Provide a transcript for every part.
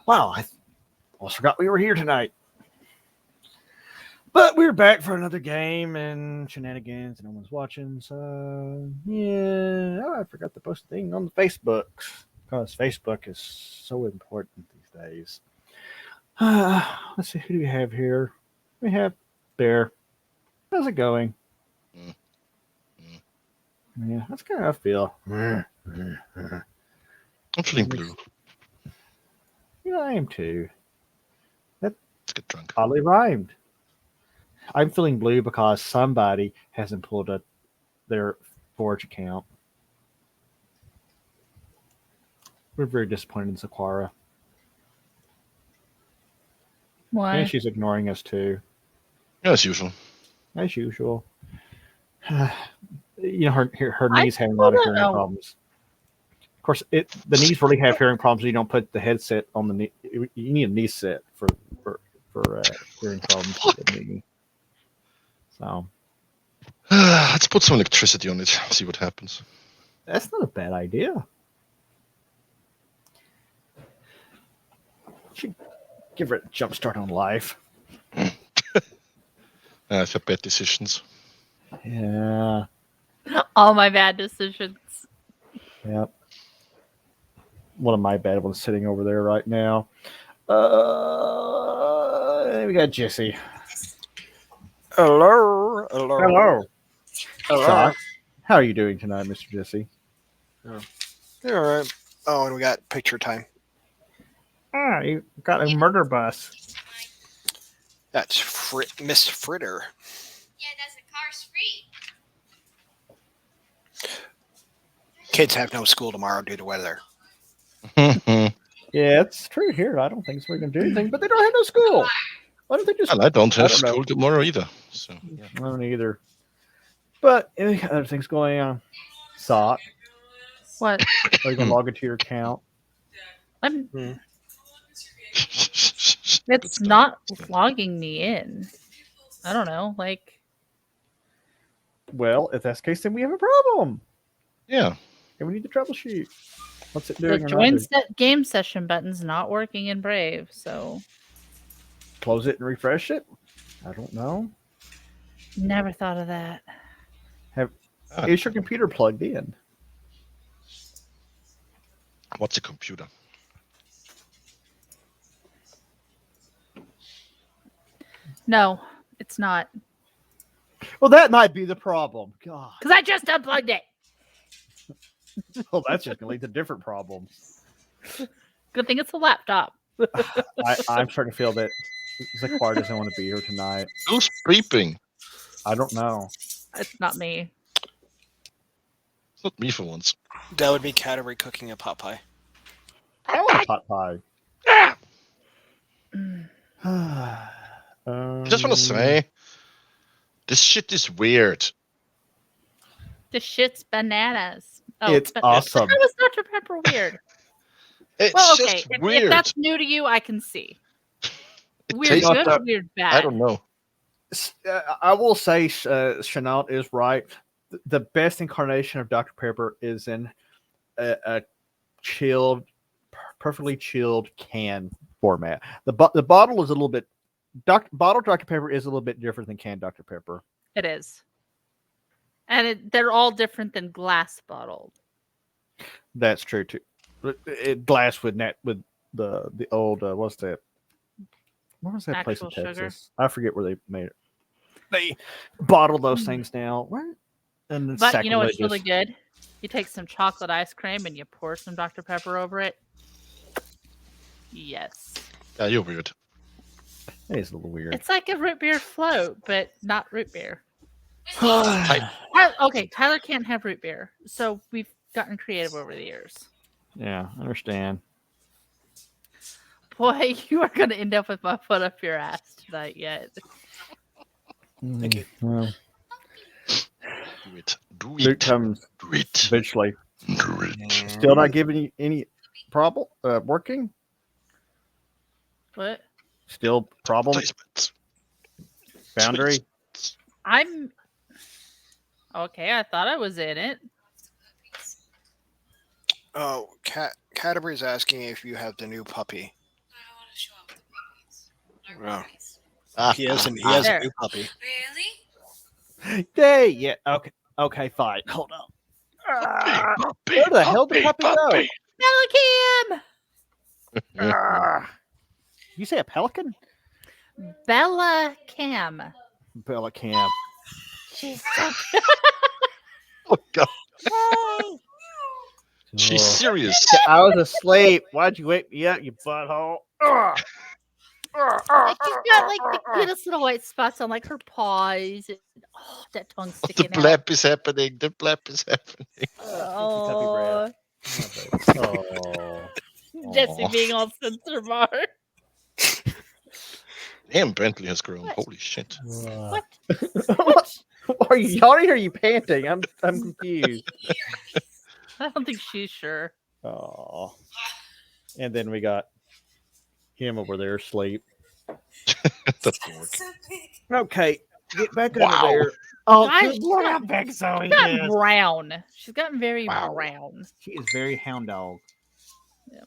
Wow, I almost forgot we were here tonight. But we're back for another game and shenanigans, and no one's watching. So yeah, I forgot to post a thing on the Facebook because Facebook is so important these days. Let's see, who do we have here? We have Bear. How's it going? Mm. Mm. Yeah, that's kind of how I feel. I'm feeling blue. Yeah, I am too. That Let's get drunk. oddly rhymed. I'm feeling blue because somebody hasn't pulled up their Forge account. We're very disappointed in Saquara. Why? And she's ignoring us too, As usual. as usual. Her I knees having a lot of don't hearing know. problems. Of course, the knees really have hearing problems. You don't put the headset on the knee. You need a knee set for hearing problems with the knee. So Let's put some electricity on it. See what happens. that's not a bad idea. Should give her a jump start on life. I've had bad decisions. Yeah. All my bad decisions. Yep. One of my bad ones sitting over there right now. We got Jesse. Hello. Hello. Hello. Sock. How are you doing tonight, Mr. Jesse? All right. Oh, and we got picture time. Ah, you got a murder bus. That's Miss Fritter. Yeah, that's the car's free. Kids have no school tomorrow due to weather. Yeah, it's true here. I don't think so. We're going to do anything, but they don't have no school. Why don't they just? And I don't have I don't know. school tomorrow either. So yeah. I don't either. But any other things going on? Sock. What? Are you going to log into your account? I'm. Hmm. It's not logging me in. I don't know. Like, Well, if that's the case, then we have a problem. Yeah. And we need to troubleshoot. What's it the doing? or not join doing? set game session button's not working in Brave. So Close it and refresh it? I don't know. never thought of that. Is your computer plugged in? What's a computer? No, it's not. Well, that might be the problem. God. Because I just unplugged it. Well, that's just going to lead to different problems. Good thing it's a laptop. I'm starting to feel that Zaquar doesn't want to be here tonight. Who's beeping? I don't know. It's not me. It's not me for once. That would be Canterbury cooking a pot pie. I want a pot pie. I just want to say, this shit is weird. The shit's bananas. Oh, It's awesome. How was Dr. Pepper weird? It's Well, okay. just If weird. that's new to you, I can see. It Weird tastes good or like- weird bad? I don't know. I will say Chenault is right. The best incarnation of Dr. Pepper is in a chilled, perfectly chilled can format. The bottle is a little bit bottled Dr. Pepper is a little bit different than canned Dr. Pepper. It is. And they're all different than glass bottled. That's true too. Glass with the old what's that? What was that place in Actual sugar. Texas? I forget where they made it. They bottle those things now. Where? And then But you know what's really sacrilegious. good? You take some chocolate ice cream and you pour some Dr. Pepper over it. Yes. Yeah, you're weird. It is a little weird. It's like a root beer float, but not root beer. I- Okay, Tyler can't have root beer. So we've gotten creative over the years. Yeah, I understand. Boy, you are going to end up with my foot up your ass tonight yet. Thank you. Well, Do it. Do it it. comes Do it. eventually. Do it. Still not giving you any problem working? What? Still problem Placements. boundary? I'm okay. I thought I was in it. Oh, Canterbury's asking if you have the new puppy. Wow. Ah, He has a new puppy. Really? Yay! Yeah. Okay. Okay. Fine. Hold on. puppy, Where the hell did puppy go? Bella You say a pelican? Cam. Bella Cam. Pelican. She's so Oh god, Oh. she's serious. I was asleep. Why'd you wake me up, you butthole? And she's got like the cutest little white spots on like her paws. And, oh, that tongue The sticking out. blap is happening. The blap is happening. Oh, Oh. Jesse Aw. being all censor bar. Damn, Bentley has grown. What? Holy shit. What? Are you yawning or are you panting? I'm confused. I don't think she's sure. Oh. And then we got him over there asleep. The dork. So big. Okay, get back Wow. under there. Oh, Guys, good she's Lord, got- how big Zoe She's gotten is. brown. She's gotten very Wow. brown. She is very hound dog. Yeah.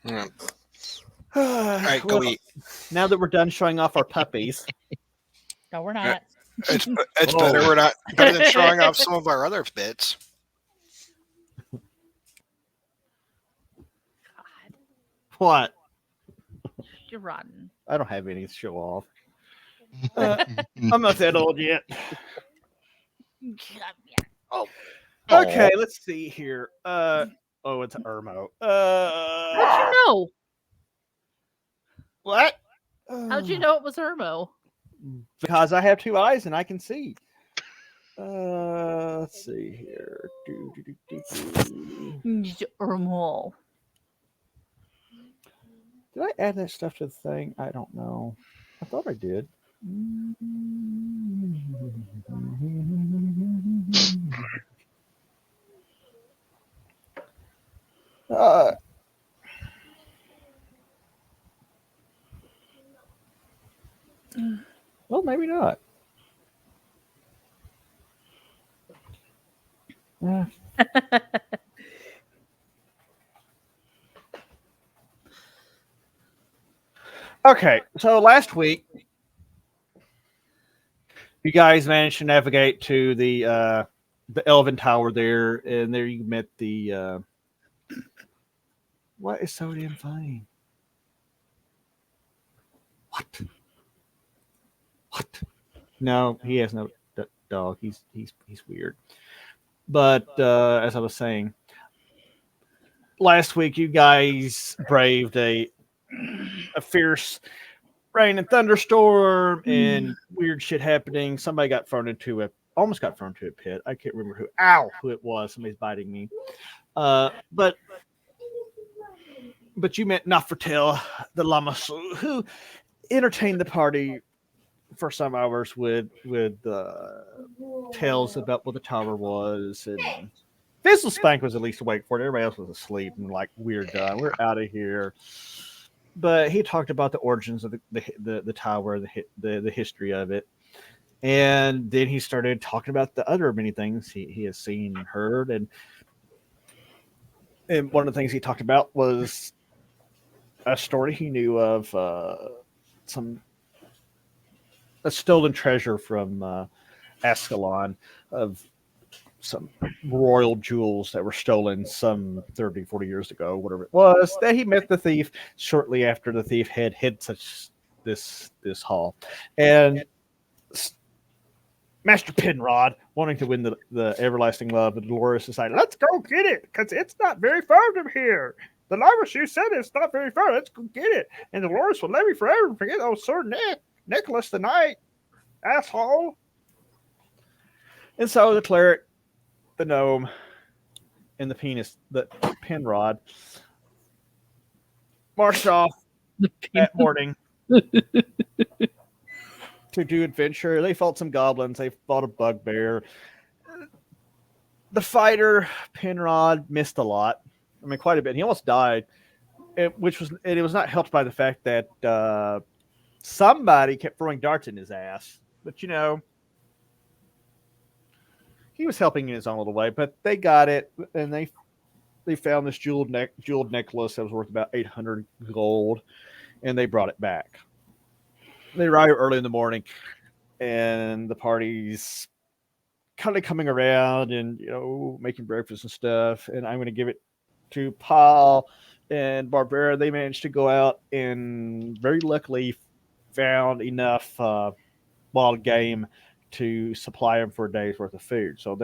Yeah. All right, go eat. Now that we're done showing off our puppies, No, we're not. It's Whoa. better. We're not better than showing off some of our other bits. God, what? you're rotten. I don't have any to show off. I'm not that old yet. God, Okay, let's see here. Oh, it's Irmo. how'd you know? What? How'd you know it was Irmo? Because I have two eyes and I can see. Let's see here. Irmo. Did I add that stuff to the thing? I don't know. I thought I did. Well, maybe not. Okay, so last week you guys managed to navigate to the Elven Tower there, and there you met the what is so damn funny? What? No, he has no dog. He's weird. But as I was saying, last week you guys braved a fierce rain and thunderstorm and weird shit happening. Somebody got thrown into almost got thrown into a pit. I can't remember who it was. Somebody's biting me. But you met Nafratel, the Lamasu, who entertained the party for some hours with tales about what the tower was, and Fizzlespank was at least awake for it. Everybody else was asleep and like, we're done. We're out of here. But he talked about the origins of the tower, the history of it, and then he started talking about the other many things he has seen and heard, and one of the things he talked about was a story he knew of a stolen treasure from Ascalon of some royal jewels that were stolen some 30, 40 years ago, whatever it was, that he met the thief shortly after the thief had hid this hall. And Master Penrod, wanting to win the everlasting love of Dolores, decided, let's go get it, because it's not very far from here. The Lamashu said it's not very far. Let's go get it. And Dolores will never forever forget old Sir Nicholas the Knight, asshole. And so the cleric, the gnome, and the Penrod marched off that morning to do adventure. They fought some goblins. They fought a bugbear. The fighter, Penrod, missed a lot. I mean, quite a bit. He almost died, it was not helped by the fact that somebody kept throwing darts in his ass. But, he was helping in his own little way. But they got it, and they they found this jeweled necklace that was worth about 800 gold, and they brought it back. They arrive early in the morning, and the party's kind of coming around and making breakfast and stuff. And I'm going to give it to Paul and Barbara. They managed to go out and very luckily found enough wild game to supply them for a day's worth of food. So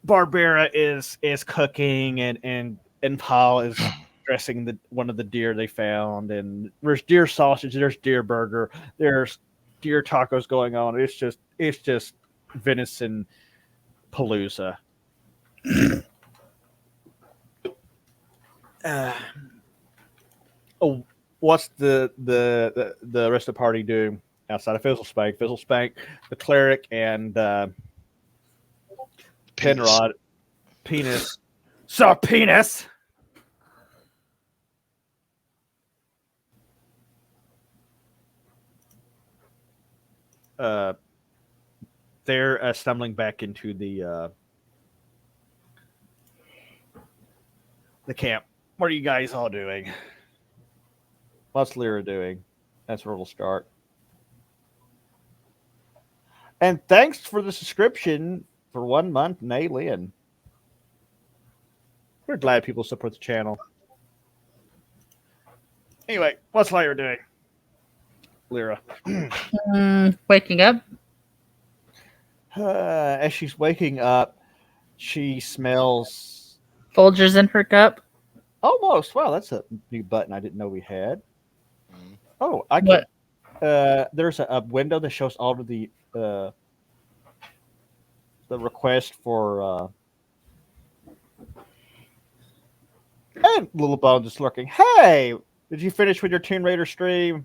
Barbara is cooking and Paul is dressing one of the deer they found, and there's deer sausage, there's deer burger, there's deer tacos going on. It's just venison palooza. What's the rest of the party doing outside of Fizzlespank? Fizzlespank, the cleric, and Penrod, penis. So penis. They're stumbling back into the camp. What are you guys all doing? What's Lyra doing? That's where we'll start. And thanks for the subscription for 1 month, Naylin. We're glad people support the channel. Anyway, what's Lyra doing? Lyra. Waking up. As she's waking up, she smells Folgers in her cup. almost. Wow, that's a new button I didn't know we had. Oh, I can. What? There's a window that shows all of the request for. And Little Bone just lurking. Hey, did you finish with your Tomb Raider stream?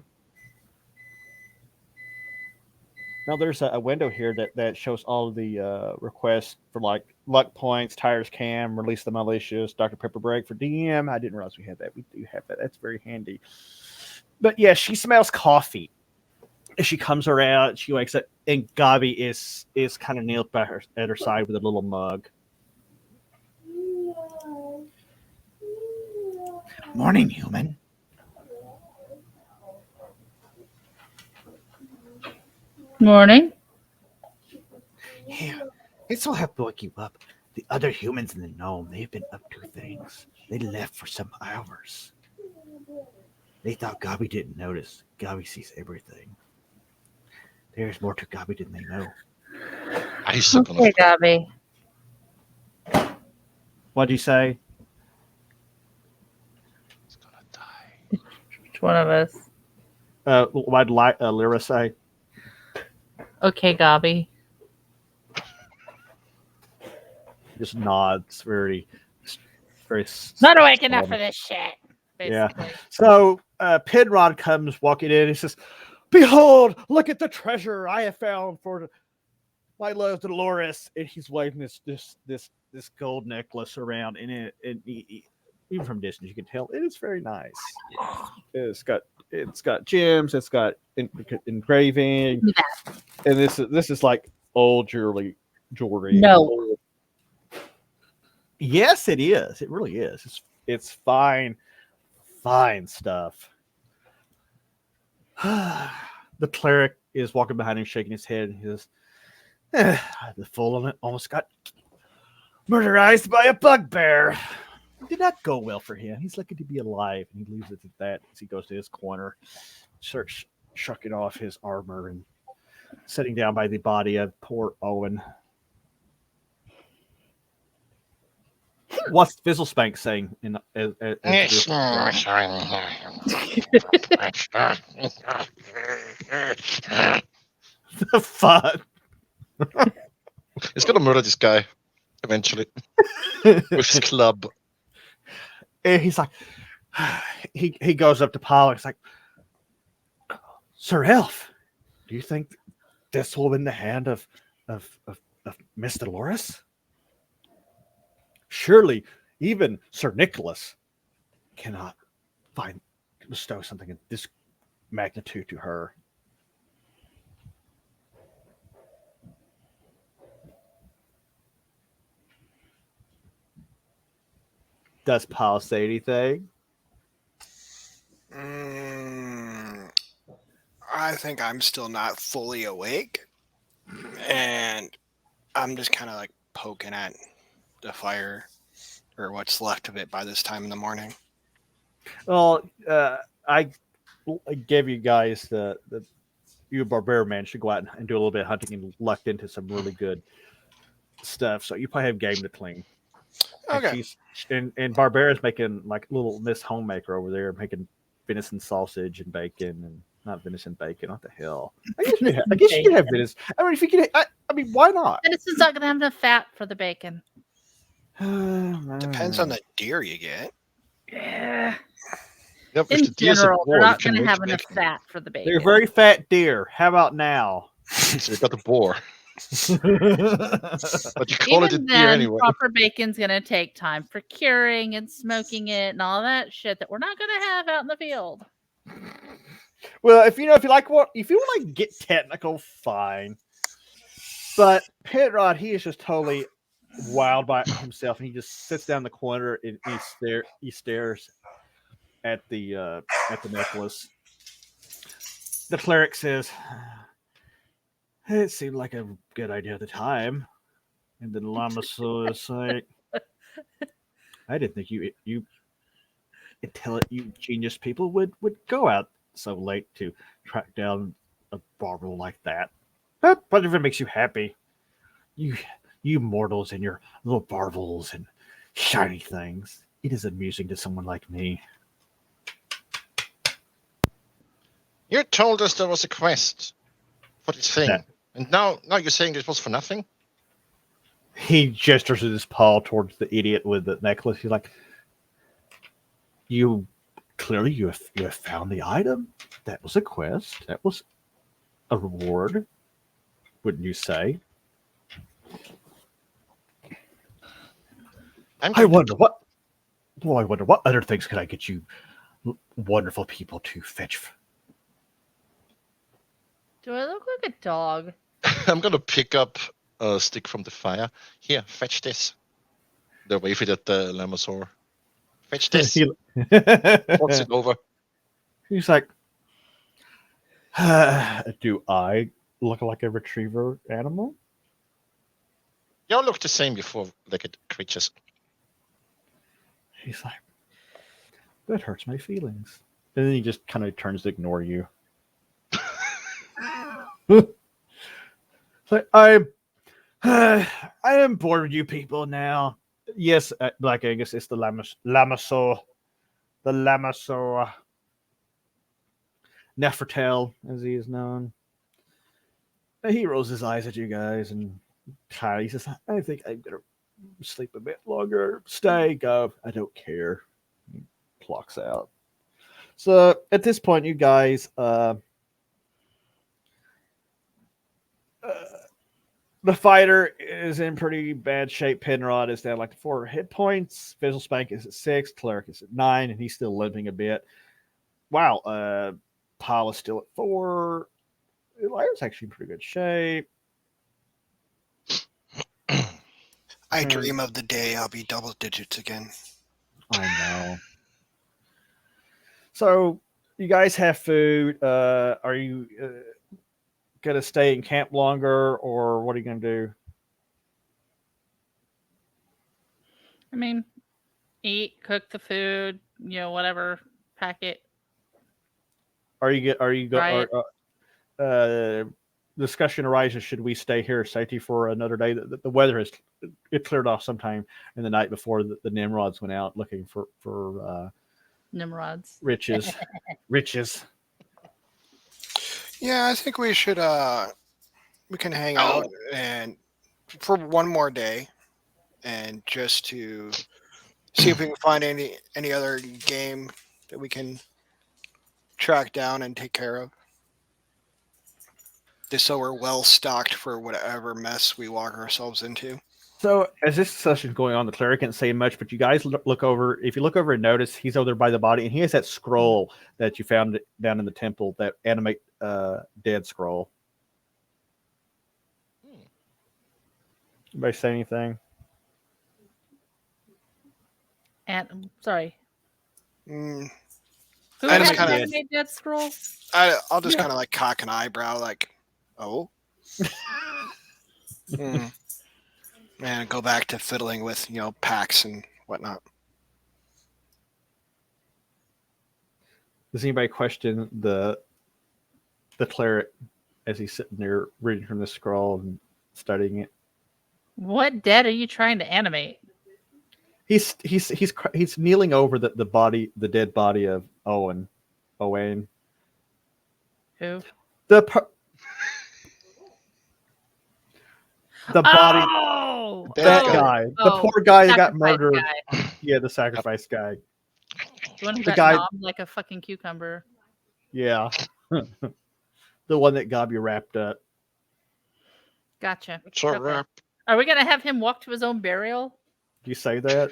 Now there's a window here that shows all of the requests for like luck points, tires cam, release the malicious, Dr. Pepper break for DM. I didn't realize we had that. We do have that. That's very handy. But yeah, she smells coffee. As she comes around, she wakes up, and Gabi is kind of kneeled by her at her side with a little mug. Morning, human. Morning. Yeah, it's so happy to wake you up. The other humans in the gnome, they've been up to things. They left for some hours. They thought Gabi didn't notice. Gabi sees everything. There's more to Gabi than they know. I still gonna Okay, Gabi. What'd you say? He's gonna die. Which one of us? What'd Lyra say? Okay, Gabi. Just nods, very. Not awake enough for this shit. Yeah. Basically. So Penrod comes walking in. He says, "Behold, look at the treasure I have found for my love Dolores." And he's waving this gold necklace around, and even from distance you can tell it is very nice. It's got gems. It's got engraving, and this is like old jewelry. No. Yes, it is. It really is. It's fine stuff. The cleric is walking behind him, shaking his head. He says, "The fool on it almost got murderized by a bugbear. It did not go well for him. He's lucky to be alive." And he leaves it at that as he goes to his corner, starts shucking off his armor and sitting down by the body of poor Owen. What's Fizzlespank saying? The fuck? He's gonna murder this guy eventually with his club. And he's like, he goes up to Paul. He's like, "Sir Elf, do you think this will win the hand of Miss Dolores? Surely even Sir Nicholas cannot bestow something of this magnitude to her." Does Paul say anything? I think I'm still not fully awake, and I'm just kind of like poking at the fire or what's left of it by this time in the morning. Well, I gave you guys you barbarian man should go out and do a little bit of hunting and lucked into some really good stuff. So you probably have game to clean. And Okay. and Barbara's making like little Miss Homemaker over there, making venison sausage and bacon, and not venison bacon. What the hell? I guess you can have venison. I mean, if you can, I mean, why not? Venison's not going to have enough fat for the bacon. Depends on the deer you get. Yeah. Yeah, if In the deer's a general, boar, they're you not can going to make have enough bacon. fat for the bacon. They're very fat deer. How about now? So you got the boar, but you call it a Even deer then, anyway. proper bacon's going to take time for curing and smoking it and all that shit that we're not going to have out in the field. Well, if you want to get technical, fine. But Penrod, he is just totally wild by himself, and he just sits down in the corner and he stares at the necklace. The cleric says, "It seemed like a good idea at the time," and then Lamaso is like, "I didn't think you genius people would go out so late to track down a barbel like that. But if it makes you happy, you mortals and your little barbels and shiny things, it is amusing to someone like me." You told us there was a quest for this thing, Yeah. and now you're saying this was for nothing. He gestures with his paw towards the idiot with the necklace. He's like, "You have found the item. That was a quest. That was a reward, wouldn't you say?" I wonder what other things could I get you wonderful people to fetch. Do I look like a dog? I'm gonna pick up a stick from the fire. Here, fetch this. They're waving at the Lamasaur. Fetch this. Walks it over. He's like, "Do I look like a retriever animal?" Y'all look the same before legged creatures. He's like, "That hurts my feelings." And then he just kind of turns to ignore you. It's like, I am bored with you people now. Yes, Black Angus, it's the Lamasaur. The Lamasaur. Nefertel, as he is known. He rolls his eyes at you guys and he says, "I think I'm going to sleep a bit longer. Stay, go. I don't care." He clocks out. So at this point, you guys, the fighter is in pretty bad shape. Penrod is down like 4 hit points. Visual Spank is at 6. Cleric is at 9, and he's still limping a bit. Wow. Pyle is still at 4. Lyra's actually in pretty good shape. I dream of the day I'll be double digits again. I know. So you guys have food. Are you gonna stay in camp longer, or what are you gonna do? I mean, eat, cook the food, whatever, pack it. Are you Try going? Discussion arises: should we stay here safety for another day? The weather it cleared off sometime in the night before the Nimrods went out looking for Nimrods. riches. Yeah, I think we should we can hang out and for one more day and just to see if we can find any other game that we can track down and take care of. Just so we're well stocked for whatever mess we walk ourselves into. So as this session's going on, the cleric can't say much, but you guys look over. If you look over and notice, he's over there by the body, and he has that scroll that you found down in the temple, that animate dead scroll. Anybody say anything? Sorry. Mm, Who I just had to kinda- animate that scroll? I'll just Yeah. kind of like cock an eyebrow, like, oh, and go back to fiddling with packs and whatnot. Does anybody question the cleric as he's sitting there reading from the scroll and studying it? What dead are you trying to animate? He's kneeling over the dead body of Owen. Who? The body, Oh, That that guy, the oh, poor guy that got sacrifice murdered. guy. Yeah, the sacrifice guy. The one who The got guy- knobbed like a fucking cucumber. Yeah, the one that got you wrapped up. Gotcha. It's a Okay. wrap. Are we gonna have him walk to his own burial? Do you say that?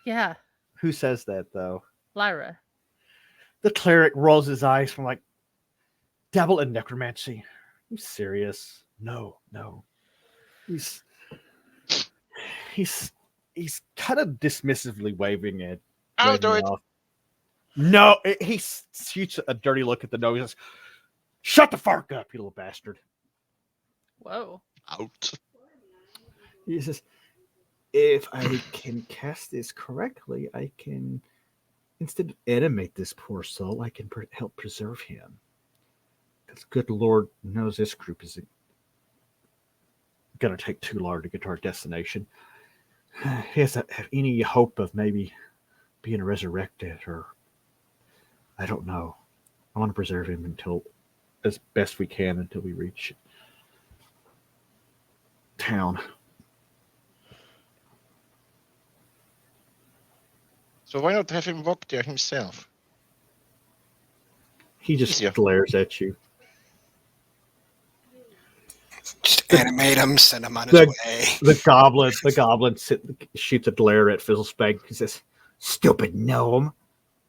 Yeah, Who says that though? Lyra. The cleric rolls his eyes from like, dabble in necromancy. You serious? No. He's kind of dismissively waving it. I'll waving do it. off. No, he shoots a dirty look at the nose. He says, "Shut the fuck up, you little bastard." Whoa. Out. He says, "If I can cast this correctly, I can, instead of animate this poor soul, I can help preserve him. Because good Lord knows this group isn't going to take too long to get to our destination. He doesn't have any hope of maybe being resurrected, or I don't know. I want to preserve him until, as best we can, until we reach town." So why not have him walk there himself? He just Easier. glares at you. Just animate him, send him on his The- way. The goblin shoots a glare at Fizzlespank. He says, "Stupid gnome.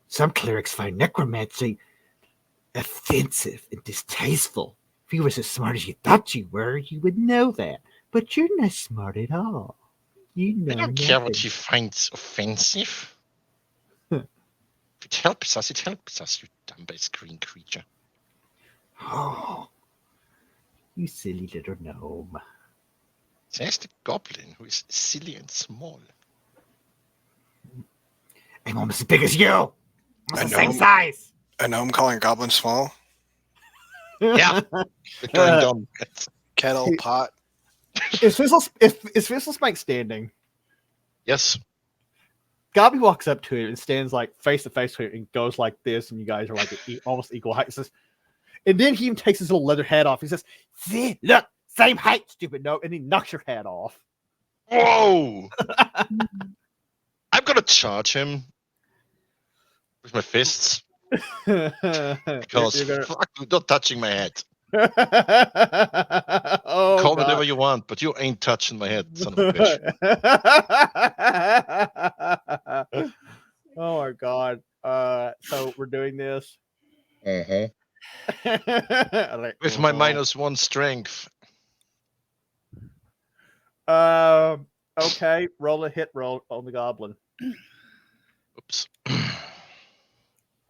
Some clerics find necromancy offensive and distasteful. If you were as smart as you thought you were, you would know that. But you're not smart at all. You know I don't care what nothing." he finds offensive. Huh. If it helps us, it helps us, you dumb-based green creature. Oh, you silly little gnome. Says the goblin, who is silly and small. I'm almost as big as you. Almost I the same know. size. I know I'm calling goblin small. Yeah. We're going down. Kettle, pot. Is Fizzlespank standing? Yes. Gobby walks up to him and stands like face to face with him and goes like this, and you guys are like almost equal height. He says, and then he even takes his little leather hat off. He says, "See, look, same height, stupid no," and he knocks your hat off. Whoa! I'm gonna charge him with my fists because You're fuck, you're not touching my head. gonna... Oh, Call God. whatever you want, but you ain't touching my head, son of a bitch. Oh my God. So we're doing this. With With my -1 strength. Okay, roll a hit roll on the goblin. Oops.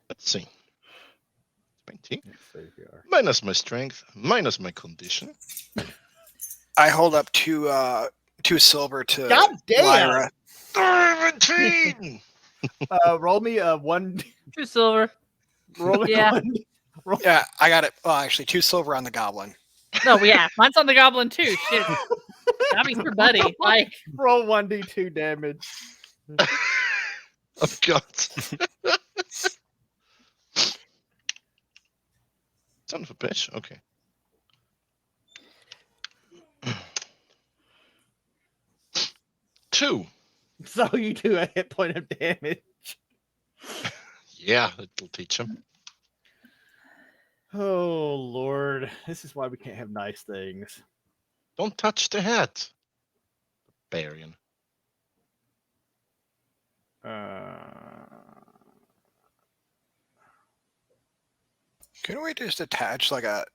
Let's see. 20. Let's see here. Minus my strength, minus my condition. I hold up two silver to God damn! Lyra. 17! Roll me a one. 2 silver. Roll me Yeah. one. Yeah, I got it. Well, actually, 2 silver on the goblin. No, yeah, mine's on the goblin too. Shit, Gobby's your buddy. Like, Roll 1d2 damage. Oh god. Son of a bitch. Okay. Two. So you do a hit point of damage. Yeah, it'll teach him. Oh Lord, this is why we can't have nice things. Don't touch the head. Barbarian. Can we just attach like a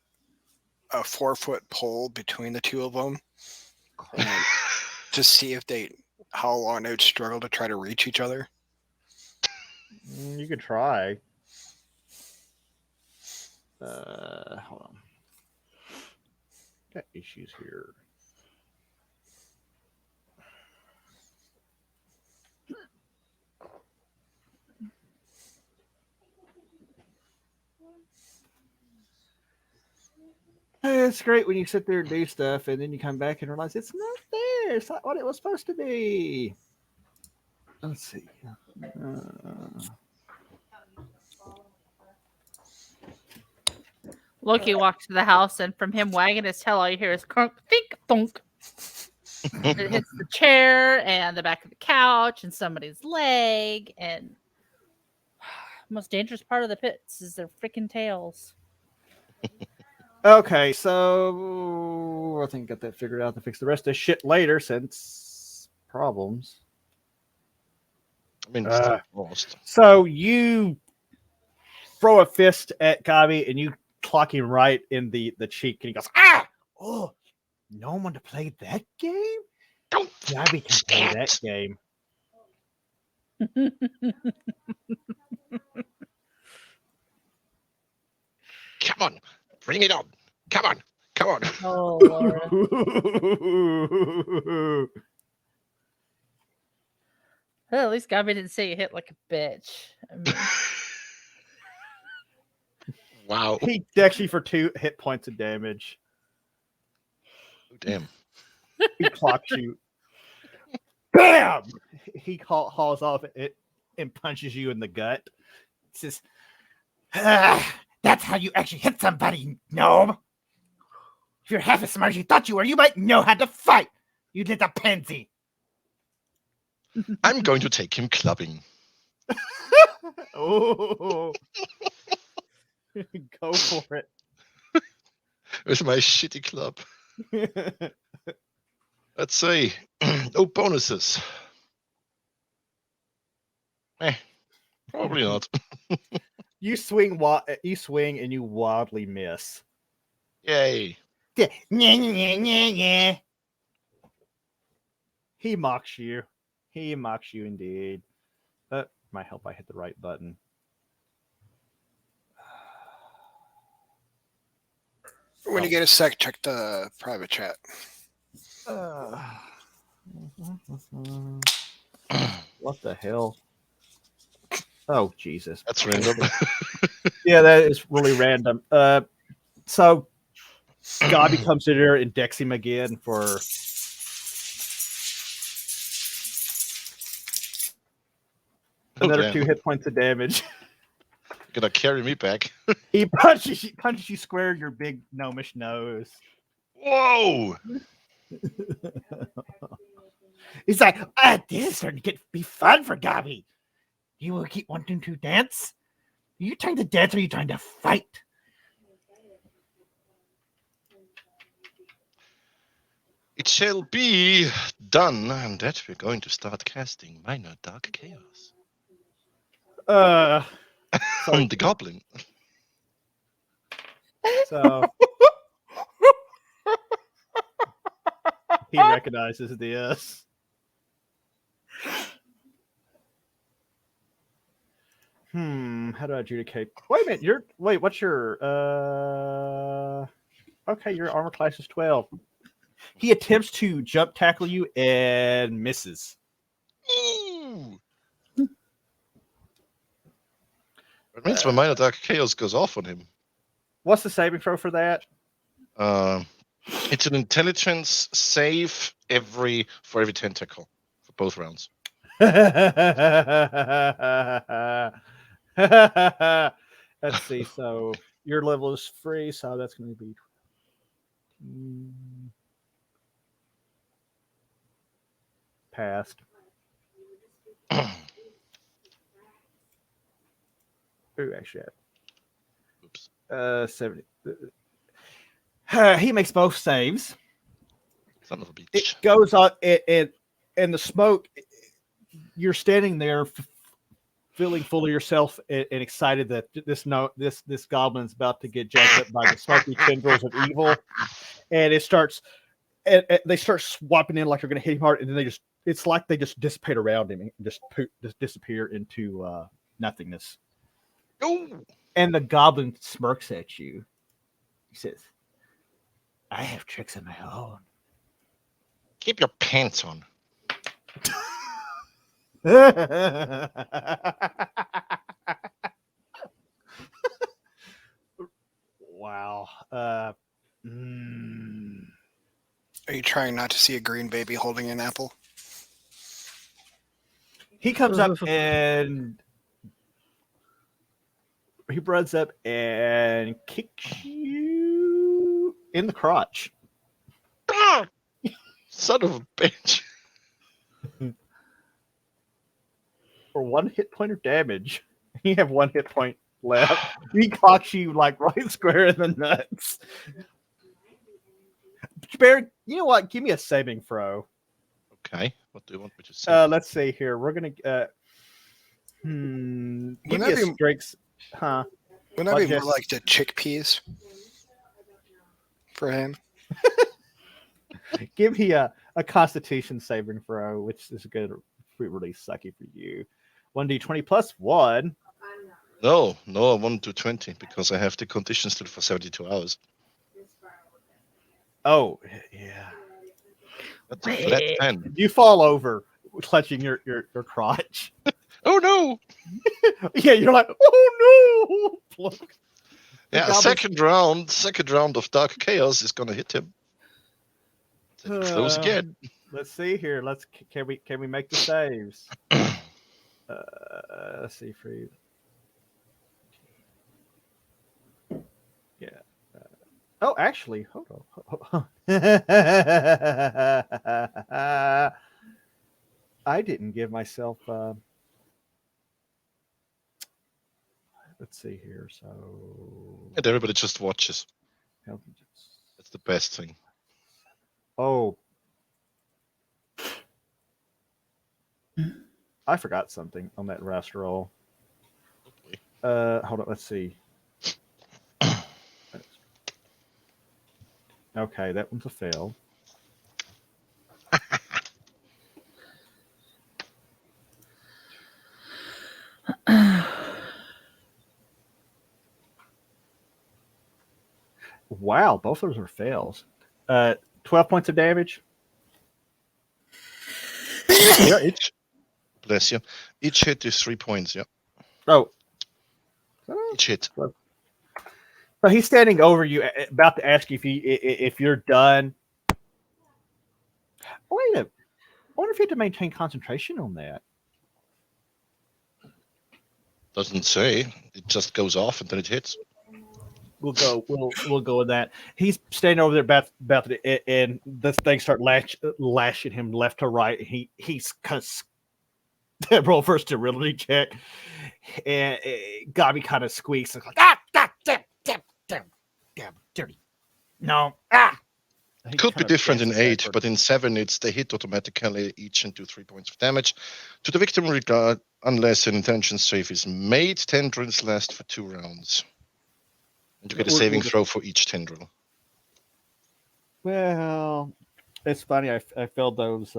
4-foot pole between the two of them to see if how long they would struggle to try to reach each other? You could try. Hold on. Got issues here. It's great when you sit there and do stuff, and then you come back and realize it's not there. It's not what it was supposed to be. Let's see. Loki walks to the house, and from him wagging his tail, all you hear is crunk, think, thunk. It hits the chair and the back of the couch and somebody's leg. And most dangerous part of the pits is their freaking tails. Okay, so I think I got that figured out to fix the rest of this shit later since problems. I mean, it's not lost. So you throw a fist at Gabi and you clock him right in the cheek, and he goes, "Ah! Oh, no one to play that game? Don't Gabi can play that game." Come on, bring it on. Come on, come on. Oh, Lord. Well, at least Gabi didn't say you hit like a bitch. I mean, Wow. He decks you for 2 hit points of damage. Damn. He clocks you. Bam! He hauls off it and punches you in the gut. Says, "That's how you actually hit somebody, gnome. If you're half as smart as you thought you were, you might know how to fight. You little pansy." I'm going to take him clubbing. Oh. Go for it. With my shitty club. Let's see. Oh, bonuses. Probably not. You swing and you wildly miss. Yay. He mocks you. He mocks you indeed. Might help I hit the right button. When you get a sec, check the private chat. What the hell? Oh, Jesus. That's random. Yeah, that is really random. So Gabi comes in here and decks him again for another 2 hit points of damage. Gonna carry me back. He punches you square in your big gnomish nose. Whoa! He's like, this is starting to be fun for Gabi. You will keep wanting to dance? Are you trying to dance or are you trying to fight? It shall be done, and that we're going to start casting Minor Dark Chaos on the goblin. So he recognizes this. How do I adjudicate? Wait a minute, what's your okay, your armor class is 12. He attempts to jump tackle you and misses. Ooh. That means my Minor Dark Chaos goes off on him. What's the saving throw for that? It's an intelligence save for every tentacle for both rounds. Let's see. So your level is free, so that's going to be passed. Ooh, actually, Oops. 70. He makes both saves. Son of a bitch. It goes on, and the smoke. You're standing there, feeling full of yourself and excited that this goblin's about to get jacked up by the smoky tendrils of evil, and it starts. And they start swapping in like they're going to hit him hard, and then it's like they just dissipate around him and just disappear into nothingness. Oh, And the goblin smirks at you. He says, I have tricks of my own. keep your pants on. Wow. Are you trying not to see a green baby holding an apple? He comes up and he runs up and kicks you in the crotch. Ah! Son of a bitch. For 1 hit point of damage. You have 1 hit point left. He clocks you like right square in the nuts. Bear, you know what? Give me a saving throw. Okay, what do you want me to say? Let's see here. We're gonna give me a strength. Huh? Wouldn't that What, be more Jess? like the chickpeas for him? Give me a Constitution saving throw, which is good. Really sucky for you. 1d20 plus 1. No, I want to do 20 because I have the condition still for 72 hours. Oh, yeah. That's a flat 10. You fall over, clutching your crotch. Oh no! Yeah, you're like, oh no! Yeah, second round of Dark Chaos is gonna hit him. Close again. Let's see here. Can we make the saves? Let's see for you. Yeah. Oh, actually, hold on. I didn't give myself. Let's see here. So. And everybody just watches. That's the best thing. Oh. I forgot something on that rest roll. Hold on. Let's see. Okay, that one's a fail. Wow, both of those are fails. 12 points of damage. Yeah, bless you. Each hit is 3 points. Yeah. Oh. Each hit. So he's standing over you, about to ask you if you're done. Wait a minute. I wonder if you have to maintain concentration on that. Doesn't say. It just goes off and then it hits. We'll go with that. He's standing over there about to, and this thing start lashing him left to right. He's kind of roll for a sterility check, and Gobby kind of squeaks like damn, dirty. No, It could be different in 8, but in 7 it's they hit automatically each and do 3 points of damage to the victim regard unless an intelligence save is made. Tendrils last for 2 rounds. And you get a saving throw for each tendril. Well, it's funny. I failed those.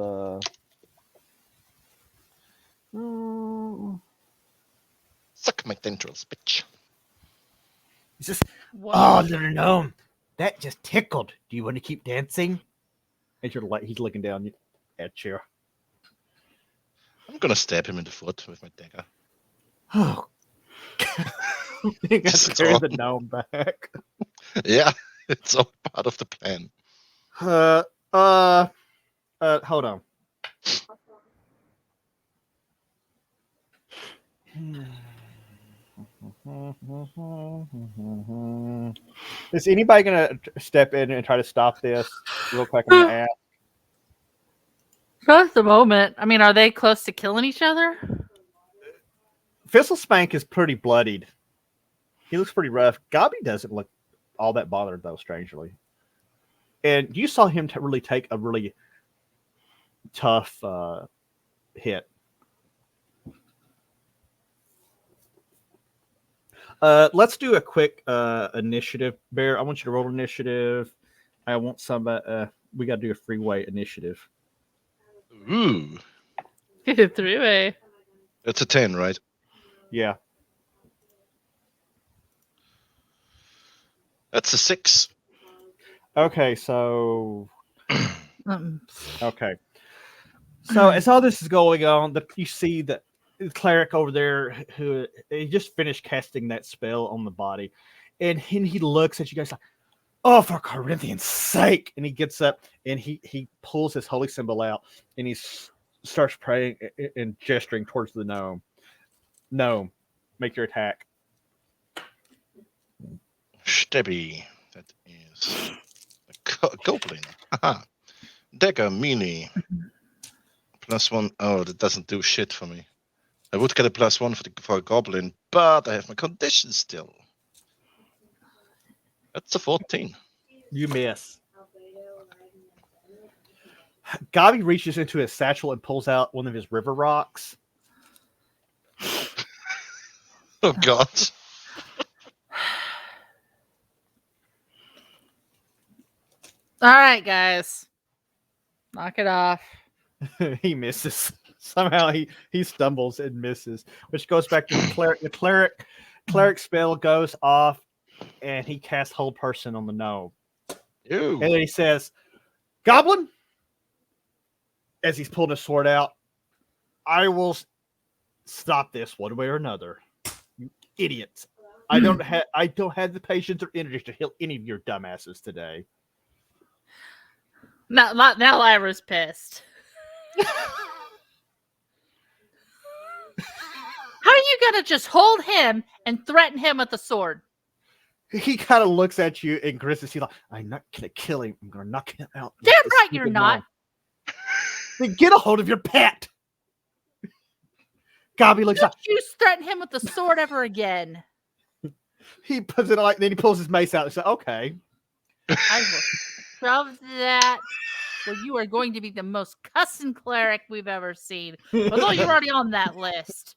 Suck my tendrils, bitch. He's just, oh, no, that just tickled. Do you want to keep dancing? And he's looking down at you. I'm gonna stab him in the foot with my dagger. Oh, you got to carry the gnome back. Yeah, it's all part of the plan. Hold on. Is anybody gonna step in and try to stop this real quick? I'm gonna ask. Not at the moment. I mean, are they close to killing each other? Fistlespank is pretty bloodied. He looks pretty rough. Gobby doesn't look all that bothered, though, strangely. And you saw him really take a really tough hit. Let's do a quick initiative, Bear. I want you to roll initiative. I want somebody. We got to do a freeway initiative. Ooh. 3-way. It's a 10, right? Yeah. That's a 6. Okay, so Um, okay. So as all this is going on, you see the cleric over there who he just finished casting that spell on the body, and he looks at you guys like, "Oh, for Corinthians' sake!" And he gets up and he pulls his holy symbol out and he starts praying and gesturing towards the gnome. Gnome, make your attack. Stebby. That is a goblin. Haha. Dagger meanie. +1. Oh, that doesn't do shit for me. I would get a +1 for a goblin, but I have my condition still. That's a 14. You miss. Gabi reaches into his satchel and pulls out one of his river rocks. Oh god. All right, guys. Knock it off. He misses. Somehow he stumbles and misses, which goes back to the cleric. The cleric spell goes off, and he casts Hold Person on the gnome. Ew. And then he says, "Goblin," as he's pulling his sword out, "I will stop this one way or another. You idiots! I don't have the patience or energy to heal any of your dumbasses today." Now Lyra's pissed. How are you gonna just hold him and threaten him with the sword? He kind of looks at you and grisses. He's like, "I'm not gonna kill him. I'm gonna knock him out." Damn right you're not. Then get a hold of your pet. Gabi looks Don't up. you threaten him with the sword ever again. He puts it like, then he pulls his mace out and says, "Okay." I will shove that. Well, you are going to be the most cussing cleric we've ever seen. Although you're already on that list.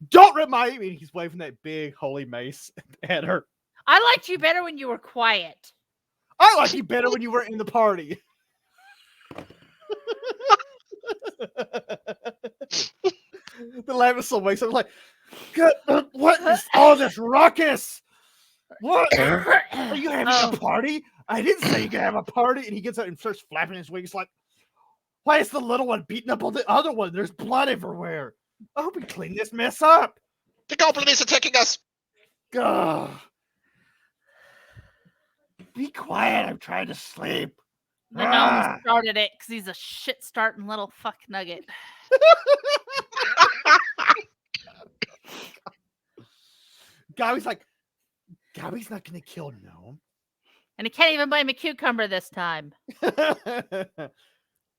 Don't remind me. He's waving that big holy mace at her. I liked you better when you were quiet. I like you better when you were in the party. The Lamisil wakes up like, "What is all this ruckus? What? Are you having a party? I didn't say you could have a party." And he gets up and starts flapping his wings like, "Why is the little one beating up on the other one? There's blood everywhere. I hope we clean this mess up." The goblin is attacking us. Ugh. Be quiet. I'm trying to sleep. The gnome started it because he's a shit starting little fuck nugget. Gabi's like, Gabi's not going to kill Gnome. And he can't even blame a cucumber this time.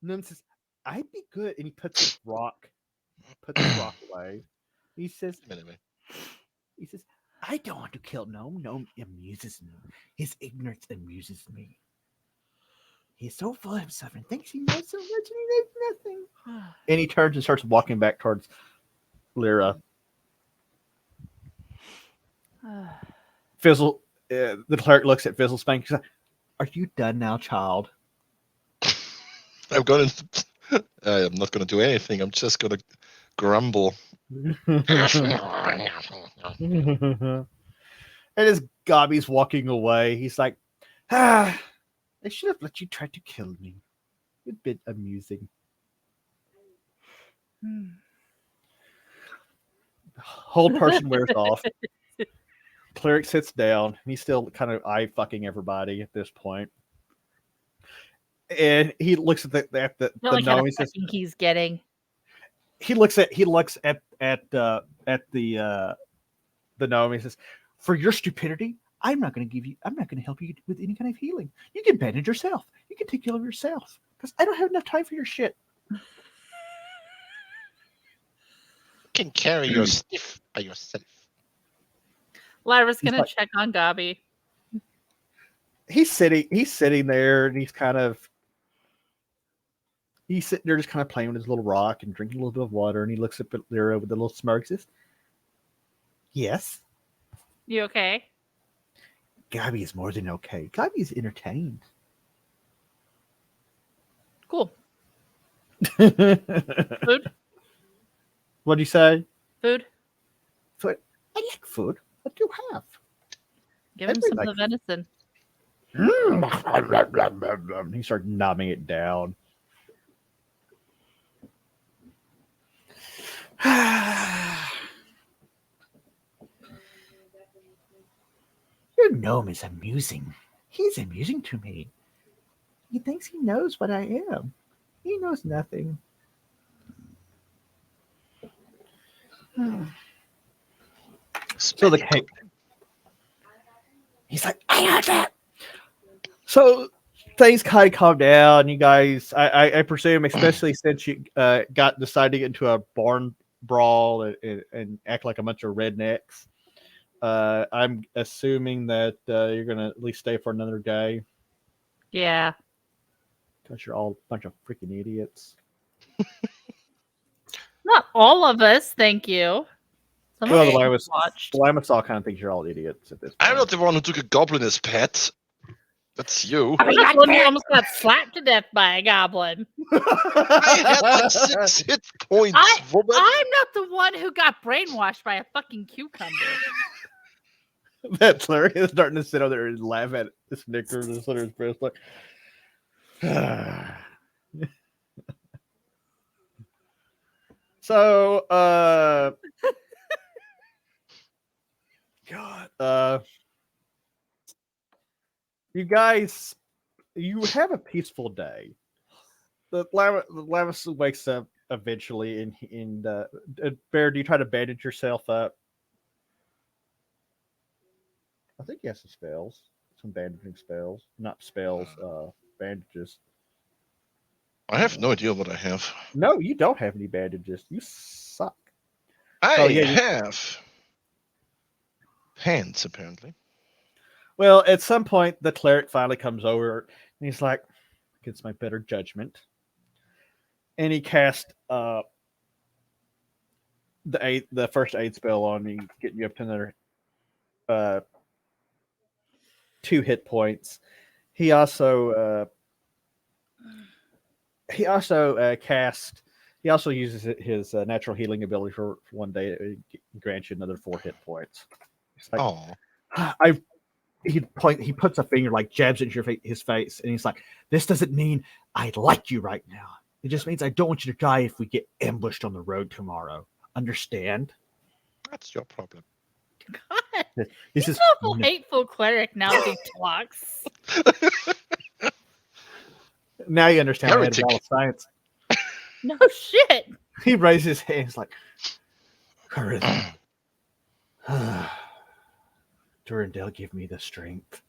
Gnome says, "I'd be good." And he puts this rock away. He says, "I don't want to kill Gnome. Gnome amuses me. His ignorance amuses me. He's so full of himself and thinks he knows so much and he knows nothing." And he turns and starts walking back towards Lyra. Fizzle, the cleric looks at Fizzle Spank. He's like, "Are you done now, child?" I'm going to. I'm not going to do anything. I'm just going to grumble. And as Gabi's walking away, he's like, "I should have let you try to kill me. It's been amusing." Hold Person wears off. Cleric sits down. He's still kind of eye fucking everybody at this point. And he looks at the gnome. He says, he's getting. He looks at the gnome. He says, "For your stupidity, I'm not going to help you with any kind of healing. You can bandage yourself. You can take care of yourself because I don't have enough time for your shit." You can carry your stiff by yourself. Lyra's going to check on Gabi. He's sitting there and he's sitting there just kind of playing with his little rock and drinking a little bit of water, and he looks up at Lyra with a little smirk. Says, "Yes." You okay? Gabi is more than okay. Gabi is entertained. Cool. Food? What'd you say? Food? I like food. What do you have? Give him some of the venison. He started numbing it down. Your gnome is amusing. He's amusing to me. He thinks he knows what I am. He knows nothing. So the king, he's like, I know that. So things kind of calm down. You guys, I presume, especially since you decided to get into a barn brawl and act like a bunch of rednecks. I'm assuming that you're gonna at least stay for another day. Yeah. Because you're all a bunch of freaking idiots. Not all of us, thank you. Some Well, of the us Limus watched. all kind of thinks you're all idiots at this point. I'm not the one who took a goblin as pet. That's you. I'm not the one who almost got slapped to death by a goblin. I had like 6 hit points. I'm not the one who got brainwashed by a fucking cucumber. That cleric is starting to sit over there and laugh at this Snickers and slit his breast like. So, God, you guys, you have a peaceful day. The Lavis wakes up eventually, and Bear, do you try to bandage yourself up? I think he has some spells, some bandaging spells, not spells, bandages. I have no idea what I have. No, you don't have any bandages. You suck. I have hands, apparently. Well, at some point, the cleric finally comes over, and he's like, against my better judgment. And he cast the first aid spell on me, getting you up to another 2 hit points. He also uses his natural healing ability for 1 day. It grants you another 4 hit points. He's like, he puts a finger, like jabs it in his face, and he's like, "This doesn't mean I like you right now. It just means I don't want you to die if we get ambushed on the road tomorrow. Understand?" That's your problem. God, he's an awful hateful cleric now as he talks. Now you understand why I had a wall of science. No shit. He raises his hands like, Durandale, give me the strength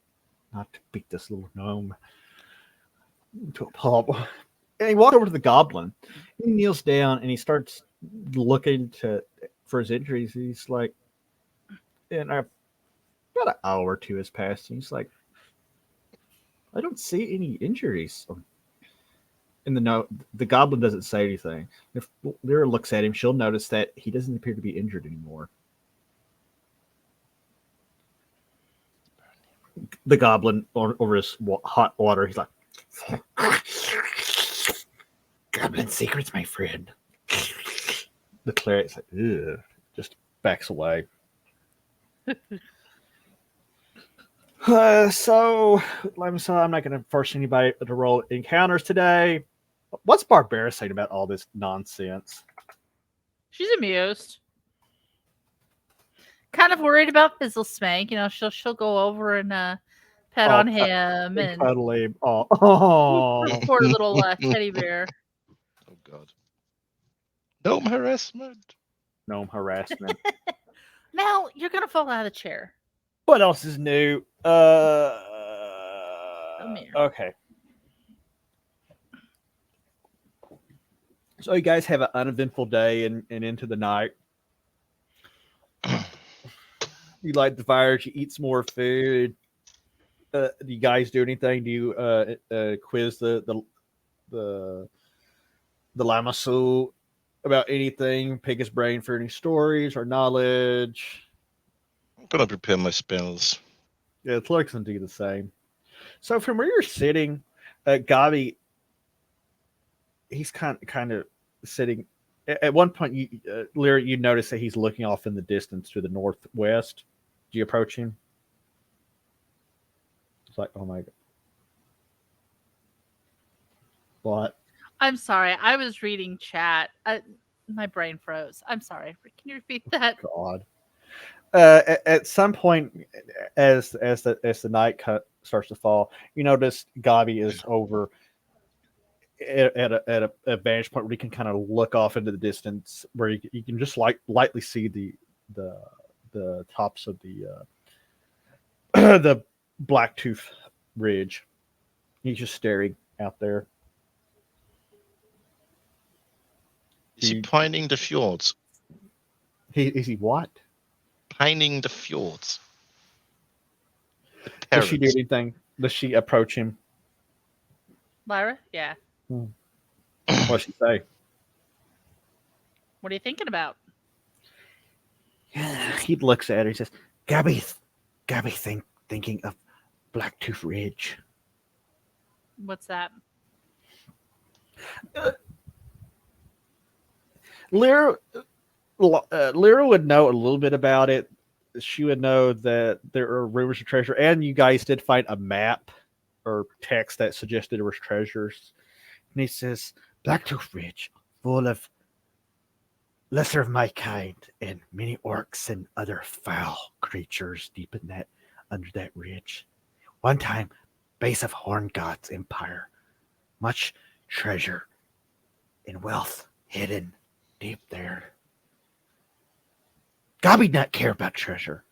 not to beat this little gnome to a pulp. And he walked over to the goblin. He kneels down and he starts looking for his injuries. He's like, and about an hour or 2 has passed. And he's like, I don't see any injuries. In the note, the goblin doesn't say anything. If Lyra looks at him, she'll notice that he doesn't appear to be injured anymore. The goblin over his hot water, he's like, "Goblin secrets, my friend." The cleric's like, ugh, just backs away. So I'm not going to force anybody to roll encounters today. What's Barbara saying about all this nonsense? She's amused. Kind of worried about Fizzle Spank. You know, she'll go over and pet on him and cuddle him. Oh, poor little teddy bear. Oh God. Gnome harassment. Gnome harassment. Now you're gonna fall out of the chair. What else is new? Okay. So you guys have an uneventful day and into the night. You light the fires, you eat some more food. Do you guys do anything? Do you quiz the Lamasu about anything? Pick his brain for any stories or knowledge? I'm gonna prepare my spells. Yeah, the clerks can do the same. So from where you're sitting, Gabi, he's kind of sitting At one point, Lyra, you notice that he's looking off in the distance to the northwest. Do you approach him? It's like, oh my god. What? I'm sorry. I was reading chat. My brain froze. I'm sorry. Can you repeat that? God. At some point, as the night starts to fall, you notice Gabi is over at a vantage point where you can kind of look off into the distance, where you can just lightly see the tops of the the Blacktooth Ridge. He's just staring out there. Is he pining the fjords? Is he what? Pining the fjords. Does she do anything? Does she approach him? Lyra? Yeah. What's she say? What are you thinking about? He looks at her. He says, Gabi thinking of Blacktooth Ridge. What's that? Lyra would know a little bit about it. She would know that there are rumors of treasure, and you guys did find a map or text that suggested there was treasures. And he says, Blacktooth Ridge, full of lesser of my kind, and many orcs and other foul creatures deep in that under that ridge. One time, base of Horn God's empire, much treasure and wealth hidden deep there. Gabi not care about treasure,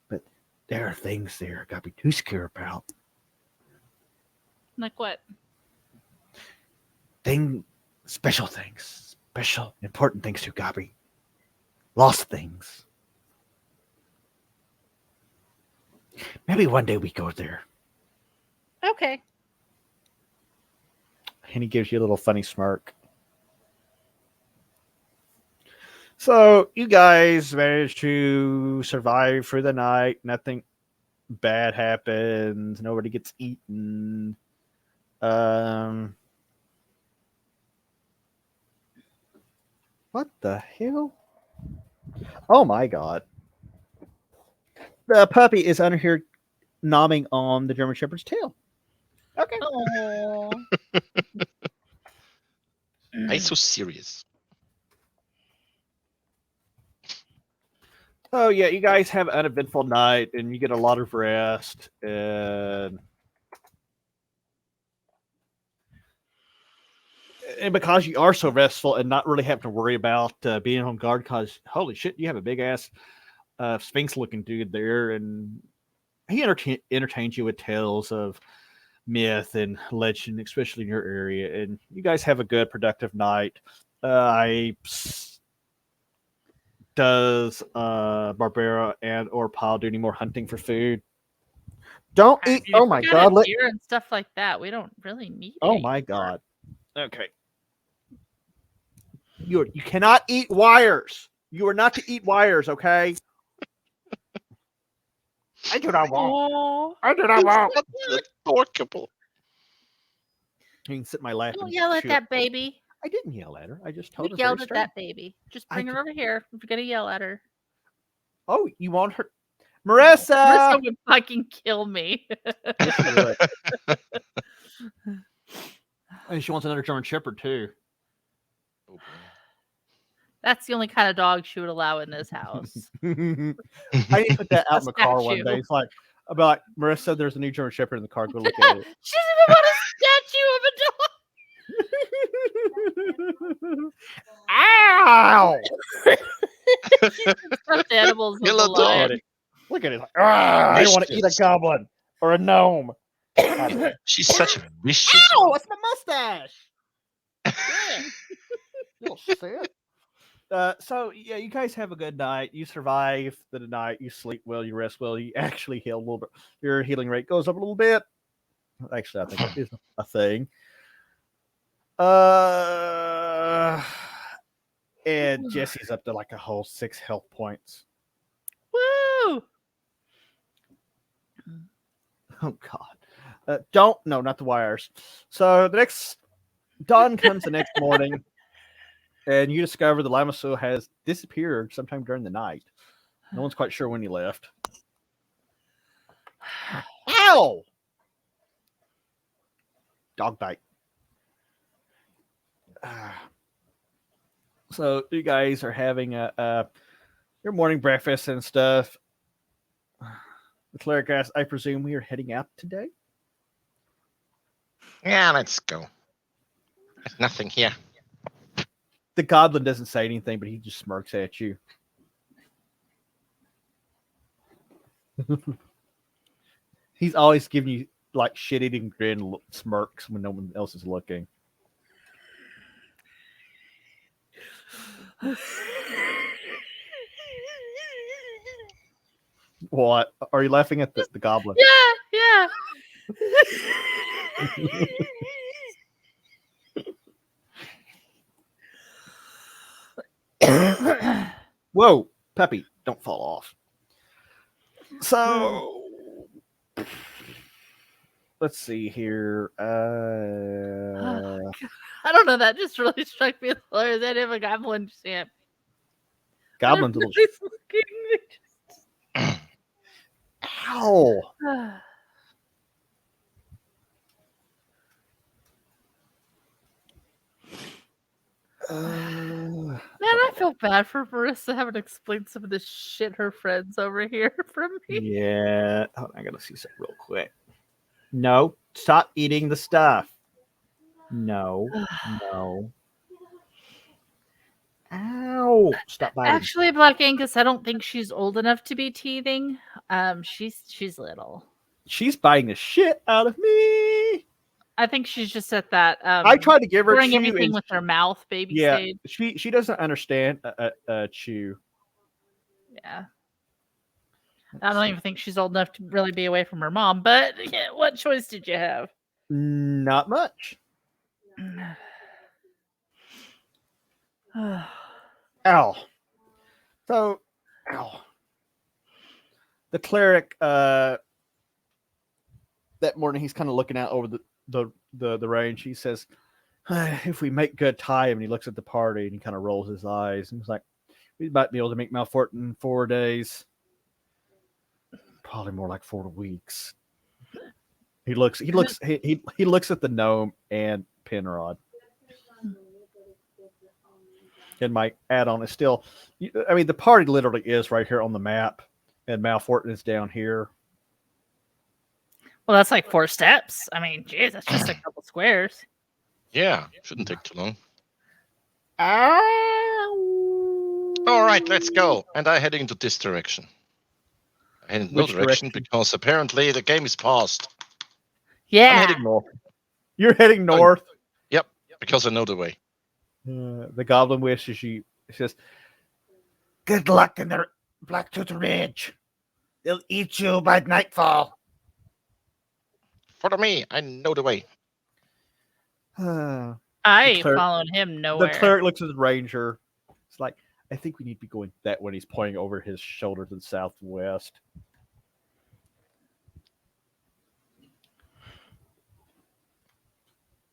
but there are things there Gabi does care about. Like what? Special things, special important things to Gabi. Lost things. Maybe one day we go there. Okay. And he gives you a little funny smirk. So you guys managed to survive through the night. Nothing bad happens. Nobody gets eaten. What the hell? Oh my god. The puppy is under here nomming on the German Shepherd's tail. Okay. Oh. Why so serious? Oh yeah, you guys have an uneventful night and you get a lot of rest and because you are so restful and not really having to worry about being on guard, because holy shit, you have a big ass Sphinx looking dude there, and he entertains you with tales of myth and legend, especially in your area, and you guys have a good productive night. Does Barbara and or Paul do any more hunting for food? Don't eat. Oh my god! Deer and stuff like that. We don't really need. Oh my god. Okay. You cannot eat wires. You are not to eat wires. Okay. I do not want. I do not want. Adorable. You can sit in my lap. Don't yell at that baby. I didn't yell at her. I just told her. You yelled at that baby. Just bring her over here if you're gonna yell at her. Oh, you want her, Marissa? Marissa would fucking kill me. And she wants another German Shepherd too. Oh, That's the only kind of dog she would allow in this house. I need to put that out in the car one day. It's like, about Marissa, there's a new German Shepherd in the car. Go look at it. She doesn't even want a statue of a dog. Ow! Stuffed animals. Hello, Look at it. Look at it. Like, I want to eat a goblin or a gnome. She's such a vicious. Ow! It's my mustache. Little shit. So yeah, you guys have a good night. You survive the night. You sleep well. You rest well. You actually heal a little bit. Your healing rate goes up a little bit. Actually, I think that is a thing. And Jesse's up to like a whole 6 health points. Woo! Oh God! Not the wires. So the next dawn comes the next morning. And you discover the Lamasu has disappeared sometime during the night. No one's quite sure when he left. Ow! Dog bite. So you guys are having your morning breakfast and stuff. The cleric asks, I presume we are heading out today? Yeah, let's go. There's nothing here. The goblin doesn't say anything, but he just smirks at you. He's always giving you like shit-eating grin smirks when no one else is looking. What? Are you laughing at the goblin? Yeah. Whoa, Peppy, don't fall off. So let's see here. I don't know. That just really struck me as hilarious. I didn't have a goblin champ. Goblin's a little. Ow! Man, I feel bad for Marissa having to explain some of this shit her friends over here from me. Yeah, I gotta see something real quick. No, stop eating the stuff. No. Ow! Stop biting. Actually, Black Angus, I don't think she's old enough to be teething. She's little. She's biting the shit out of me. I think she's just at that. I tried to give her doing chew everything and with her mouth, baby yeah, stage. she doesn't understand chew. Yeah. I don't even think she's old enough to really be away from her mom, but yeah, what choice did you have? Not much. Ow. So, ow. The cleric, that morning, he's kind of looking out over the range. He says, if we make good time, and he looks at the party and he kind of rolls his eyes and he's like, we might be able to make Malfort in 4 days. Probably more like 4 weeks. He looks at the gnome and Penrod. And my add-on is still, I mean, the party literally is right here on the map, and Malfortin is down here. Well, that's like 4 steps. I mean, geez, that's just a couple squares. Yeah, shouldn't take too long. Ow. All right, let's go. And I'm heading into this direction. I head in no direction because apparently the game is paused. Yeah. I'm heading north. You're heading north? Yep, because I know the way. The goblin wishes you. He says, good luck in the Blacktooth Ridge. They'll eat you by nightfall. Follow me. I know the way. I ain't following him nowhere. The cleric looks at the ranger. It's like, I think we need to be going that way. He's pointing over his shoulder to the southwest.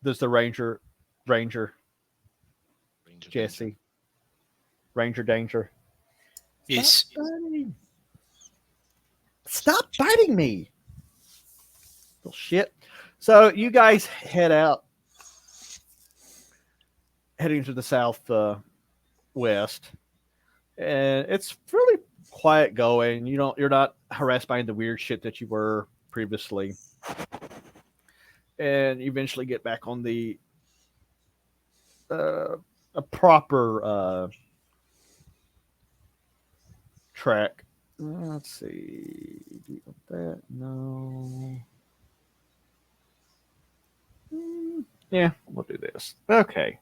There's the ranger. Jesse. Ranger danger. Yes. Stop biting me. Little shit. So you guys head out. Heading to the south west. And it's really quiet going. You're not harassed by the weird shit that you were previously. And you eventually get back on the a proper track. Let's see. Do you want that? No. Yeah, we'll do this. Okay.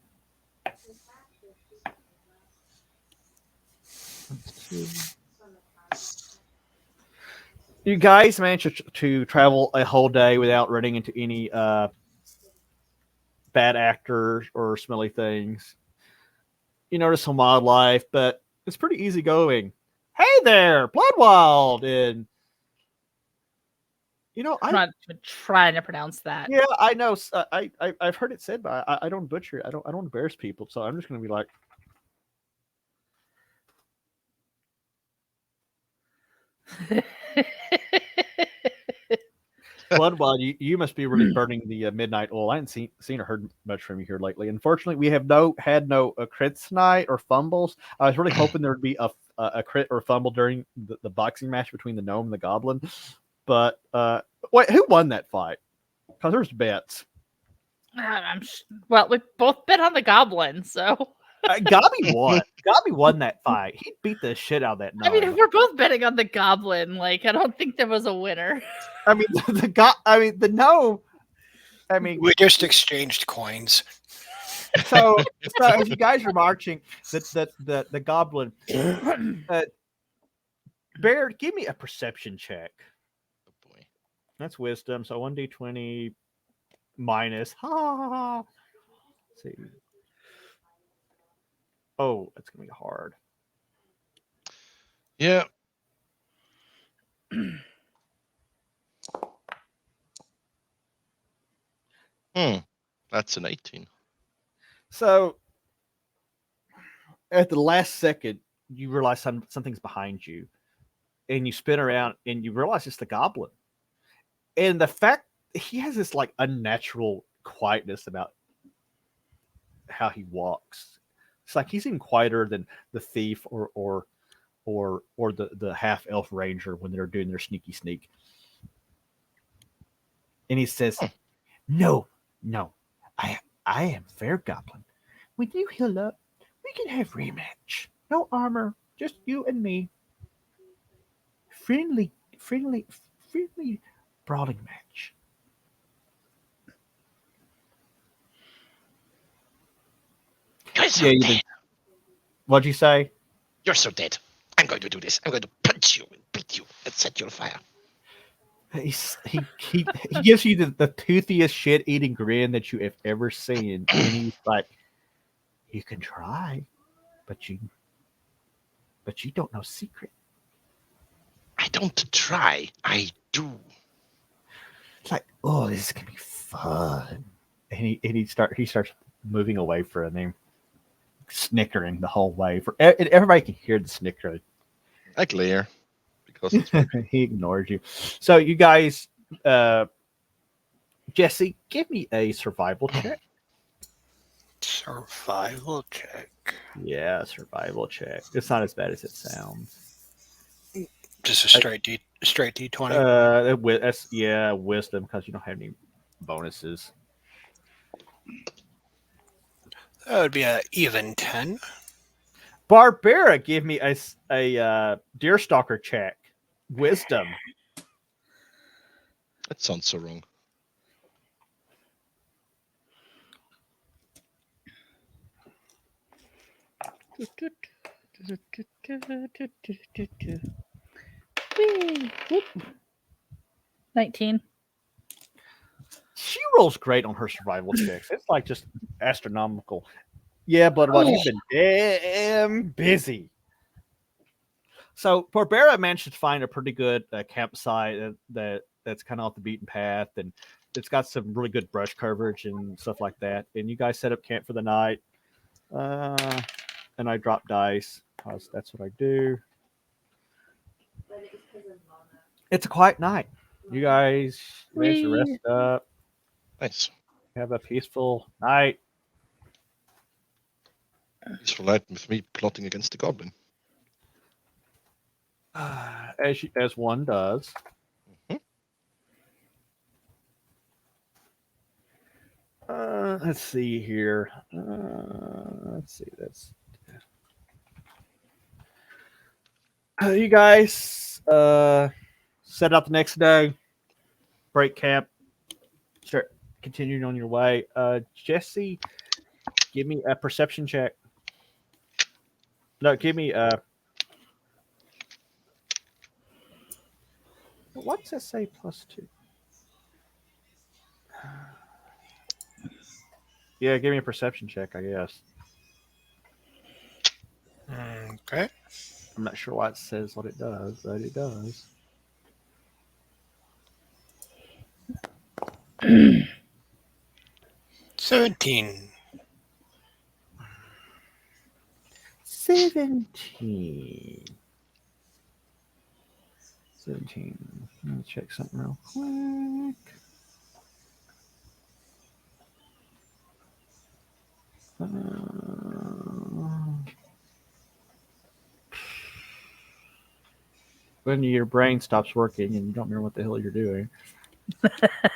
You guys managed to travel a whole day without running into any bad actors or smelly things. You notice some wildlife, but it's pretty easy going. Hey there, Bloodwild, and I'm not even trying to pronounce that. Yeah, I know. I've heard it said, but I don't butcher it. I don't embarrass people, so I'm just going to be like, Bloodwild, you must be really burning the midnight oil. I haven't seen or heard much from you here lately. Unfortunately, we have had no crits tonight or fumbles. I was really hoping there would be a crit or fumble during the boxing match between the gnome and the goblin. But wait, who won that fight? Because there's bets. Well, we both bet on the goblin, so. Gobby won. Gobby won that fight. He beat the shit out of that gnome. I mean, if we're both betting on the goblin, like, I don't think there was a winner. I mean, the gnome. I mean, we just exchanged coins. So as you guys are marching, the goblin, Bear, give me a perception check. Oh boy, that's wisdom. So 1d20 minus. Ha ha ha ha. Let's see. Oh, it's gonna be hard. Yeah. That's an 18. So at the last second, you realize something's behind you, and you spin around, and you realize it's the goblin. And the fact he has this like unnatural quietness about how he walks. It's like he's even quieter than the thief or the half elf ranger when they're doing their sneaky sneak. And he says, "No, I am fair goblin. When you heal up, we can have rematch. No armor, just you and me. Friendly brawling match." You're so dead. What'd you say? You're so dead. I'm going to do this. I'm going to punch you and beat you and set you on fire. He gives you the toothiest shit-eating grin that you have ever seen. And he's like, "You can try, but you don't know secret." I don't try. I do. It's like, "Oh, this is gonna be fun." And he starts moving away from him, snickering the whole way. And everybody can hear the snickering. I glare because he ignores you. So you guys, Jesse, give me a survival check. Survival check. Yeah, survival check. It's not as bad as it sounds. Just a straight D20. That's wisdom, because you don't have any bonuses. That would be an even 10. Barbara, give me a Deerstalker check. Wisdom. That sounds so wrong. Whee! 19. She rolls great on her survival checks. It's like just astronomical. Yeah, Bloodwater, you've been damn busy. So Barbera managed to find a pretty good campsite that's kind of off the beaten path, and it's got some really good brush coverage and stuff like that. And you guys set up camp for the night. And I drop dice because that's what I do. It's a quiet night. You guys managed to rest up. Nice. Have a peaceful night. Peaceful night with me plotting against the goblin. As one does. Let's see here. Let's see this. You guys set up the next day. Break camp. Start continuing on your way. Jesse, give me a perception check. No, give me a. What's that say? +2. Yeah, give me a perception check, I guess. Okay. I'm not sure why it says what it does, but it does. $17. 17. 17. Let me check something real quick. When your brain stops working and you don't remember what the hell you're doing. When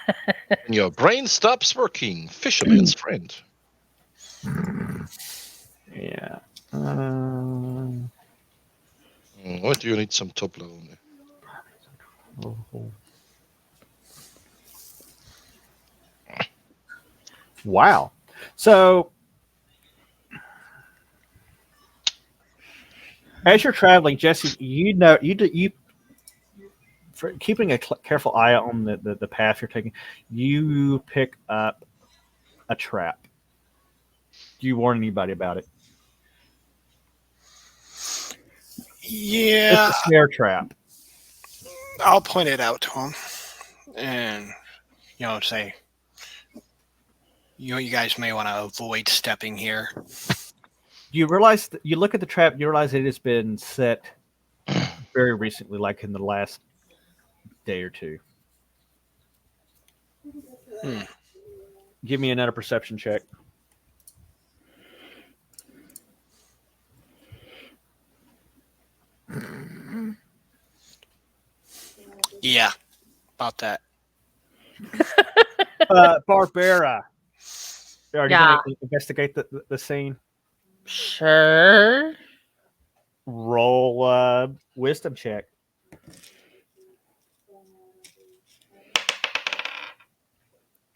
your brain stops working, fisherman's friend. Yeah. What do you need some top level? Wow. So, as you're traveling, Jesse, you for keeping a careful eye on the path you're taking, you pick up a trap. Do you warn anybody about it? Yeah, It's a snare trap. I'll point it out to him, and say, you guys may want to avoid stepping here. You realize you look at the trap. You realize it has been set very recently, like in the last day or two. Give me another perception check. Yeah, about that. Barbara, are you going to investigate the scene? Sure. Roll wisdom check.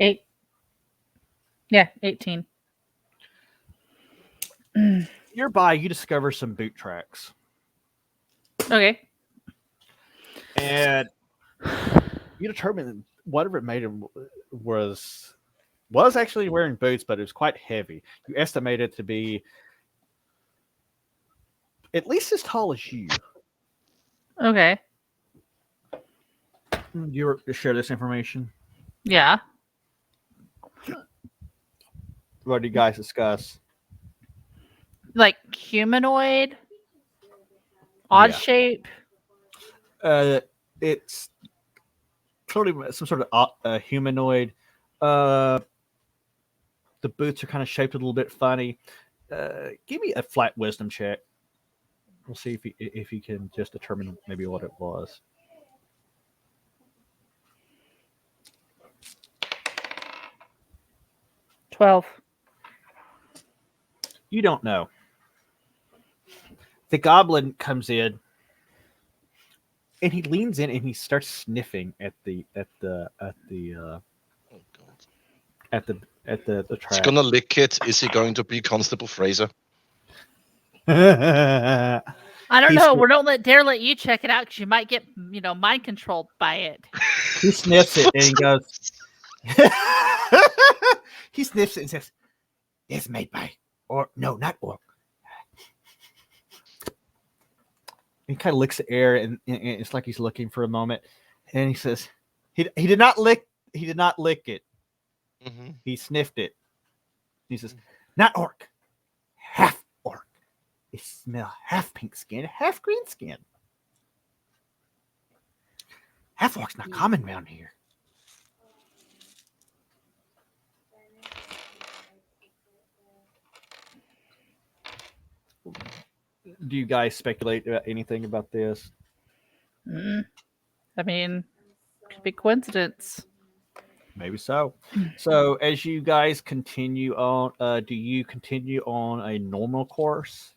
Eight. Yeah, 18. Nearby, you discover some boot tracks. Okay. And you determine that whatever it made him was actually wearing boots, but it was quite heavy. You estimate it to be at least as tall as you. Okay. You share this information? Yeah. What do you guys discuss? Like humanoid? Odd shape? It's clearly some sort of humanoid. The boots are kind of shaped a little bit funny. Give me a flat wisdom check. We'll see if you can just determine maybe what it was. $12. You don't know. The goblin comes in, and he leans in and he starts sniffing at the trap. He's gonna lick it. Is he going to be Constable Fraser? I don't know. We don't dare let you check it out because you might get, mind controlled by it. He sniffs it and he goes. He sniffs it and says, "It's made by not orc." He kind of licks the air and it's like he's looking for a moment, and he says, "He did not lick it. Mm-hmm. He sniffed it." He says, "Not orc, half orc. It smells half pink skin, half green skin. Half orc's not common around here." Do you guys speculate about anything about this? I mean, could be coincidence. Maybe so. So as you guys continue on, do you continue on a normal course?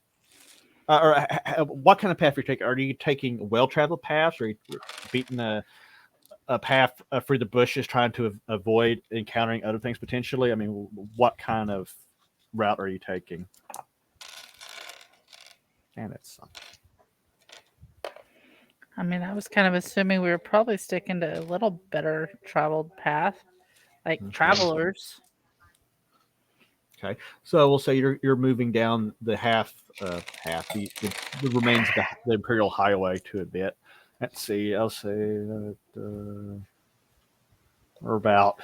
Or what kind of path are you taking? Are you taking well-traveled paths, or are you beating a path through the bushes, trying to avoid encountering other things potentially? I mean, what kind of route are you taking? And it's something. I mean, I was kind of assuming we were probably sticking to a little better traveled path, like travelers. Okay, so we'll say you're moving down the the remains of the Imperial Highway to a bit. Let's see. I'll say that we're about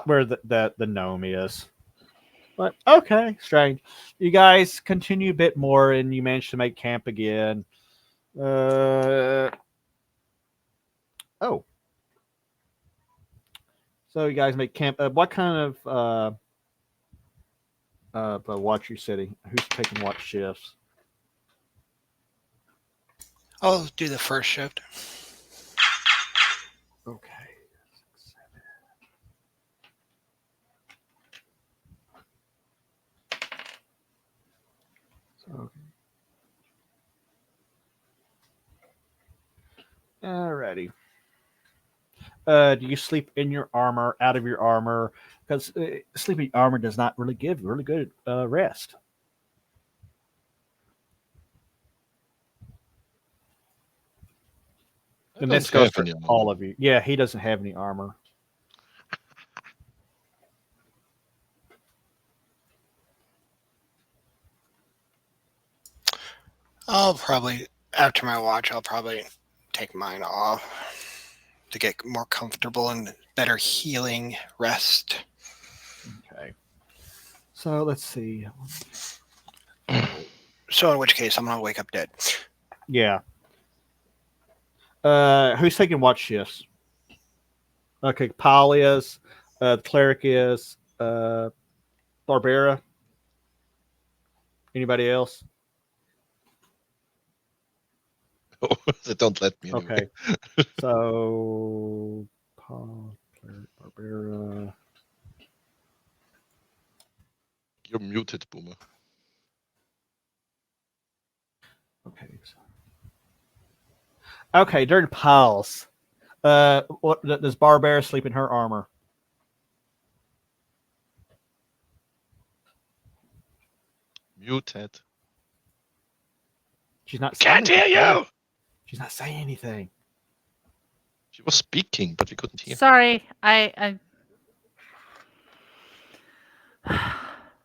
where the gnome is. But okay, strange. You guys continue a bit more, and you manage to make camp again. Oh. So you guys make camp. What kind of watch you setting? Who's taking what shifts? I'll do the first shift. Okay. Okay. Alrighty. Do you sleep in your armor, out of your armor? Because sleeping armor does not really give really good rest. And this goes for all of you. Yeah, he doesn't have any armor. I'll probably, after my watch, I'll probably take mine off to get more comfortable and better healing rest. Okay. So let's see. So in which case, I'm going to wake up dead. Yeah. Who's taking what shifts? Okay, Paul is. The cleric is. Barbara. Anybody else? Don't let me. Anyway. Okay. So Paul, cleric, Barbara. You're muted, Boomer. Okay. Okay, during Paul's, what does Barbara sleep in her armor? Muted. She's not. Can't hear you. She's not saying anything. She was speaking, but we couldn't hear. Sorry, I.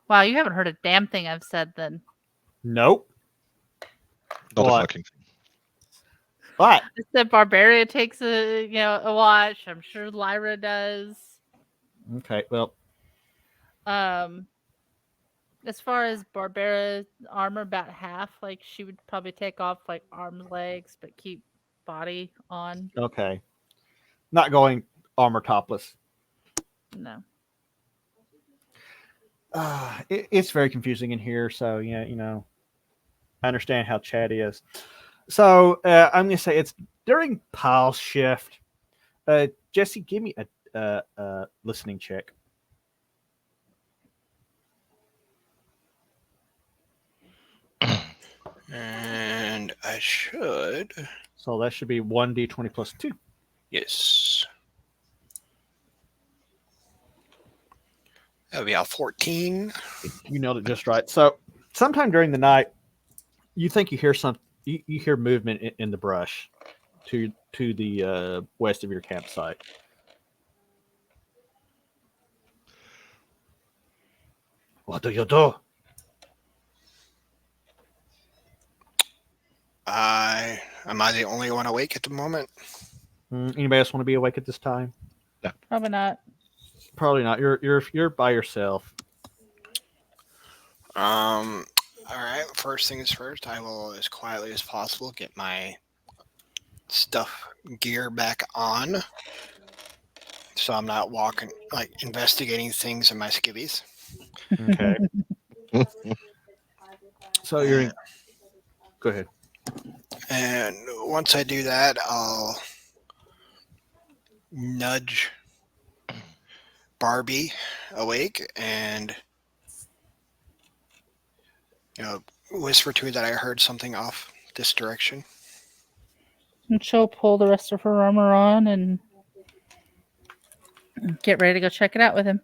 Wow, you haven't heard a damn thing I've said then. Nope. Not a fucking thing. What? I said Barbaria takes a watch. I'm sure Lyra does. Okay, well. As far as Barbara's armor, about half. Like she would probably take off like arms, legs, but keep body on. Okay. Not going armor topless. No. It's very confusing in here, so yeah, I understand how chatty is. So I'm gonna say it's during Paul's shift. Jesse, give me a listening check. And I should. So that should be 1d20 plus 2. Yes. That'll be a 14. You nailed it just right. So sometime during the night, you think you hear you hear movement in the brush to the west of your campsite. What do you do? Am I the only one awake at the moment? Anybody else want to be awake at this time? No. Probably not. Probably not. You're by yourself. All right. First things first, I will, as quietly as possible, get my stuff gear back on, so I'm not walking investigating things in my skivvies. Okay. So you're. Go ahead. And once I do that, I'll nudge Barbie awake and whisper to her that I heard something off this direction. And she'll pull the rest of her armor on and get ready to go check it out with him.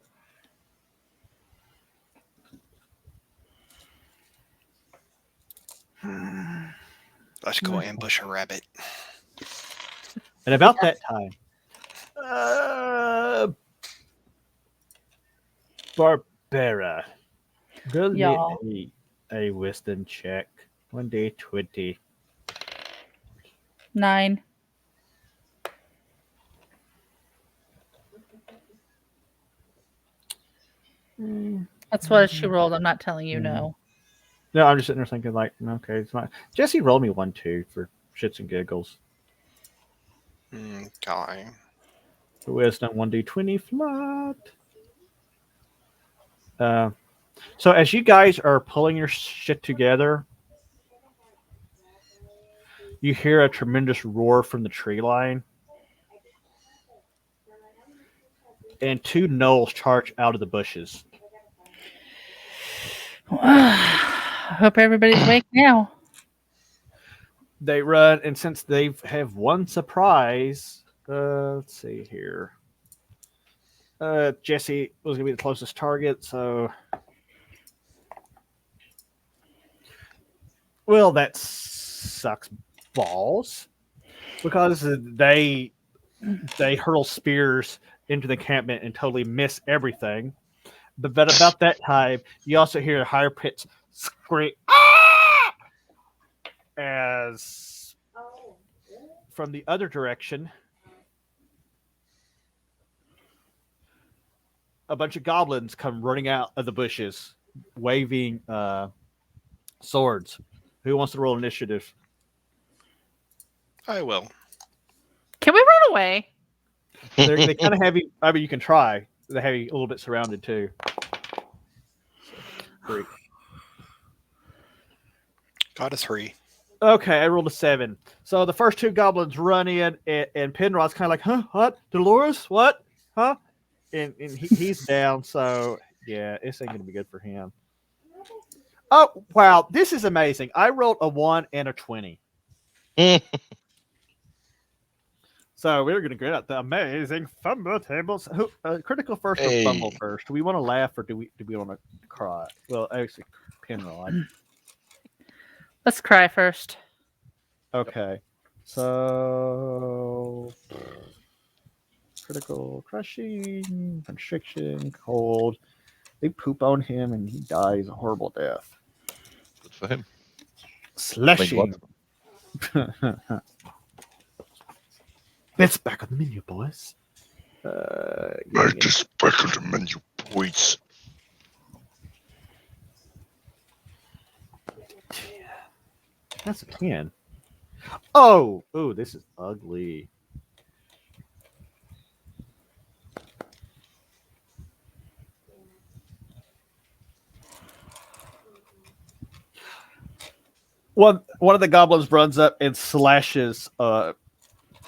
Let's go ambush a rabbit. And about that time, Barbara, roll me a wisdom check. 1d20. 9. That's what she rolled. I'm not telling you no. No, I'm just sitting there thinking okay, it's fine. Jesse, roll me 1-2 for shits and giggles. Guy. Wisdom 1d20 flat. So as you guys are pulling your shit together, you hear a tremendous roar from the tree line. And 2 gnolls charge out of the bushes. Hope everybody's awake now. They run, and since they have one surprise, let's see here. Jesse was going to be the closest target, so. Well, that sucks balls. Because they hurl spears into the encampment and totally miss everything. But about that time, you also hear a higher pitch scream as from the other direction, a bunch of goblins come running out of the bushes, waving swords. Who wants to roll initiative? I will. Can we run away? They kind of have you. I mean, you can try. They have you a little bit surrounded too. So, Got a 3. okay, I rolled a 7. So the first 2 goblins run in, and Penrod's kind of like, huh? What? Dolores? What? Huh? And he's down, so yeah, this ain't going to be good for him. Oh, wow. This is amazing. I rolled a 1 and a 20. So we're going to get out the amazing fumble tables. Critical first or fumble first? Do we want to laugh or do we want to cry? Well, actually, Penrod. Let's cry first. Okay. So critical crushing, constriction, cold. They poop on him and he dies a horrible death. Good for him. Slashing. It's back on the menu, boys. It's back on the menu, boys. That's a 10. Oh, this is ugly. One of the goblins runs up and slashes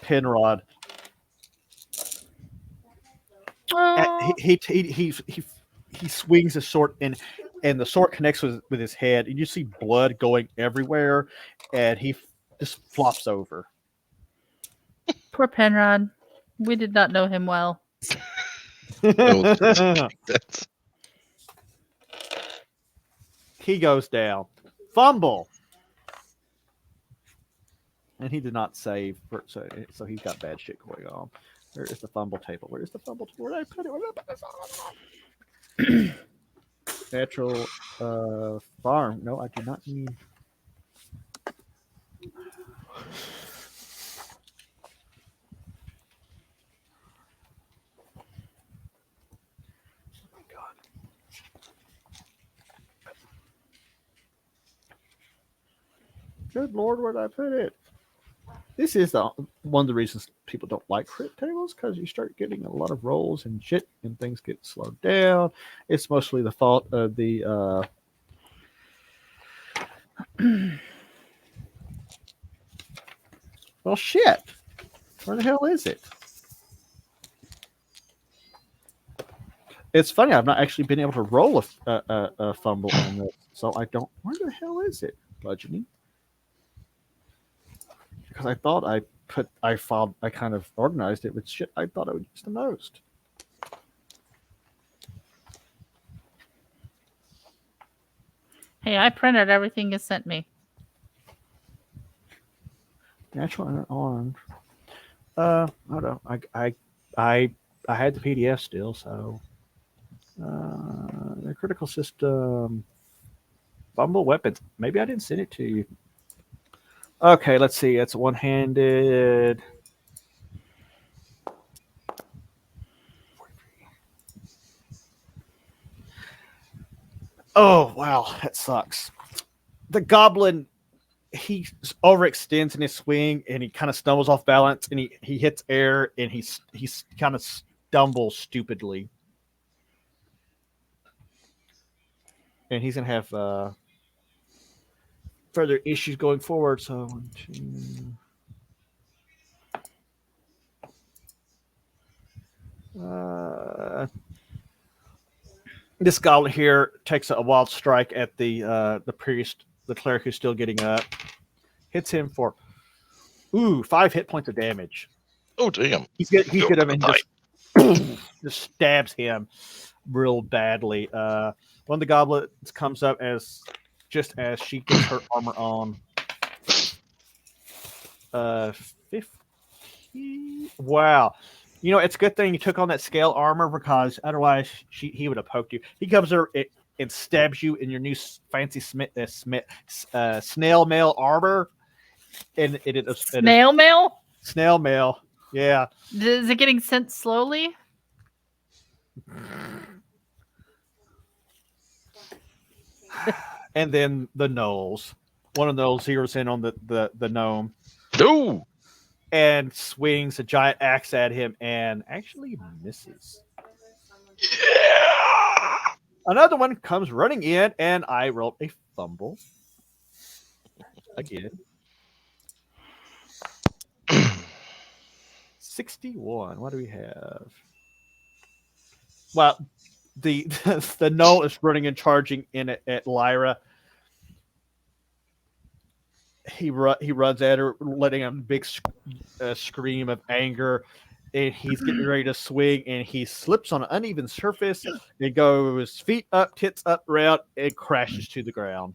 Penrod. He swings his sword and the sword connects with his head, and you see blood going everywhere, and he just flops over. Poor Penrod. We did not know him well. He goes down. Fumble. And he did not save, so he's got bad shit going on. Where is the fumble table? Where's the fumble table? Where did I put it? Where did I put this on? Natural farm. No, I do not need. Oh my God. Good Lord, where did I put it? This is one of the reasons people don't like crit tables, because you start getting a lot of rolls and shit, and things get slowed down. It's mostly the fault of the. Well, shit. Where the hell is it? It's funny. I've not actually been able to roll a fumble on this, so I don't. Where the hell is it? Bludgeoning. Because I thought I kind of organized it with shit I thought I would use the most. Hey, I printed everything you sent me. Natural and orange. Hold on. I had the PDF still, so the critical system fumble weapons. Maybe I didn't send it to you. Okay, let's see. It's one-handed. Oh, wow. That sucks. The goblin he overextends in his swing and he kind of stumbles off balance and he hits air and he's kind of stumbles stupidly. And he's gonna have further issues going forward. So 1, 2. This goblin here takes a wild strike at the priest, the cleric who's still getting up. Hits him for 5 hit points of damage. Oh damn! He's good and just stabs him real badly. One of the goblins comes up just as she gets her armor on. 50. Wow. You know, it's a good thing you took on that scale armor because otherwise he would have poked you. He comes over and stabs you in your new fancy snail mail armor. And Snail mail? Snail mail. Yeah. Is it getting sent slowly? And then the gnolls. One of those zeroes in on the gnome. No! And swings a giant axe at him and actually misses. Yeah! Another one comes running in and I rolled a fumble. Again. 61. What do we have? Well, the gnoll is running and charging in at Lyra. He runs at her, letting a big scream of anger, and he's getting ready to swing, and he slips on an uneven surface and goes feet up, tits up, round, and crashes to the ground.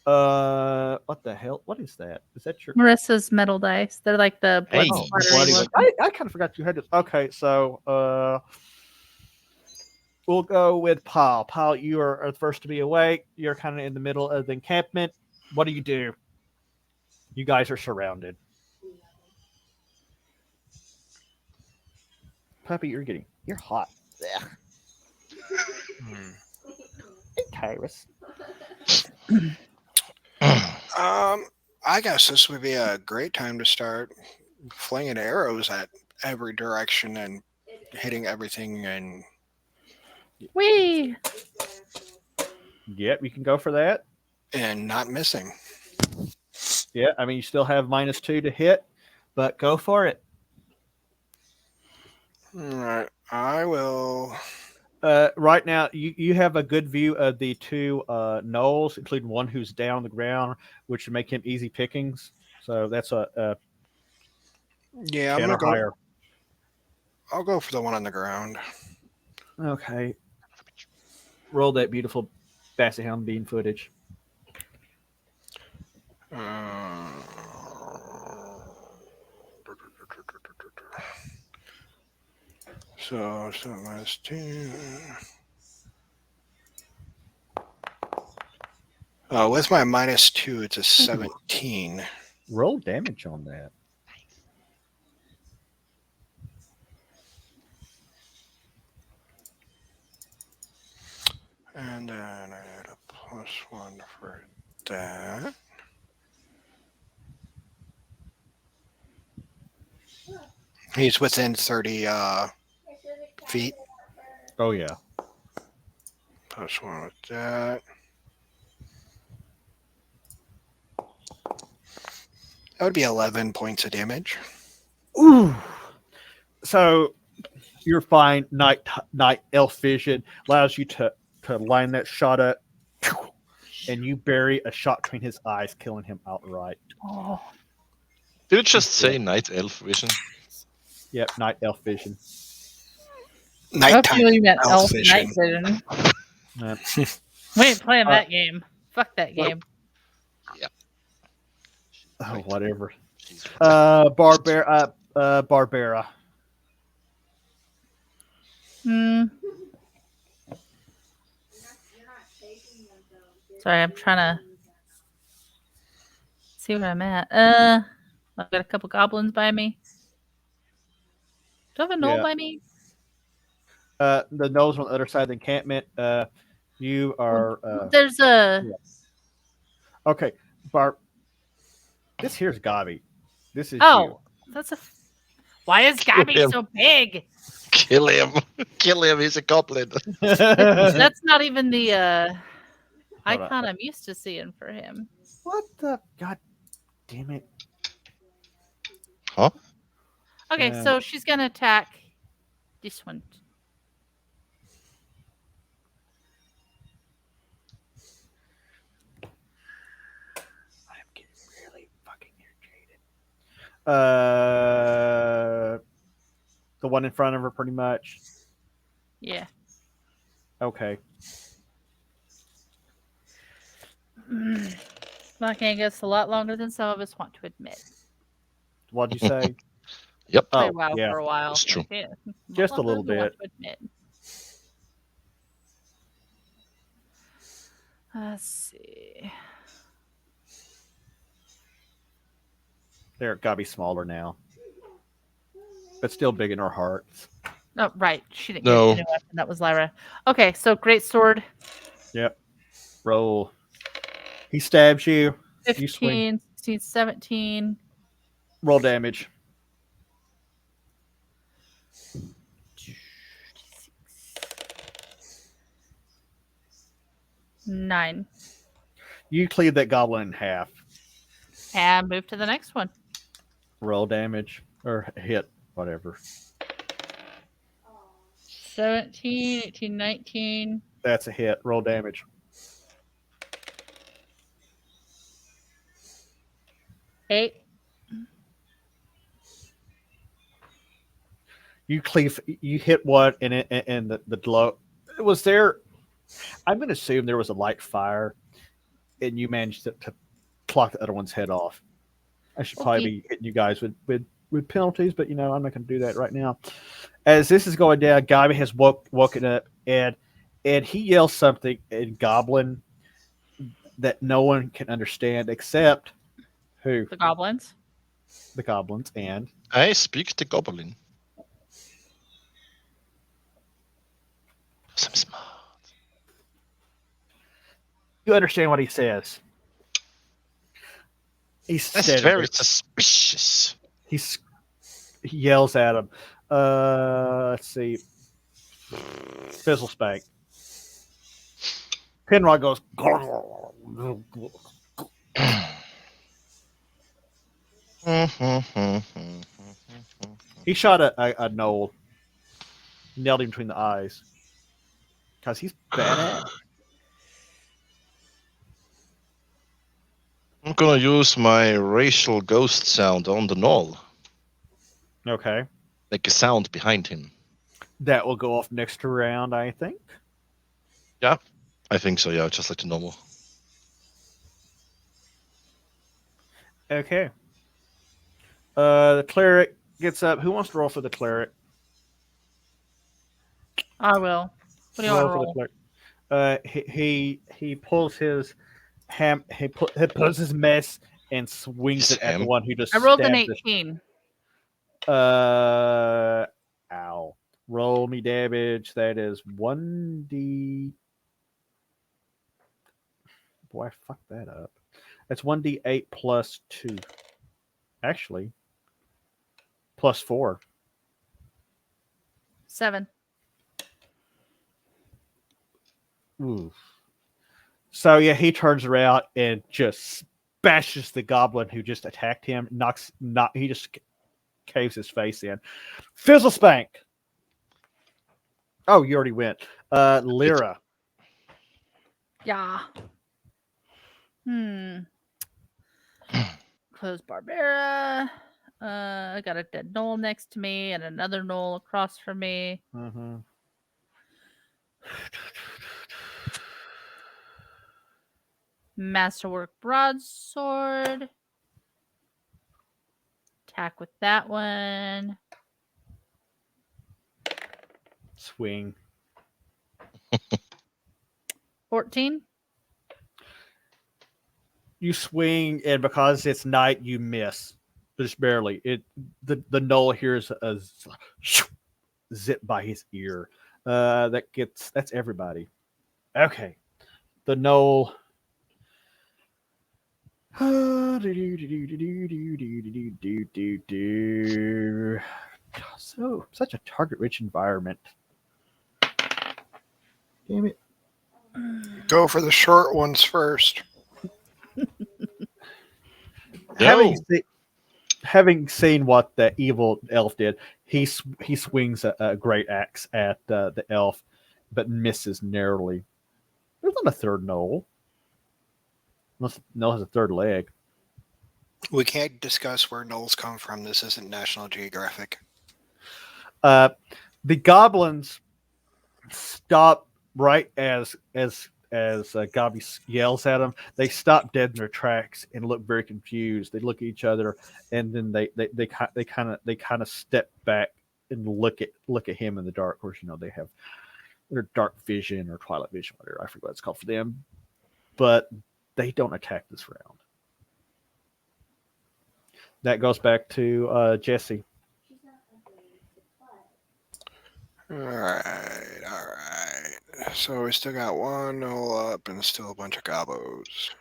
What the hell? What is that? Is that your Marissa's metal dice? They're like the blood Hey. splattery look. I kind of forgot you had this. Okay, so we'll go with Paul. Paul, you are the first to be awake. You're kind of in the middle of the encampment. What do? You guys are surrounded. Puppy, you're hot. Yeah. Hey, Tyrus. I guess this would be a great time to start flinging arrows at every direction and hitting everything and Whee! Yep, you can go for that. not missing. Yeah, I mean you still have -2 to hit, but go for it. All right, I will. Right now, you have a good view of the two gnolls, including one who's down on the ground, which would make him easy pickings. So that's a Yeah, 10 or higher. I'll go for the one on the ground. Okay. Roll that beautiful Basset Hound bean footage. So minus 2. With my -2, it's a 17. Roll damage on that. And then I add a +1 for that. He's within 30 feet. Oh yeah. +1 with that. That would be 11 points of damage. Ooh. So you're fine. Night elf vision allows you to line that shot up, and you bury a shot between his eyes, killing him outright. Oh. Did it just say night elf vision? Yep, night elf vision. Nighttime You meant elf elf vision. night vision. Yep. We ain't playing that game. Fuck that game. Oh, whatever. She's Barbara. Hmm. Sorry, I'm trying to see where I'm at. I've got a couple goblins by me. Do I have a gnoll Yeah. by me? The nose on the other side of the encampment. You are. There's a. yeah. Okay, Barb. This here's Gabi. This is Oh, that's a. Why is Kill Gabby him. so big? Kill him. Kill him. He's a goblin. you. That's not even the Hold on. icon I'm used to seeing for him. What the god damn it. Huh? Okay, so she's gonna attack this one. I'm getting really fucking irritated. The one in front of her, pretty much. Yeah. Okay. My game gets a lot longer than some of us want to admit. What'd you say? Yep. Played Oh, WoW yeah. for a while. It's true. Yeah. Just a Longer little than we want bit. to admit. Let's see. They're gotta be smaller now, but still big in our hearts. Oh, right. She didn't No. get the new weapon. That was Lyra. Okay, so great sword. Yep. Roll. He stabs you. You swing. 15, 16, 17. Roll damage. 9. You cleave that goblin in half. And move to the next one. Roll damage or hit, whatever. 17, 18, 19. That's a hit. Roll damage. 8. You cleave. You hit one, and the glow. Was there? I'm going to assume there was a light fire, and you managed to clock the other one's head off. I should probably be hitting you guys with penalties, but I'm not going to do that right now. As this is going down, Gabi has woken up, and he yells something in Goblin that no one can understand except who? The goblins. The goblins, and I speak the goblin. I'm smart. you understand what he says. He That's said very suspicious. he yells at him. Let's see. Fizzle spank. Penrod goes. He shot a knoll, nailed him between the eyes. Because he's badass. I'm gonna use my racial ghost sound on the knoll. Okay. Make a sound behind him. That will go off next round, I think. Yeah, I think so. Yeah, just like the normal. Okay. The cleric gets up. Who wants to roll for the cleric? I will. What do you want to roll? He pulls his ham. He pulls his mess and swings His it at the ham? one who just. I rolled an stabbed 18. Ow. Roll me damage. That is 1d. Boy, I fucked that up. That's 1d8 plus 2. Actually, plus 4. 7. Ooh. So yeah, he turns around and just bashes the goblin who just attacked him. He just caves his face in. Fizzle spank. Oh, you already went. Lyra. Yeah. Close Barbara. I got a dead knoll next to me and another knoll across from me. Mm-hmm. Masterwork broadsword. Attack with that one. Swing. 14. You swing, and because it's night, you miss. Just barely. The knoll hears a zip by his ear. That's everybody. Okay. The knoll So such a target-rich environment. Damn it! Go for the short ones first. Having seen what the evil elf did, he swings a great axe at the elf, but misses narrowly. There's not a third Noel. Unless Noel has a third leg. We can't discuss where gnolls come from. This isn't National Geographic. The goblins stop right as Gobby yells at them. They stop dead in their tracks and look very confused. They look at each other, and then they kind of step back and look at him in the dark. Of course, they have their dark vision or twilight vision, whatever I forget what it's called for them. But they don't attack this round. That goes back to Jesse. All right. So we still got one gnoll up and still a bunch of gobos.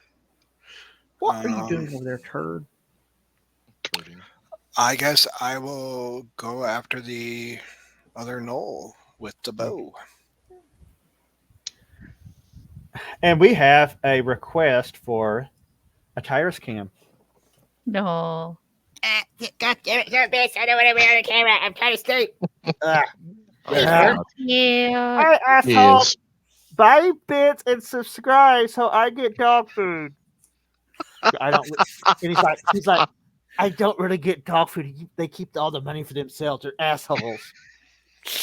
What are you doing over there, turd? I guess I will go after the other gnoll with the bow. And we have a request for a tires cam. No. God damn it, don't miss. I don't want to be on the camera. I'm trying to sleep. Yeah. Hey, asshole! Buy bits and subscribe so I get dog food. I don't. And he's like, I don't really get dog food. They keep all the money for themselves. They're assholes.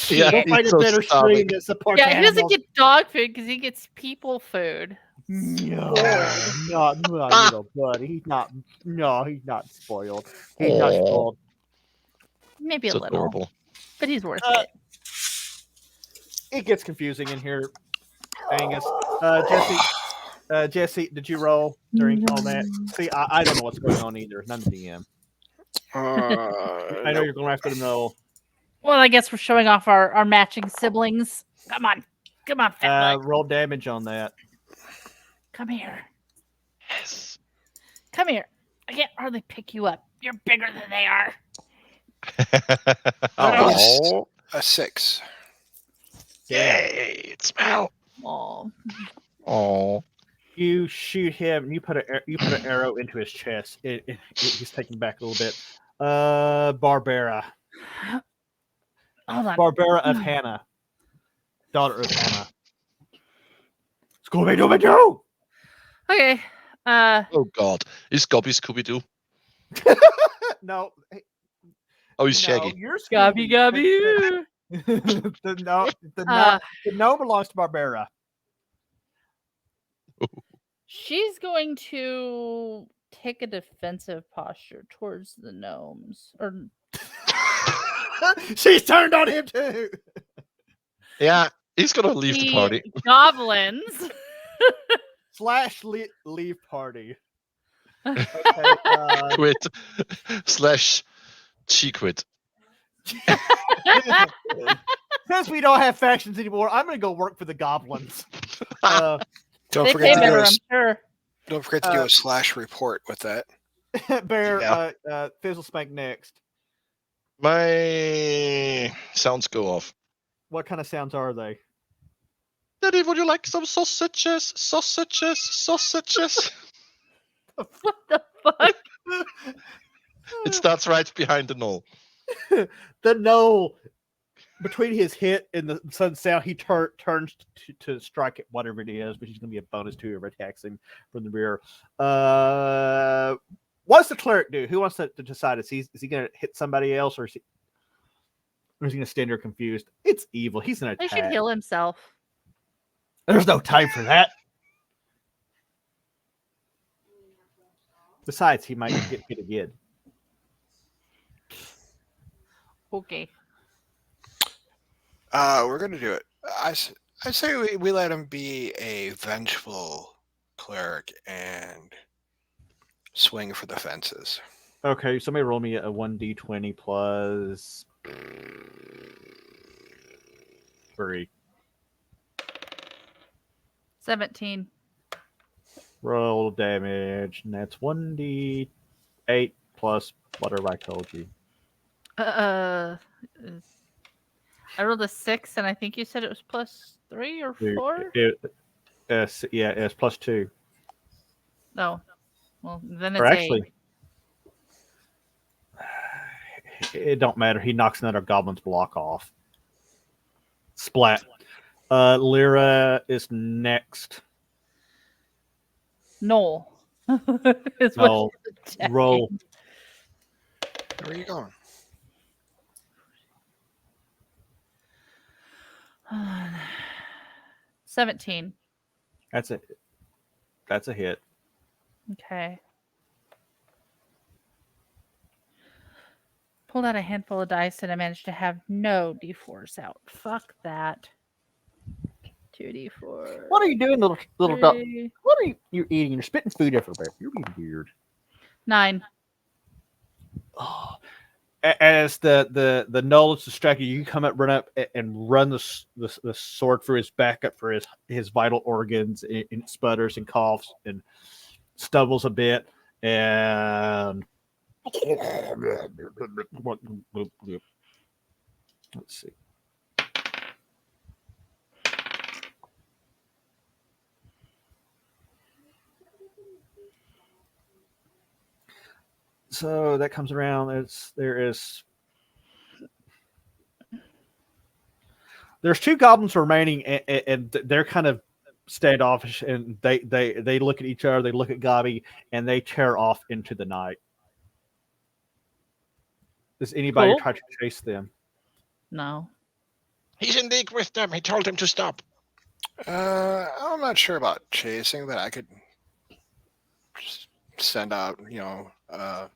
Yeah, Go find a better stream that supports Yeah, he doesn't animals. get dog food because he gets people food. No, not little buddy. He's not. No, he's not spoiled. He's not spoiled. Maybe It's a little, adorable. but he's worth it. It gets confusing in here, Angus. Jesse, did you roll during all that? See, I don't know what's going on either. None of DM. I know you're going after the no. Well, I guess we're showing off our matching siblings. Come on, fat boy. Roll damage on that. Come here. Yes. Come here. I can't hardly pick you up. You're bigger than they are. Oh, A 6. yay! It smell. Oh. You shoot him. And you put an arrow into his chest. He's taken back a little bit. Barbara. Hold on. Barbara of Hannah, daughter of Hannah. Scooby-Doo! Okay. Oh God, is Gobby Scooby Doo? No. Oh, he's Shaggy. You're Gobby. the no belongs to Barbara. She's going to take a defensive posture towards the gnomes. Or She's turned on him too. Yeah, he's gonna leave the party. Goblins. / leave party. Okay, Quit. / she quit. Since we don't have factions anymore, I'm going to go work for the goblins. Don't They forget pay to better, do I'm sure. don't forget to do a / report with that. Bear, Yeah. Fizzle Spank next. My sounds go off. What kind of sounds are they? Daddy, would you like some sausages? Sausages? What the fuck? It starts right behind the knoll. The no between his hit and the sudden sound, he turns to strike at whatever it is, which is going to be a bonus to whoever attacks him from the rear. What's the cleric do? Who wants to decide? Is he going to hit somebody else, or is he going to stand there confused? It's evil. He's going to He attack. should heal himself. There's no time for that. Besides, he might get hit again. Okay. We're gonna do it. I say we let him be a vengeful cleric and swing for the fences. Okay, somebody roll me a 1d20 plus 3. 17. Roll damage, and that's 1d8 plus whatever I told you. I rolled a 6, and I think you said it was +3 or 4. Yeah, it's +2. No, well then Or it's actually, it don't matter. He knocks another goblin's block off. Splat. Lyra is next. Noel. Is what No, she's attacking. roll. Where are you going? Uh, 17. That's a hit. Okay. Pulled out a handful of dice and I managed to have no d4s out. Fuck that. 2d4. What are you doing, little duck? 3, What are you eating? You're spitting food everywhere. You're being weird. 9. Oh. As the null is distracted, you come up, run up, and run the sword through his back up for his vital organs, and it sputters and coughs and stumbles a bit, and let's see. So that comes around. There's 2 goblins remaining, and they're kind of standoffish, and they look at each other, they look at Gabi, and they tear off into the night. Does anybody Cool. try to chase them? No. He's in league with them. He told him to stop. I'm not sure about chasing, but I could send out, a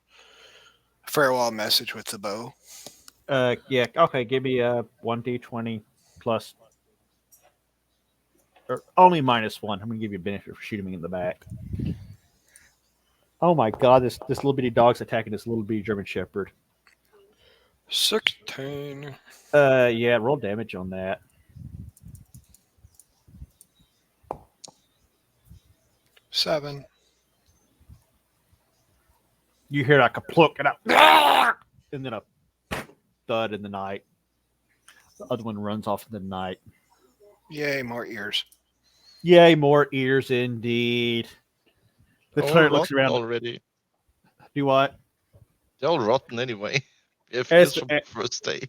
farewell message with the bow. Yeah, okay, give me a 1d20 plus, or only -1. I'm gonna give you a benefit for shooting me in the back. Oh my god, this little bitty dog's attacking this little bitty German Shepherd. 16. Yeah, roll damage on that. 7. You hear like a pluck and and then a thud in the night. The other one runs off in the night. Yay, more ears. Yay, more ears indeed. The All cleric looks rotten around. already. Do what? They're all rotten anyway. If As- it's from the first day.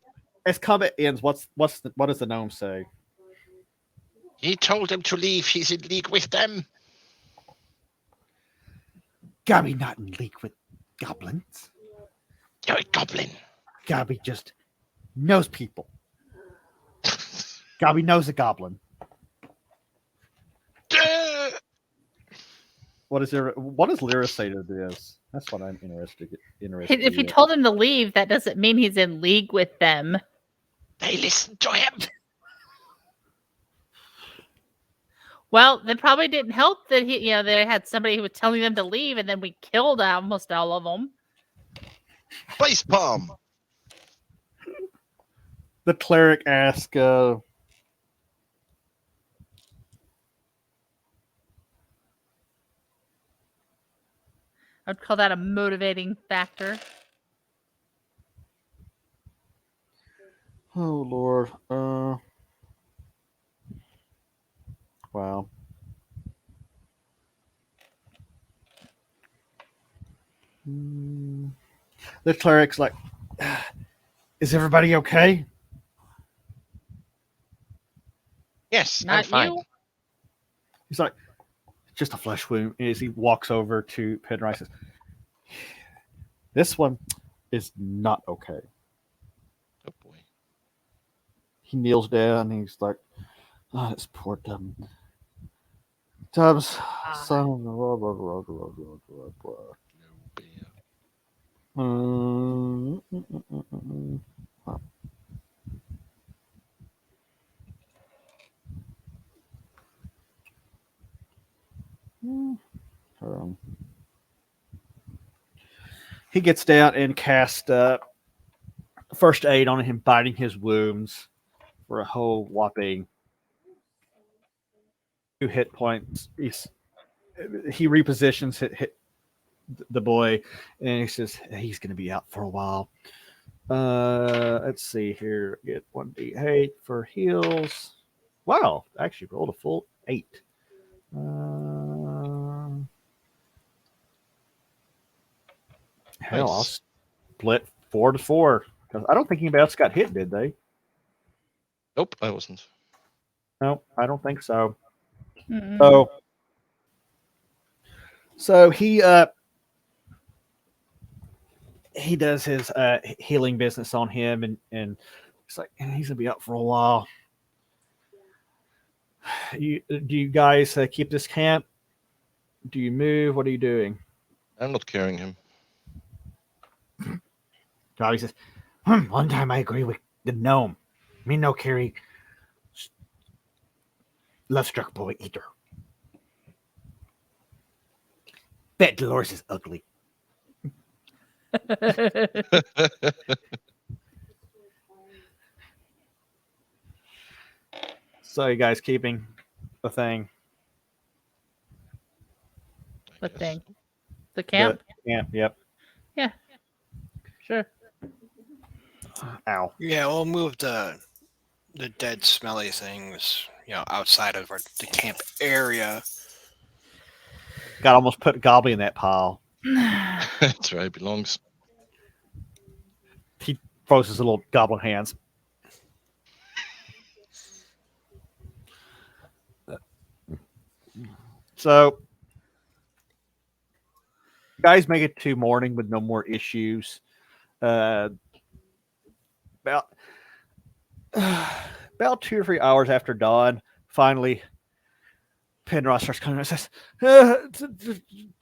As combat ends, what does the gnome say? He told them to leave. He's in league with them. Gabi not in league with goblins. You're a goblin. Gabi just knows people. Gabi knows a goblin. What does Lyra say to this? That's what I'm interested If you in. told him to leave, that doesn't mean he's in league with them. They listen to him. Well, it probably didn't help that they had somebody who was telling them to leave, and then we killed almost all of them. Face palm. The cleric asks, I'd call that a motivating factor. "Oh Lord, wow." The cleric's like, "Is everybody okay?" Yes, I'm Not fine. you. He's like, "Just a flesh wound." As he walks over to Pedro, he says, "This one is not okay." Oh boy. He kneels down and he's like, "Oh, this poor Tubbs, son." Blah, blah, blah, blah, blah, blah, blah. No beer. He gets down and casts first aid on him, biting his wounds for a whole whopping 2 hit points. he repositions the boy, and he says he's going to be out for a while. Let's see here. Get 1d8 for heals. Wow, actually rolled a full 8. Hell, I'll Nice. split 4 to 4 because I don't think anybody else got hit, did they? Nope, I wasn't. No, I don't think so. Mm-mm. So he does his healing business on him, and it's like he's gonna be out for a while. Do you guys keep this camp? Do you move? What are you doing? I'm not carrying him. Bobby says, one time I agree with the gnome. Me no carry love struck boy either. Bet Dolores is ugly. So you guys keeping the thing? I The guess. thing. The camp? Camp, yep. Sure. Ow. Yeah, we'll move the dead, smelly things, outside of the camp area. Got almost put Goblin in that pile. That's where it belongs. He throws his little goblin hands. So, guys make it to morning with no more issues. About 2 or 3 hours after dawn, finally, Penrod starts coming and says,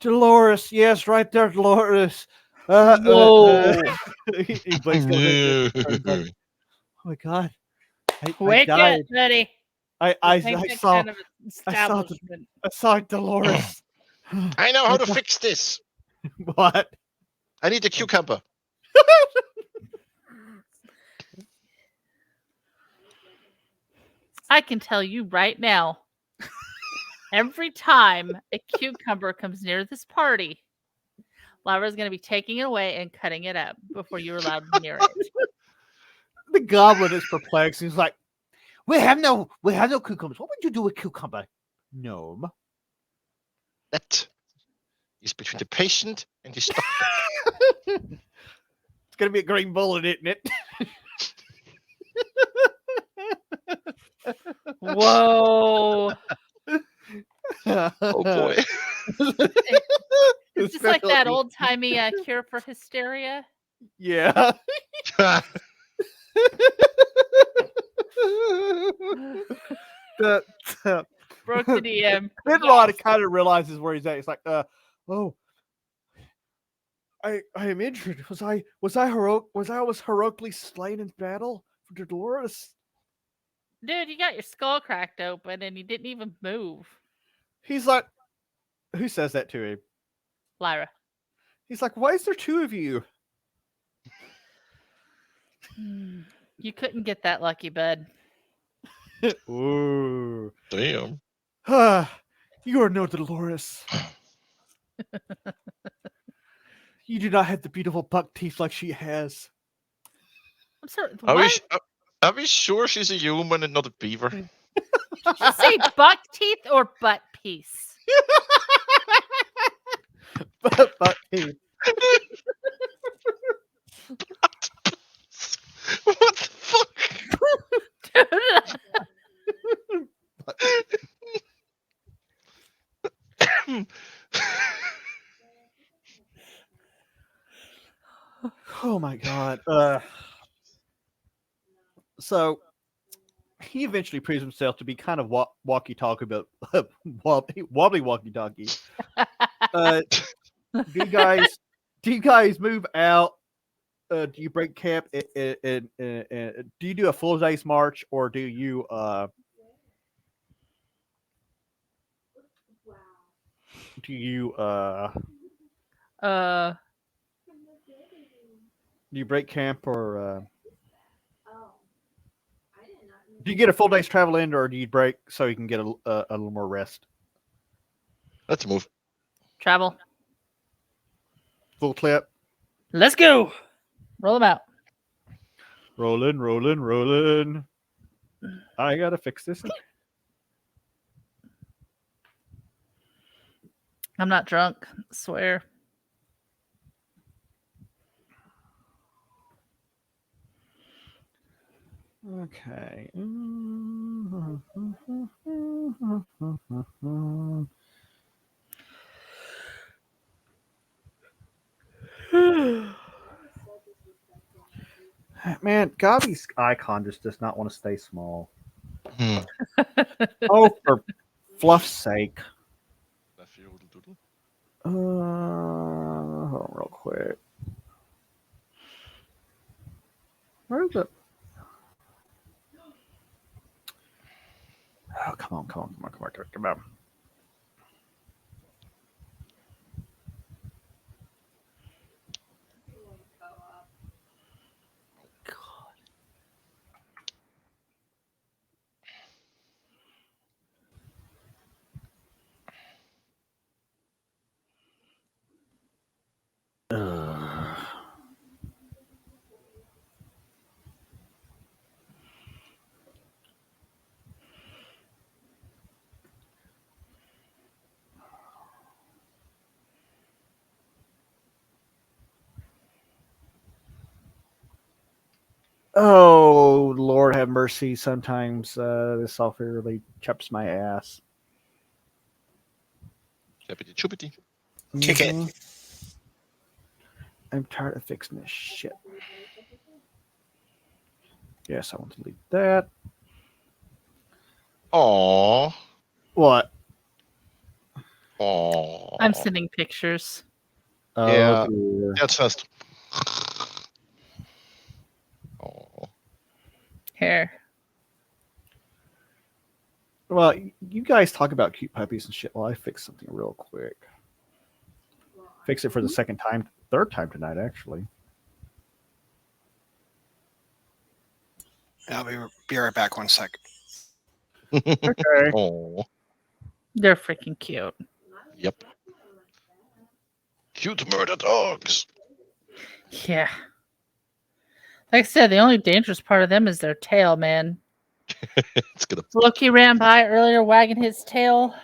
Dolores, yes, right there, Dolores. Whoa. He blinks, goes in, turns on. Oh my God. I Wake up, died. buddy. I This ain't that saw kind of establishment. I saw Dolores. I know how to fix this. What? I need a cucumber. I can tell you right now. Every time a cucumber comes near this party, Lyra's going to be taking it away and cutting it up before you're allowed near it. The goblin is perplexed. He's like, we have no cucumbers. What would you do with cucumber? Gnome. That is between the patient and his doctor. It's gonna be a green bullet, isn't it? Whoa. Oh boy. It's just like that old timey cure for hysteria. Yeah. Broke the DM. Penrod kind of realizes where he's at. He's like, oh, I am injured. Was I heroically slain in battle for Dolores? Dude, you got your skull cracked open and you didn't even move. He's like, who says that to him? Lyra. He's like, why is there 2 of you? You couldn't get that lucky, bud. Ooh. Damn. You are no Dolores. You do not have the beautiful buck teeth like she has. I'm sorry. Are What? are we sure she's a human and not a beaver? Did you say buck teeth or butt piece? Buck teeth. What the fuck? Oh my God. So he eventually proves himself to be kind of walkie-talkie, but wobbly walkie-talkie. Do you guys move out? Do you break camp? And do you do a full day's march, or do you do you break camp, or do you get a full day's travel in, or do you break so you can get a little more rest? Let's move. Travel. Full clip. Let's go. Roll them out. Rolling. I gotta fix this. I'm not drunk. Swear. Okay. Man, Gabi's icon just does not want to stay small. Oh, for fluff's sake. Hold on real quick. Where's it? Oh, come on. Oh, Lord have mercy. Sometimes this software really chaps my ass. Chappity choopity. Kick it. I'm tired of fixing this shit. Yes, I want to delete that. Aww. What? Aww. I'm sending pictures. Yeah. Dear. That's first. Aww. Here. Well, you guys talk about cute puppies and shit while I fix something real quick. Fix it for the third time tonight, actually. I'll be right back 1 sec. Okay. Aww. They're freaking cute. Yep. Cute murder dogs. Yeah. Like I said, the only dangerous part of them is their tail, man. It's gonna. Loki ran by earlier, wagging his tail.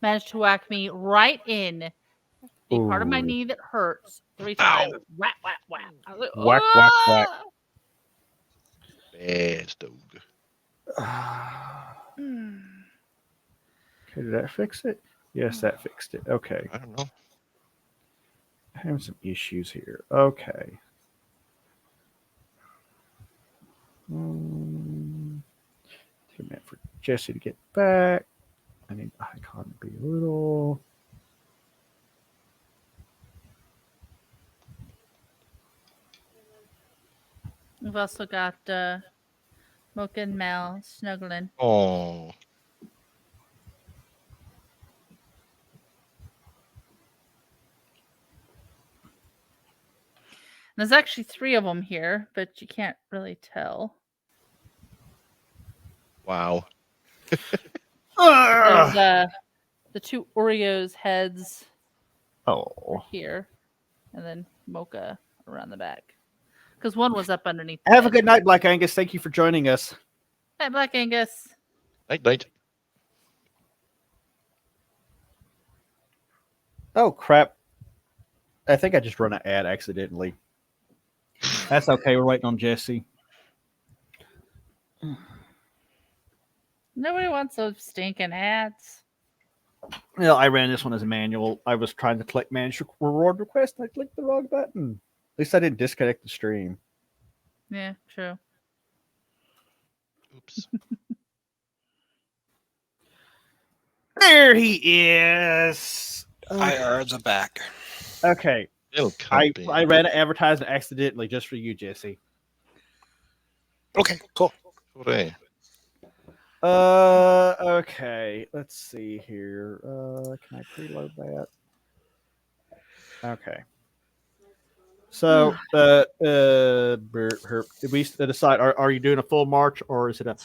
Managed to whack me right in the part of my Ooh. knee that hurts 3 times. Whack, whack, whack. I was like, Whack, whack, whack. "Ah!" Bad dog. Okay, did that fix it? Yes, that fixed it. Okay. I don't know. Having some issues here. Okay. 2 minutes for Jesse to get back. I need the icon to be a little. We've also got Mocha and Mal snuggling. Oh. There's actually 3 of them here, but you can't really tell. Wow. There's the 2 Oreos heads Oh. here, and then Mocha around the back. Because one was up underneath. Have a good night, Black Angus. Thank you for joining us. Hi, Black Angus. Night. Oh, crap. I think I just run an ad accidentally. That's okay. We're waiting on Jesse. Nobody wants those stinking ads. Well, I ran this one as a manual. I was trying to click manage reward request. I clicked the wrong button. At least I didn't disconnect the stream. Yeah, true. Oops. There he is. IRs are back. Okay. It'll I come ran an advertisement accidentally just for you, Jesse. Okay, cool. Hooray. Okay. Let's see here. Can I preload that? Okay. So, did we decide? Are you doing a full march or is it a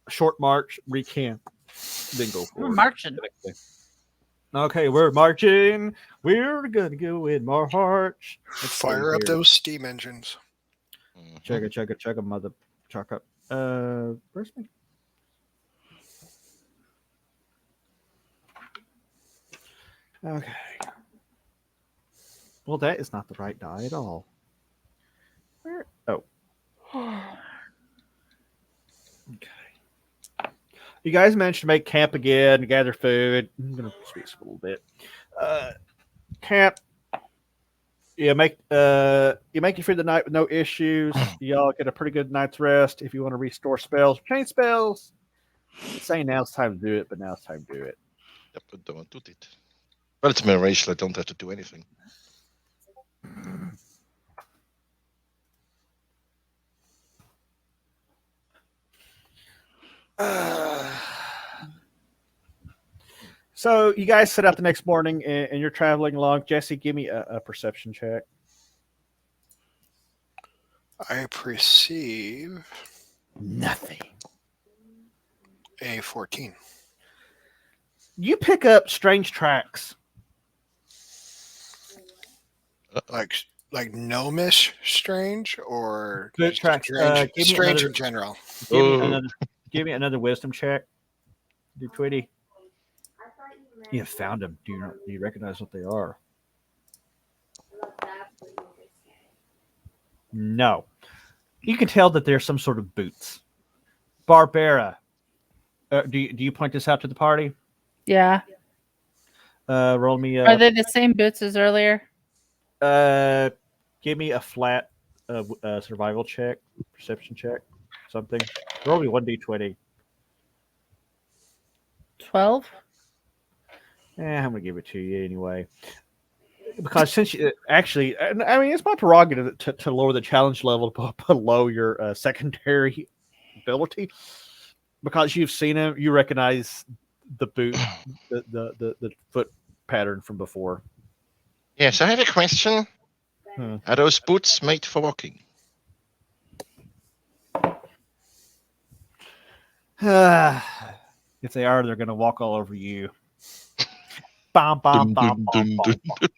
short march recamp? Then go for We're it. marching. Okay, we're marching. We're gonna go in March. Let's Fire see up here. those steam engines. Chugga, chugga, chugga, mother chuck up. Where's me? Okay. Well, that is not the right die at all. Where? Oh. Okay. You guys managed to make camp again, gather food. I'm gonna speak a little bit. Camp. You make it through the night with no issues. Y'all get a pretty good night's rest. If you want to restore spells, change spells. Saying now it's time to do it, but now it's time to do it. Yep, I don't do it. Well, it's my racial. I don't have to do anything. So you guys set out the next morning, and you're traveling along. Jesse, give me a perception check. I perceive Nothing. a 14. You pick up strange tracks. Like gnomish strange or Good just tracks. strange, Give me strange another- in general. Give me another wisdom check. Do Twitty. You have found them. Do you recognize what they are? No. You can tell that they're some sort of boots. Barbara, do you point this out to the party? Yeah. Roll me Are they the same boots as earlier? give me a flat survival check, perception check, something. Roll me 1d20. 12? I'm gonna give it to you anyway. Because since you actually, I mean, it's my prerogative to lower the challenge level below your secondary ability. Because you've seen him, you recognize the boot, the foot pattern from before. Yes, I have a question. Hmm. Are those boots made for walking? If they are, they're gonna walk all over you. Bom, bom, bom, bom, bom, bom.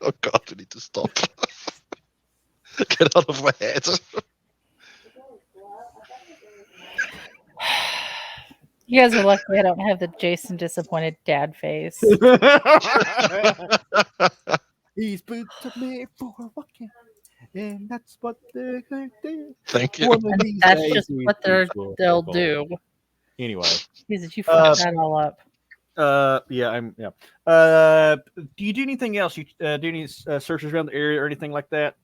Oh God, I need to stop. Get out of my head. You guys are lucky I don't have the Jason disappointed dad face. These boots are made for walking, and that's what they're gonna do. Thank you. One of And these that's days, just these what boots will they'll fall. do. Anyway, Jesus, you fucked that all up. yeah. Do you do anything else? You do any searches around the area or anything like that?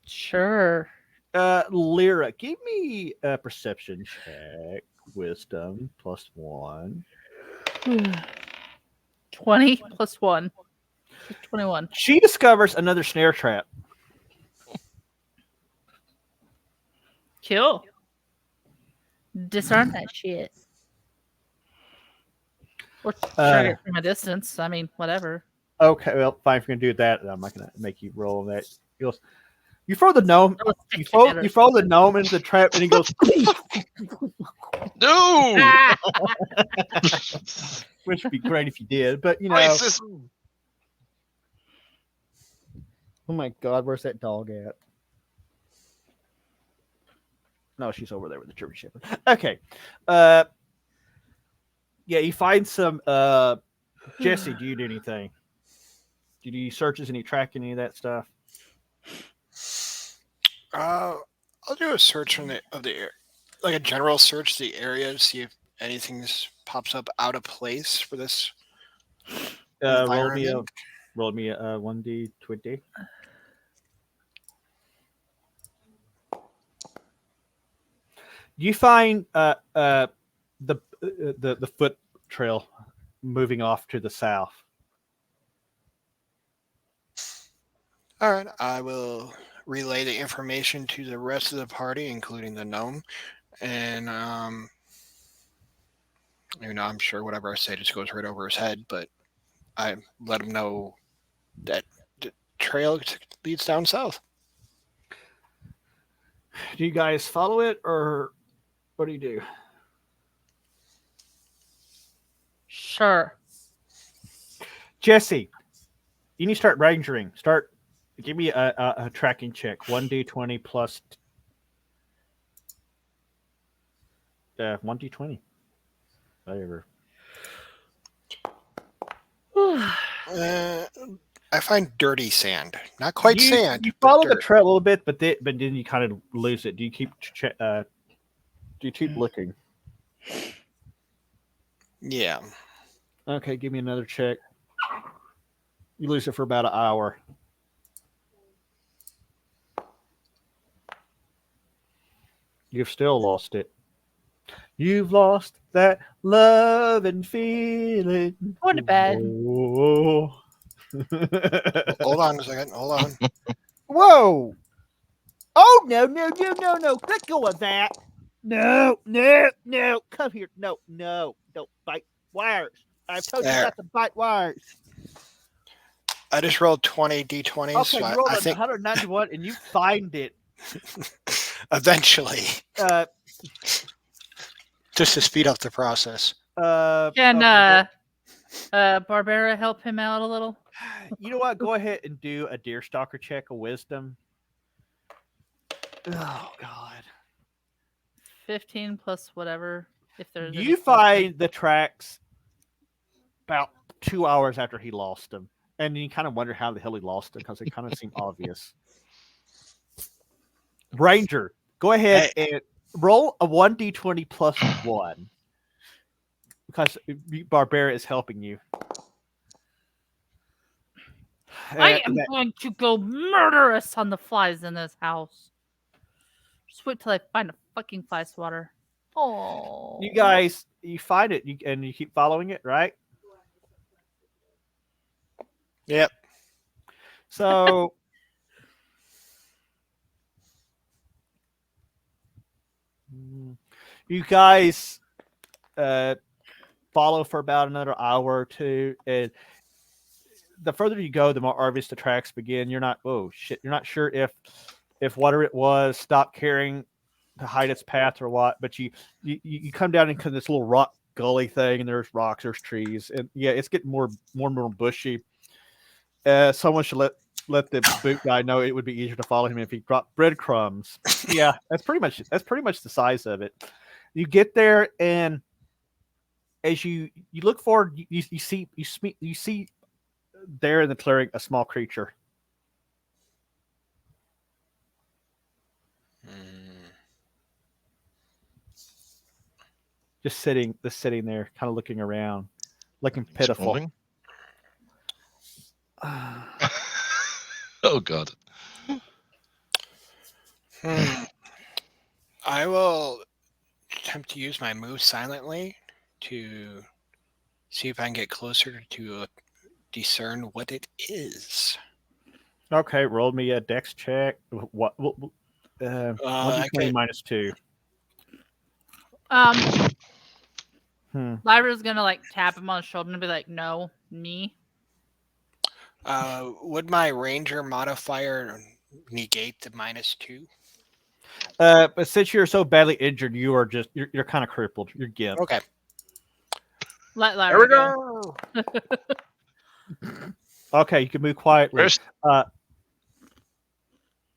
Sure. Lyra, give me a perception check. Wisdom +1. 20 plus 1. 21. She discovers another snare trap. Cool. Disarm that shit. Or target from a distance. I mean, whatever. Okay, well, fine. If you're gonna do that, I'm not gonna make you roll that. He goes, you throw the gnome. You throw the gnome into the trap, and he goes, No! which would be great if you did, but you know. Racism! Oh my God, where's that dog at? No, she's over there with the German Shepherd. Okay. Yeah, you find some. Jesse, do you do anything? Do you do searches? Any track any of that stuff? I'll do a search of the area, like a general search of the area to see if anything pops up out of place for this. Roll me a 1d20. You find the foot trail moving off to the south. All right, I will relay the information to the rest of the party, including the gnome, and I'm sure whatever I say just goes right over his head, but I let him know that the trail leads down south. Do you guys follow it, or what do you do? Sure. Jesse, you need to start rangering. Give me a tracking check. 1d20 plus 1d20. Whatever. I find dirty sand. Not quite sand. You but follow the dirt. trail a little bit, but then you kind of lose it. Do you keep looking? Yeah. Okay, give me another check. You lose it for about an hour. You've still lost it. You've lost that love and feeling. Going to bed. Whoa. Hold on a second. Hold on. Whoa. Oh, no. Let go of that. No. Come here. No. Don't bite wires. I've told you There. not to bite wires. I just rolled 20 d20s. Okay, so you rolled I a think 191 and you find it. eventually, Uh, just to speed up the process. Can okay, Barbara help him out a little? you know what? Go ahead and do a deer stalker check of wisdom. Oh God! 15 plus whatever. If there's any You plus find the tracks about 2 hours after he lost them, and you kind of wonder how the hell he lost them because they kind of seem obvious. Ranger, go ahead and roll a 1d20 plus 1 because Barbara is helping you. I am going to go murderous on the flies in this house. Just wait till I find a fucking fly swatter. Oh, You guys, you find it and you keep following it, right? Yep. So you guys follow for about another hour or two, and the further you go, the more obvious the tracks begin. You're not you're not sure if whatever it was stopped carrying to hide its path or what, but you come down into this little rock gully thing, and there's rocks, there's trees, and yeah, it's getting more and more bushy. Someone should let the boot guy know it would be easier to follow him if he dropped breadcrumbs. Yeah, that's pretty much the size of it. You get there, and as you look forward, you see there in the clearing a small creature. Just sitting there, kind of looking around, looking pitiful. Scrolling? Oh God. I will attempt to use my move silently to see if I can get closer to discern what it is. Okay, roll me a dex check. What? 1d20 minus 2. Lyra's gonna like tap him on the shoulder and be like, "No, me." Would my ranger modifier negate the -2? But since you're so badly injured, you're kind of crippled. You're gimped. Okay. Let Lyra go. Okay, you can move quietly. Rest,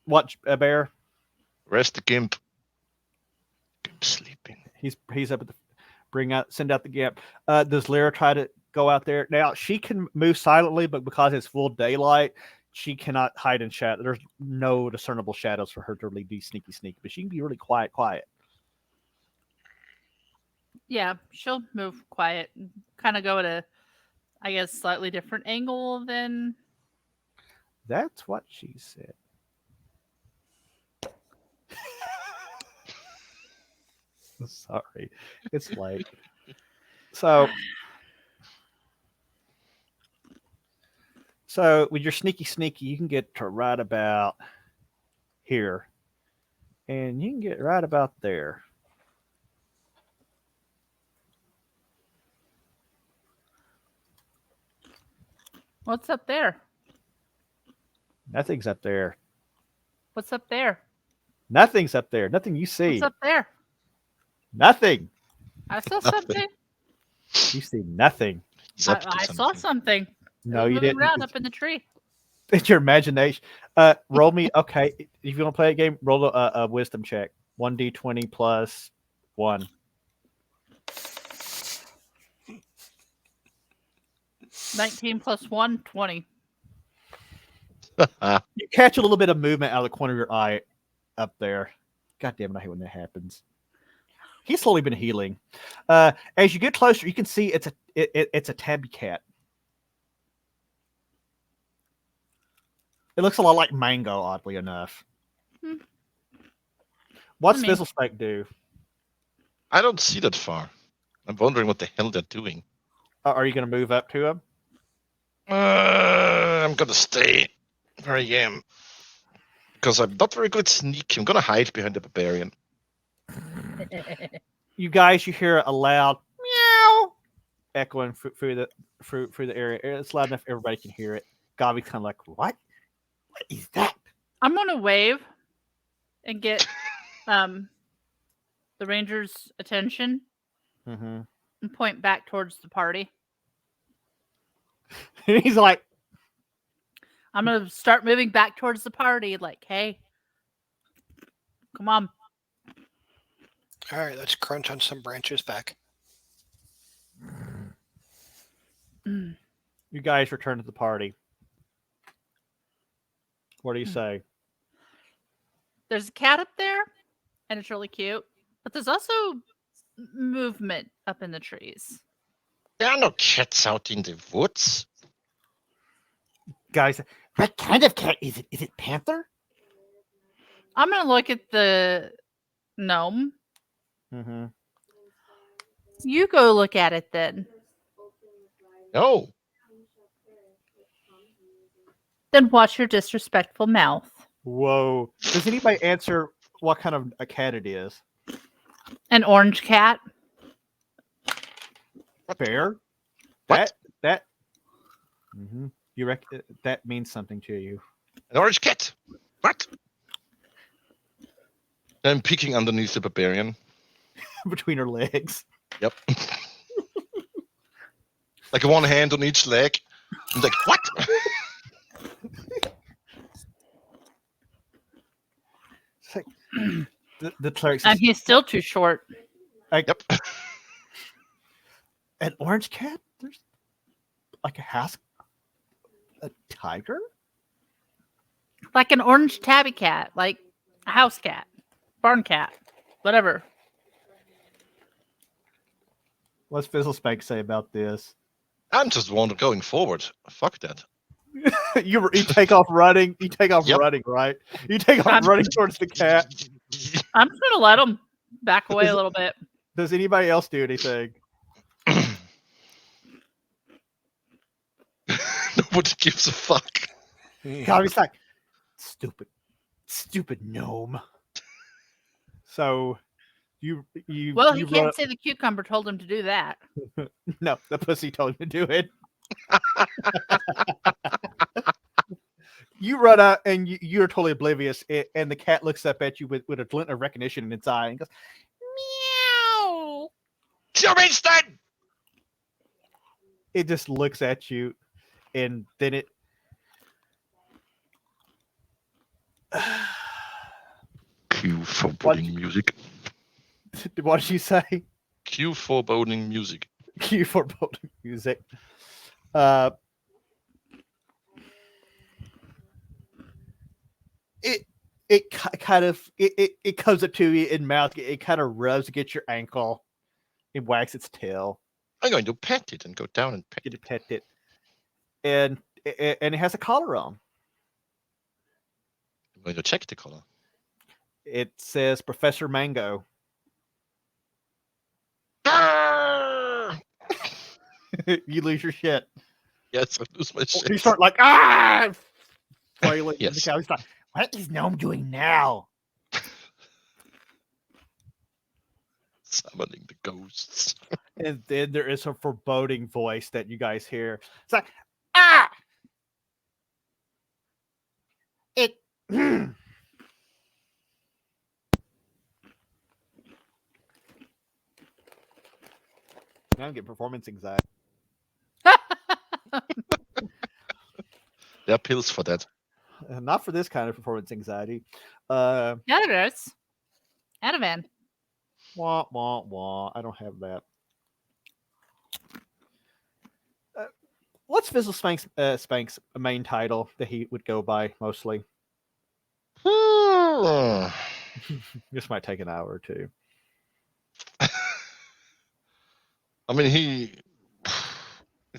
Watch a bear. rest the gimp. Gimp sleeping. He's up at the send out the gimp. Does Lyra try to go out there? Now she can move silently, but because it's full daylight, she cannot hide in shadow. There's no discernible shadows for her to really be sneaky. But she can be really quiet. Yeah, she'll move quiet, kind of go at a, I guess, slightly different angle than. That's what she said. Sorry, it's late. So with your sneaky, you can get to right about here, and you can get right about there. What's up there? Nothing's up there. What's up there? Nothing's up there. Nothing you see. What's up there? Nothing. I saw Nothing. something. You see nothing. He's up to I saw something. No, you moving didn't. around up in the tree. It's your imagination. Roll me. Okay, if you want to play a game, roll a wisdom check. 1d20 plus 1. 19 plus 1, 20. You catch a little bit of movement out of the corner of your eye up there. God damn it, I hate when that happens. He's slowly been healing. As you get closer, you can see it's a tabby cat. It looks a lot like Mango, oddly enough. What's Fizzlespike do? I don't see that far. I'm wondering what the hell they're doing. Are you going to move up to him? I'm going to stay where I am. Because I'm not very good at sneak. I'm going to hide behind the barbarian. You guys, you hear a loud meow echoing through the area. It's loud enough everybody can hear it. Gabi's kind of like, what? What is that? I'm gonna wave and get the ranger's attention and point back towards the party. He's like, I'm gonna start moving back towards the party. Like, hey, come on. All right, let's crunch on some branches back. you guys return to the party. What do you say? There's a cat up there, and it's really cute. But there's also movement up in the trees. There are no cats out in the woods. Guys, what kind of cat is it? Is it panther? I'm gonna look at the gnome. Mm-hmm. You go look at it then. No. Then watch your disrespectful mouth. Whoa. Does anybody answer what kind of a cat it is? An orange cat. Fair. What? That. Mm-hmm. You reckon that means something to you? An orange cat. What? I'm peeking underneath the barbarian. Between her legs. Yep. Like one hand on each leg. I'm like, what? It's like, the cleric And says, he's still too short. Yep. An orange cat? There's like a tiger? Like an orange tabby cat. Like a house cat. Barn cat. Whatever. What's Fizzlespank say about this? I'm just going forward. Fuck that. you take off running. You take off Yep. running, right? You take off running towards the cat. I'm just going to let him back away a little bit. Does anybody else do anything? Nobody gives a fuck. God, he's like, stupid gnome. So, Well, he you can't say the cucumber told him to do that. No, the pussy told him to do it. You run out and you're totally oblivious, and the cat looks up at you with a glint of recognition in its eye and goes, meow. Winston! It just looks at you, and then it. Cue foreboding music. What did you say? Cue foreboding music. Cue foreboding music. It kind of it comes up to you in mouth. It kind of rubs against your ankle. It wags its tail. I'm going to pet it and go down and pet Get to pet it, and it has a collar on. I'm going to check the color. It says Professor Mango. You lose your shit. Yes, I lose my shit. You start like flailing. Yes. The cow. He's like, what is Gnome doing now? Summoning the ghosts. And then there is a foreboding voice that you guys hear. It's like, it. Now I'm getting performance anxiety. There are pills for that. Not for this kind of performance anxiety. Yeah, there is. Ativan. Wah, wah, wah. I don't have that. What's Fizzle Spank's main title that he would go by mostly? This might take an hour or two. I mean, it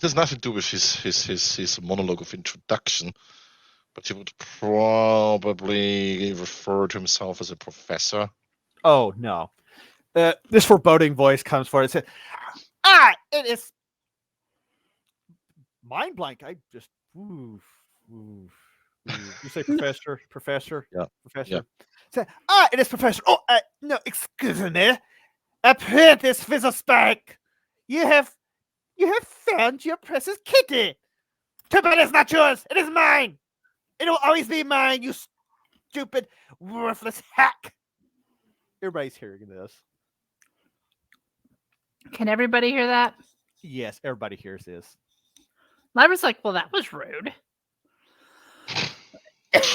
has nothing to do with his monologue of introduction, but he would probably refer to himself as a professor. Oh no! This foreboding voice comes forward and says, it is mind blank. I just oof. You say professor, professor, Yeah, professor. Say, it is professor. Oh, no, excuse me. Appear this Fizzle Spank. You have found your precious kitty. Too bad it's not yours. It is mine. It will always be mine, you stupid, worthless hack. Everybody's hearing this. Can everybody hear that? Yes, everybody hears this. Lyra's like, well, that was rude.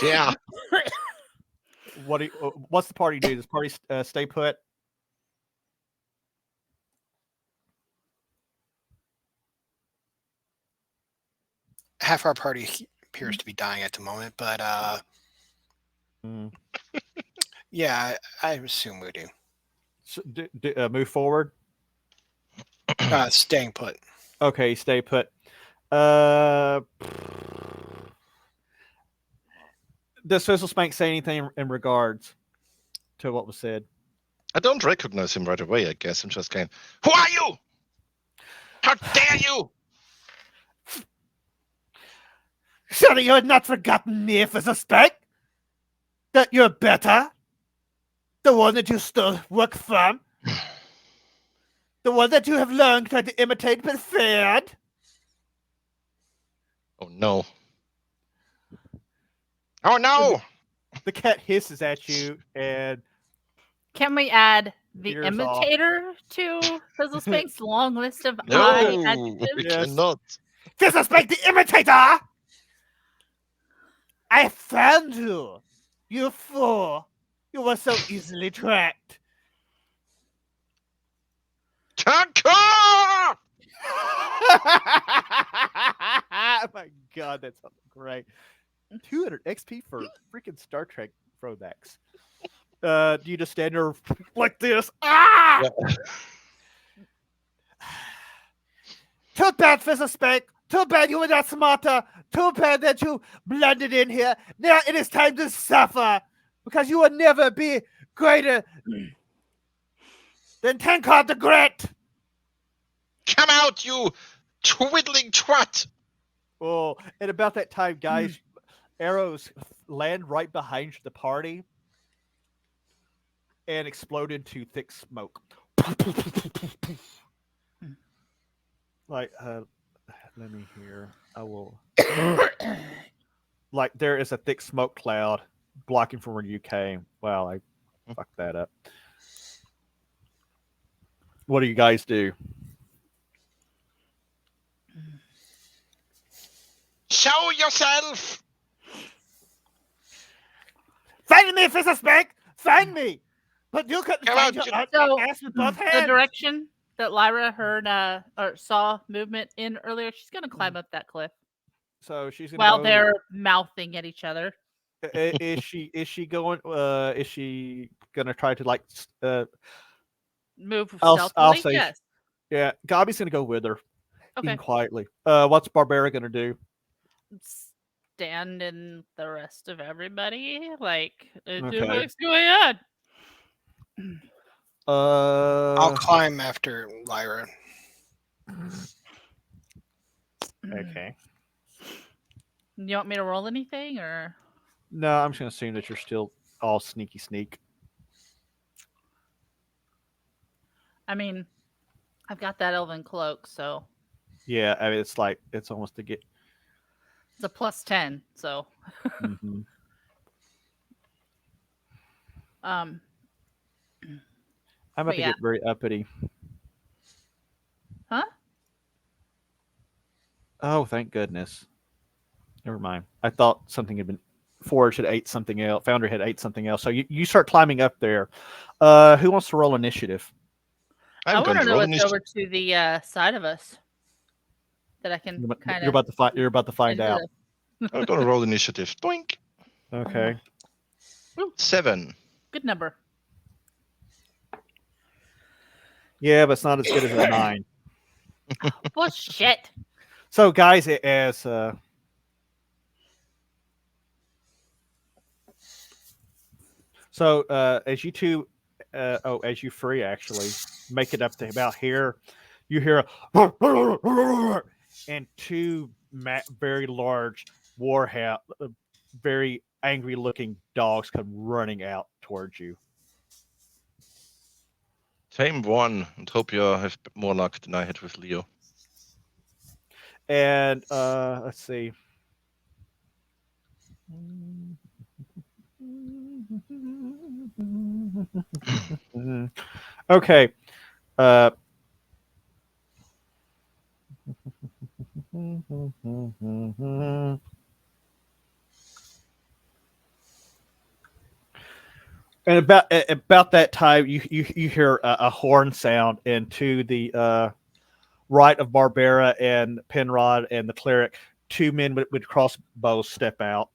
Yeah. What's the party do? Does party stay put? Half our party appears to be dying at the moment, but yeah, I assume we do. So, move forward. Staying put. Okay, stay put. Does Fizzle Spank say anything in regards to what was said? I don't recognize him right away, I guess. I'm just going, who are you? How dare you? Surely you had not forgotten me, Fizzle Spank? That you're better? The one that you still work from? The one that you have long tried to imitate but failed? Oh no. Oh no! The cat hisses at you and Can we add the Ears imitator to Fizzle Spank's long list of No, I we adjectives? Yes. cannot. Fizzle Spank the imitator! I found you! You fool! You were so easily tracked. Tanker! Oh my god, that sounds great. 200 XP for freaking Star Trek throwbacks. Do you just stand there like this? Ah! Yeah. Too bad, Fizzle Spank. Too bad you were not smarter. Too bad that you blended in here. Now it is time to suffer. Because you will never be greater than Tankard the Great. Come out, you twiddling twat! Oh, and about that time, guys, arrows land right behind the party and explode into thick smoke. Like, let me hear. I will. Like, there is a thick smoke cloud blocking from where you came. Wow, I fucked that up. What do you guys do? Show yourself! Find me, Fizzle Spank! Find me! But you couldn't Come find on, your So, ass with both the hands. direction that Lyra heard or saw movement in earlier, she's going to climb up that cliff So she's gonna while go. they're mouthing at each other. Is she going? Is she gonna try to like? Move I'll stealthily? say- Yes. Yeah, Gabi's gonna go with her, Okay. even quietly. What's Barbara gonna do? Stand in the rest of everybody. Like, Okay. what's going on? I'll climb after Lyra. Okay. You want me to roll anything or? No, I'm just gonna assume that you're still all sneaky sneak. I mean, I've got that elven cloak, so Yeah, I mean it's like it's almost to get. it's a +10. So, Mhm. um, I'm about But to yeah. get very uppity. Huh? Oh, thank goodness. Never mind. I thought something had been Forge had ate something else. Founder had ate something else. So you start climbing up there. Who wants to roll initiative? I I'm want going to to know roll what's over to the side of us that I can kind You're of. about to find. You're about to find out. I'm going to roll initiative. Doink. Okay. 7. Good number. Yeah, but it's not as good as a 9. Well, shit. So, guys, as you two, as you free actually make it up to about here, you hear and two very large warhound, very angry looking dogs come running out towards you. Tame 1 and hope you have more luck than I had with Leo. And let's see. Okay. And about that time, you hear a horn sound, and to the right of Barbara and Penrod and the cleric, two men with crossbows step out,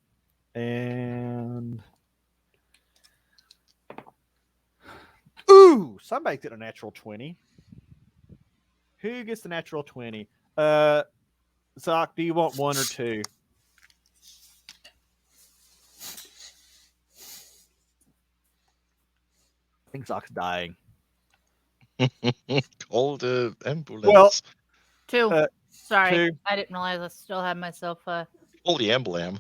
and ooh, somebody did a natural 20. Who gets the natural 20? Zoc, do you want 1 or 2? I think Zoc's dying. Call the ambulance. Well, 2. Sorry, 2. I didn't realize I still had myself. Call the emblem.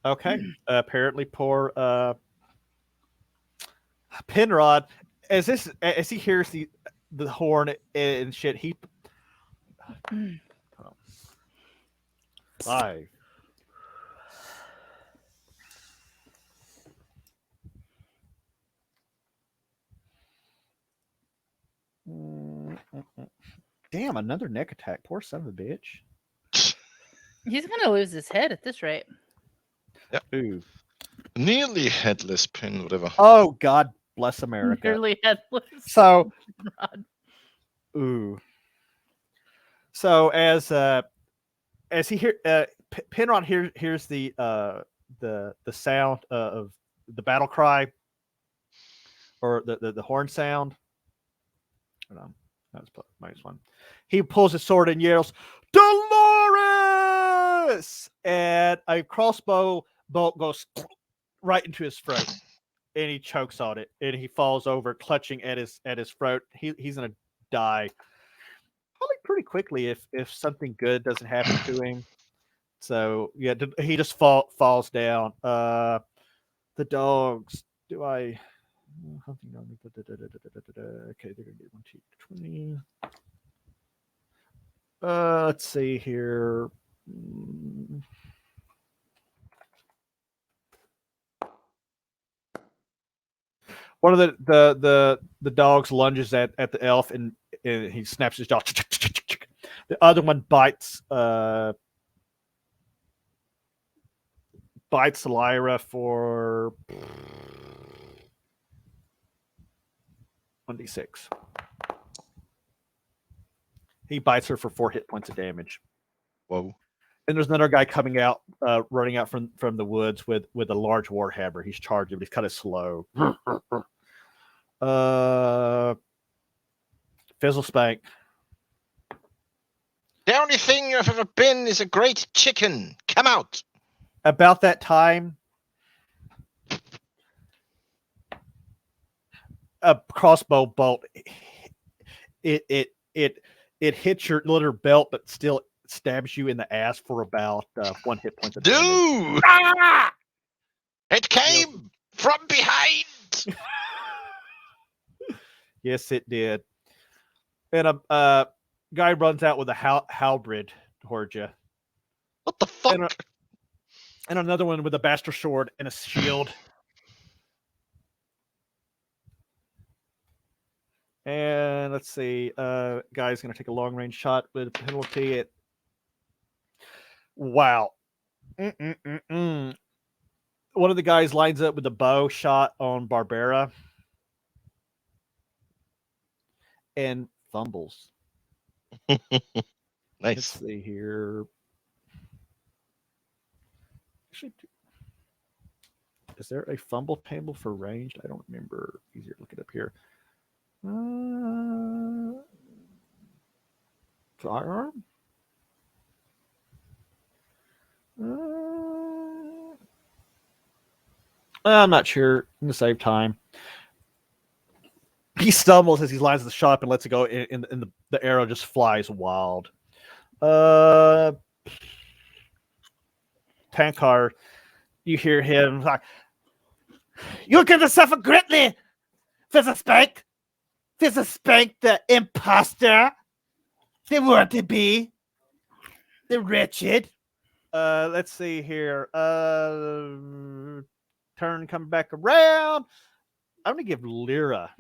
Okay. Apparently, poor Penrod, as he hears the horn and shit, he 5. Damn, another neck attack. Poor son of a bitch. He's gonna lose his head at this rate. Yep. Ooh. Nearly headless pin, whatever. Oh, God bless America. Nearly headless. So, Penrod. ooh. So as he Penrod hears the sound of the battle cry or the horn sound. Hold on. That's minus 1. He pulls his sword and yells, "Dolores!" And a crossbow bolt goes right into his throat, and he chokes on it, and he falls over, clutching at his throat. He's gonna die probably pretty quickly if something good doesn't happen to him. So yeah, he just falls down. The dogs. Do I? Okay, they're gonna get 1, 2, 20. Let's see here. One of the dogs lunges at the elf and he snaps his jaw. The other one bites Lyra for 1d6. He bites her for 4 hit points of damage. Whoa. And there's another guy coming out, running out from the woods with a large warhammer. He's charging, but he's kind of slow. Fizzle Spank. The only thing you've ever been is a great chicken. Come out. About that time, a crossbow bolt. It hits your little belt, but still stabs you in the ass for about 1 hit point of damage. Dude! Ah! It came from behind. Yes, it did. And a guy runs out with a halberd towards you. What the fuck? And another one with a bastard sword and a shield. And let's see. Guy's going to take a long range shot with penalty at Wow. Mm-mm-mm-mm. One of the guys lines up with a bow shot on Barbara and fumbles. Let's Nice. see here. Is there a fumble table for ranged? I don't remember. Easier to look it up here. Firearm? I'm not sure. I'm going to save time. He stumbles as he lines the shot up and lets it go, and the arrow just flies wild. Tankar, you hear him like, "You're going to suffer greatly, Fizzaspank. Fizzaspank, the imposter. The word to be. The wretched." Let's see here. Turn coming back around. I'm gonna give Lyra.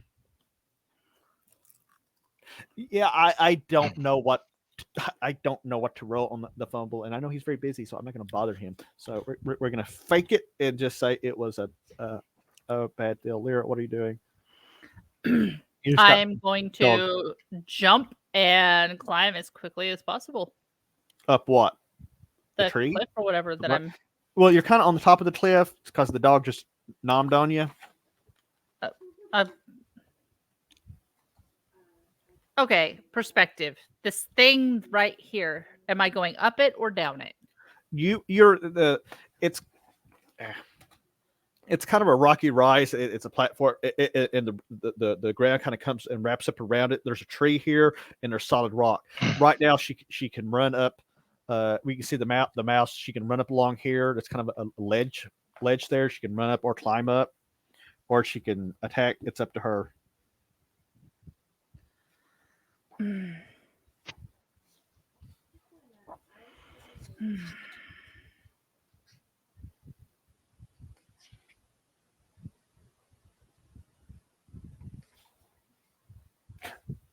Yeah, I don't know what to roll on the fumble, and I know he's very busy, so I'm not gonna bother him. So we're gonna fake it and just say it was a bad deal. Lyra, what are you doing? I'm going to jump and climb as quickly as possible. Up what? The tree? cliff or whatever that I'm. Well, you're kind of on the top of the cliff because the dog just nommed on you. Okay, perspective. This thing right here. Am I going up it or down it? It's kind of a rocky rise. It's a platform, and the ground kind of comes and wraps up around it. There's a tree here, and there's solid rock. Right now, she can run up. We can see the mouse. She can run up along here. There's kind of a ledge there. She can run up or climb up, or she can attack. It's up to her.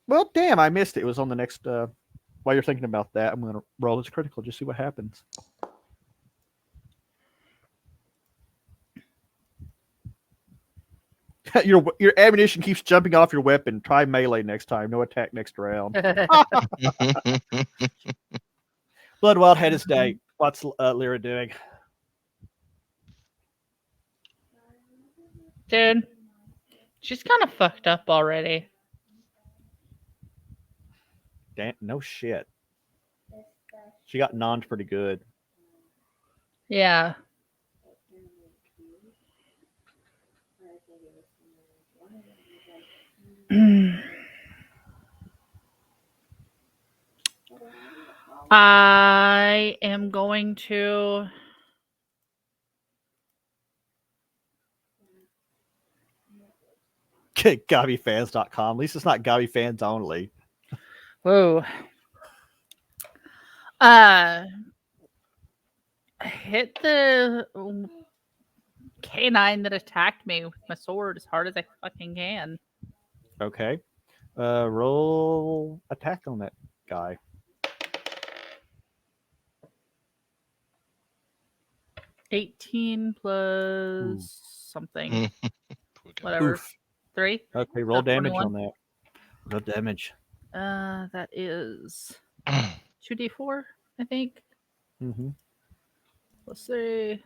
Well, damn, I missed it. It was on the next. While you're thinking about that, I'm going to roll this critical. Just see what happens. Your ammunition keeps jumping off your weapon. Try melee next time. No attack next round. Bloodwild had his day. What's Lyra doing? Dude, she's kind of fucked up already. Damn, no shit. She got nonned pretty good. Yeah. I am going to GabbyFans.com. At least it's not Gabby fans only. whoa. Hit the canine that attacked me with my sword as hard as I fucking can. Okay. Roll attack on that guy. $18 plus something. Whatever. Oof. 3. Okay, roll damage 21. on that. Roll damage. That is 2d4, I think. Mm-hmm. Let's see.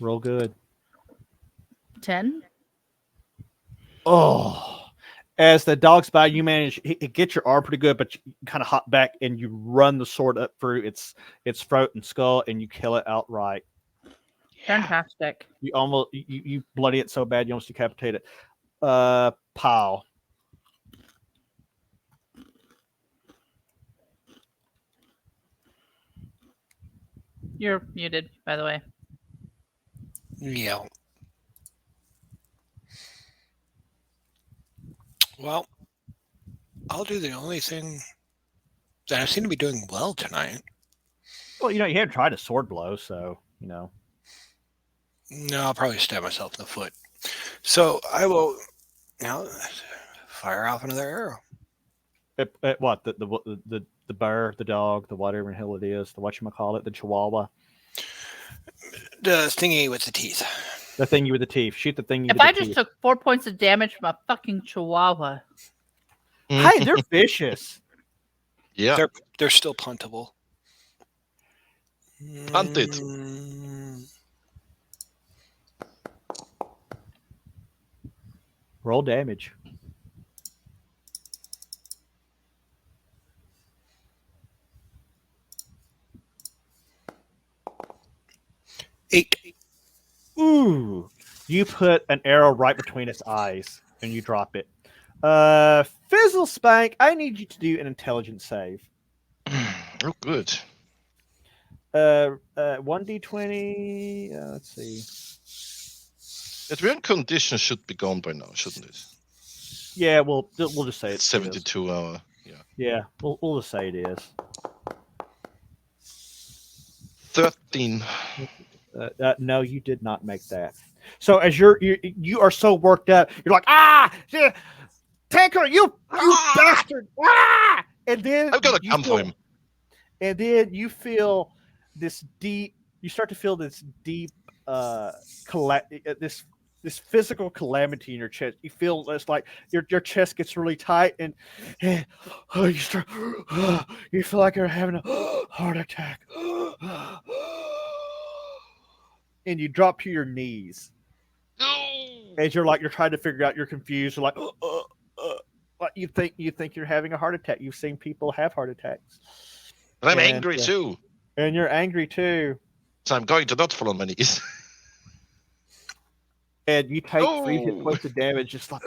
Roll good. 10. Oh, as the dog's by, you manage it gets your arm pretty good, but you kind of hop back and you run the sword up through its throat and skull, and you kill it outright. Fantastic. You almost you bloody it so bad you almost decapitate it. Pow. You're muted, by the way. Yeah. Well, I'll do the only thing that I seem to be doing well tonight. Well, you hadn't tried a sword blow, so No, I'll probably stab myself in the foot. So I will now fire off another arrow. At what the the bear, the dog, the whatever the hell it is, the whatchamacallit, the chihuahua. The thingy with the teeth. The thingy with the teeth. Shoot the thingy If with I the just teeth. took 4 points of damage from a fucking chihuahua. Hey, they're vicious. Yeah. They're still puntable. Punt it. Roll damage. Eight. Ooh. You put an arrow right between its eyes and you drop it. Fizzle Spank, I need you to do an intelligence save. Oh, good. 1d20. Let's see. That weird condition should be gone by now, shouldn't it? Yeah, we'll just say It's it's 72 hour. Yeah. Yeah, we'll just say it is. 13. No, you did not make that. So as you are so worked up, you're like, yeah, Tanker, you bastard, and then I've got to come for him. And then you feel this deep. You start to feel this deep, this physical calamity in your chest. You feel it's like your chest gets really tight, and you feel like you're having a heart attack, and you drop to your knees. As you're trying to figure out, you're confused. You're like, you think you're having a heart attack. You've seen people have heart attacks. And I'm angry too. And you're angry too. So I'm going to not fall on my knees. And you take 3 hit points of damage. Just like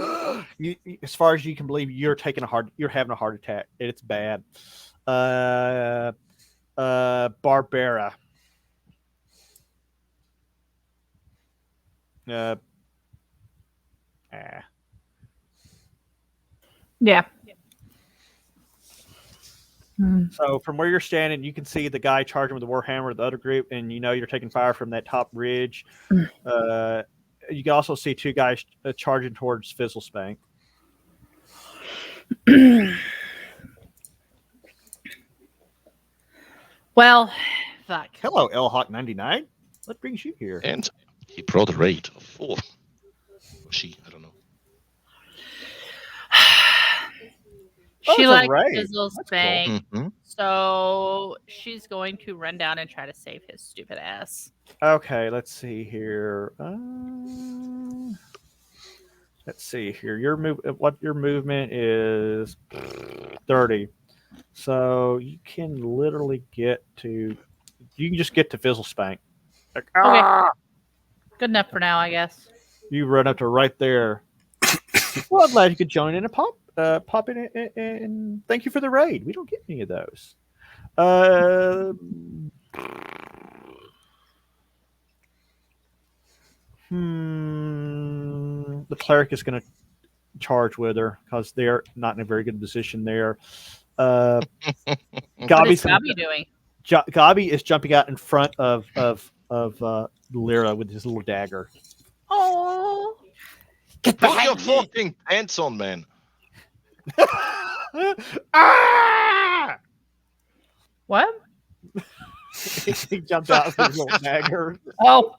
you, as far as you can believe, you're having a heart attack. And it's bad. Barbara. Yeah. So from where you're standing, you can see the guy charging with the warhammer, the other group, and you're taking fire from that top ridge. You can also see 2 guys charging towards Fizzle Spank. Well, fuck. Hello, Lhawk99. What brings you here? And he brought a raid of 4. Or she, I don't know. She it's a likes raid. Fizzle That's Spank, Mhm. so she's going to run down and try to save his stupid ass. Okay, let's see here. Let's see here. Your movement is 30. So you can literally just get to Fizzle Spank. Like, Okay. Good enough for now, I guess. You run up to right there. Well, I'm glad you could join in and pop in and thank you for the raid. We don't get any of those. The cleric is going to charge with her because they're not in a very good position there. What is Gabi doing? Gabi is jumping out in front of Lyra with his little dagger. Oh, Put your fucking pants on, man. What? He jumped out with his little dagger. Oh,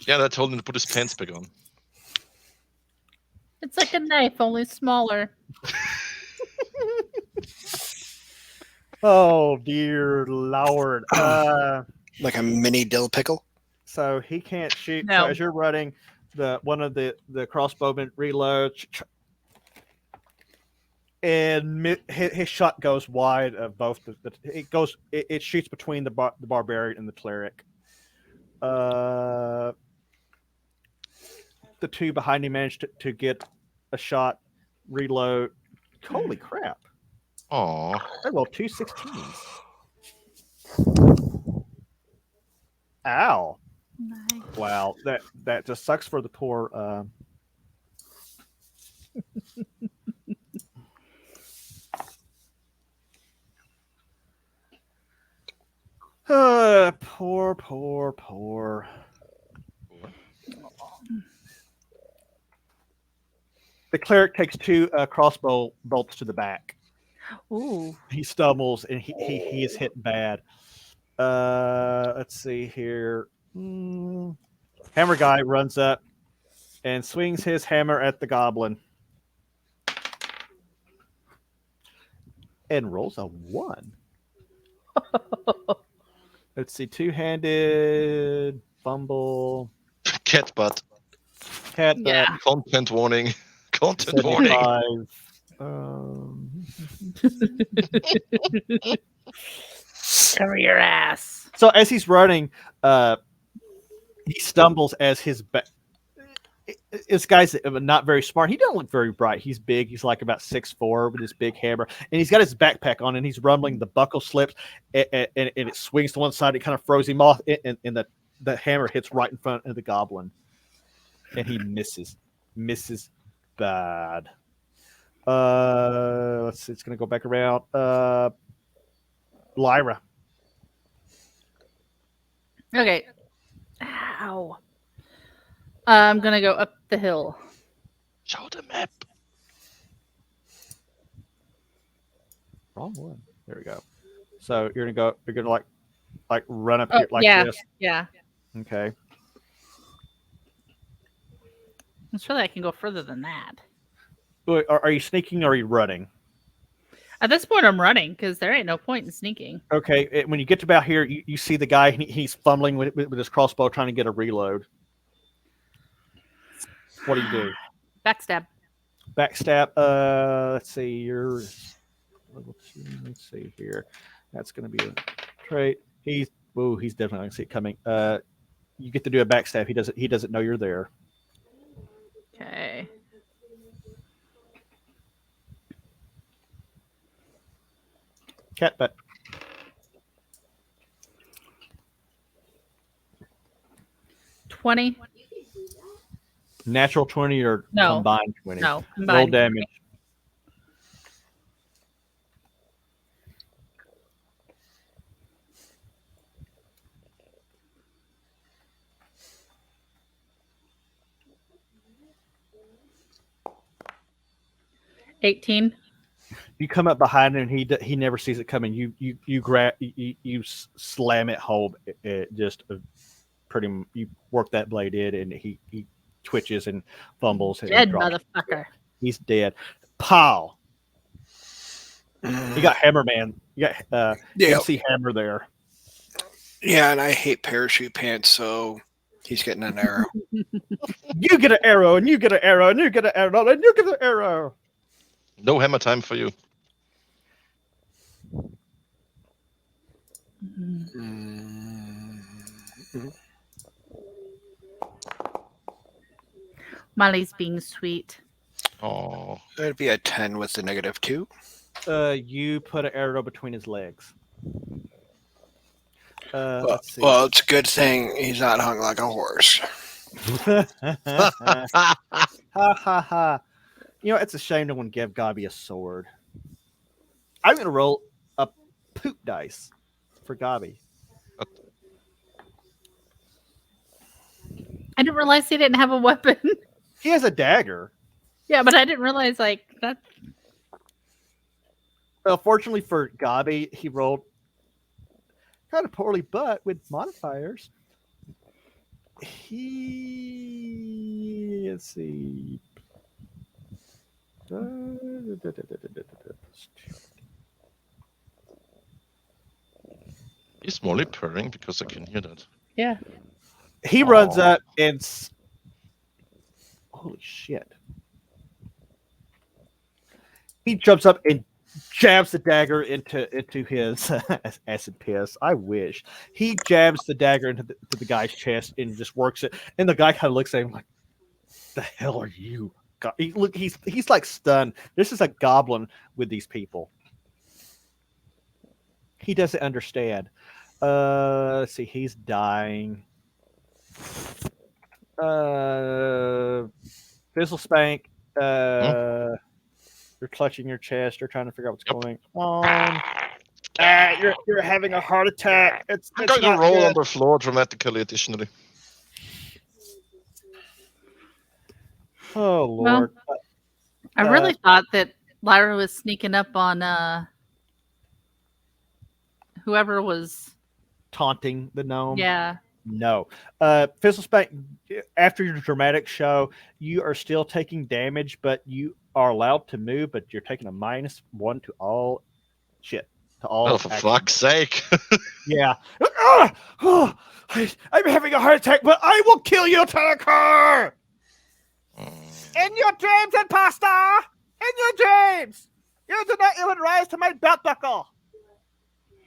Yeah, I told him to put his pants back on. it's like a knife, only smaller. Oh dear Lord! Like a mini dill pickle. So he can't shoot. No. So as you're running, one of the crossbowmen reloads, and his shot goes wide of both. It shoots between the barbarian and the cleric. The 2 behind him managed to get a shot, reload. Holy crap! Aww. I rolled 2 16s. Ow! Nice. Wow, that just sucks for the poor. Poor. The cleric takes 2 crossbow bolts to the back. Ooh. He stumbles and he is hit bad. Let's see here. Hammer guy runs up and swings his hammer at the goblin and rolls a 1. Let's see, two-handed fumble. Cat butt. Cat butt. Yeah. Content warning. Content warning. 75. Cover your ass. So as he's running, he stumbles as his back. This guy's not very smart. He doesn't look very bright. He's big. He's like about 6'4" with this big hammer, and he's got his backpack on, and he's rumbling. The buckle slips, and it swings to one side. It kind of throws him off, and the hammer hits right in front of the goblin, and he misses bad. Let's see. It's going to go back around. Lyra. Okay. Ow. I'm gonna go up the hill. Show the map. Wrong one. There we go. So you're gonna like run up here like this. Yeah. Okay. I'm sure that I can go further than that. Wait, are you sneaking or are you running? At this point, I'm running because there ain't no point in sneaking. Okay. When you get to about here, you see the guy. He's fumbling with his crossbow, trying to get a reload. What do you do? Backstab. Backstab. Let's see. You're level 2. Let's see here. That's going to be a trait. He's definitely going to see it coming. You get to do a backstab. He doesn't know you're there. Okay. Cat butt. $20. Natural 20 or No. combined 20? No. Roll Combined. damage. $18. You come up behind him, and he never sees it coming. You grab you slam it home. It just you work that blade in, and he twitches and fumbles. And Dead drops. motherfucker. He's dead. Pow! You got Hammer Man. You got MC Hammer there. Yeah, and I hate parachute pants, so he's getting an arrow. You get an arrow, and you get an arrow, and you get an arrow, and you get an arrow. No hammer time for you. Molly's being sweet. Oh. That'd be a 10 with the -2. You put an arrow between his legs. Let's see. Well, it's a good thing he's not hung like a horse. Ha ha ha. You know, it's a shame no one gave Gabi a sword. I'm going to roll a poop dice for Gabi. I didn't realize he didn't have a weapon. He has a dagger. Yeah, but I didn't realize like that. Well, fortunately for Gabi, he rolled kind of poorly, but with modifiers, let's see. Is Molly purring? Because I can hear that. Yeah. He runs up and holy shit. He jumps up and jabs the dagger into his acid piss. I wish. He jabs the dagger into the guy's chest and just works it. And the guy kind of looks at him like, "The hell are you?" God, he's like stunned. This is a goblin with these people. He doesn't understand. Let's see. He's dying. Fizzle Spank. You're clutching your chest. You're trying to figure out what's going on. You're having a heart attack. It's going to roll on the floor dramatically additionally. Oh, Lord. I really thought that Lyra was sneaking up on whoever was Taunting the gnome. Yeah. No. Fizzle Spank, after your dramatic show, you are still taking damage, but you are allowed to move, but you're taking a -1 to all shit. To all Oh, for fuck's sake. Yeah. I'm having a heart attack, but I will kill you, Tanaka! In your dreams, imposter! In your dreams! You do not even rise to my belt buckle!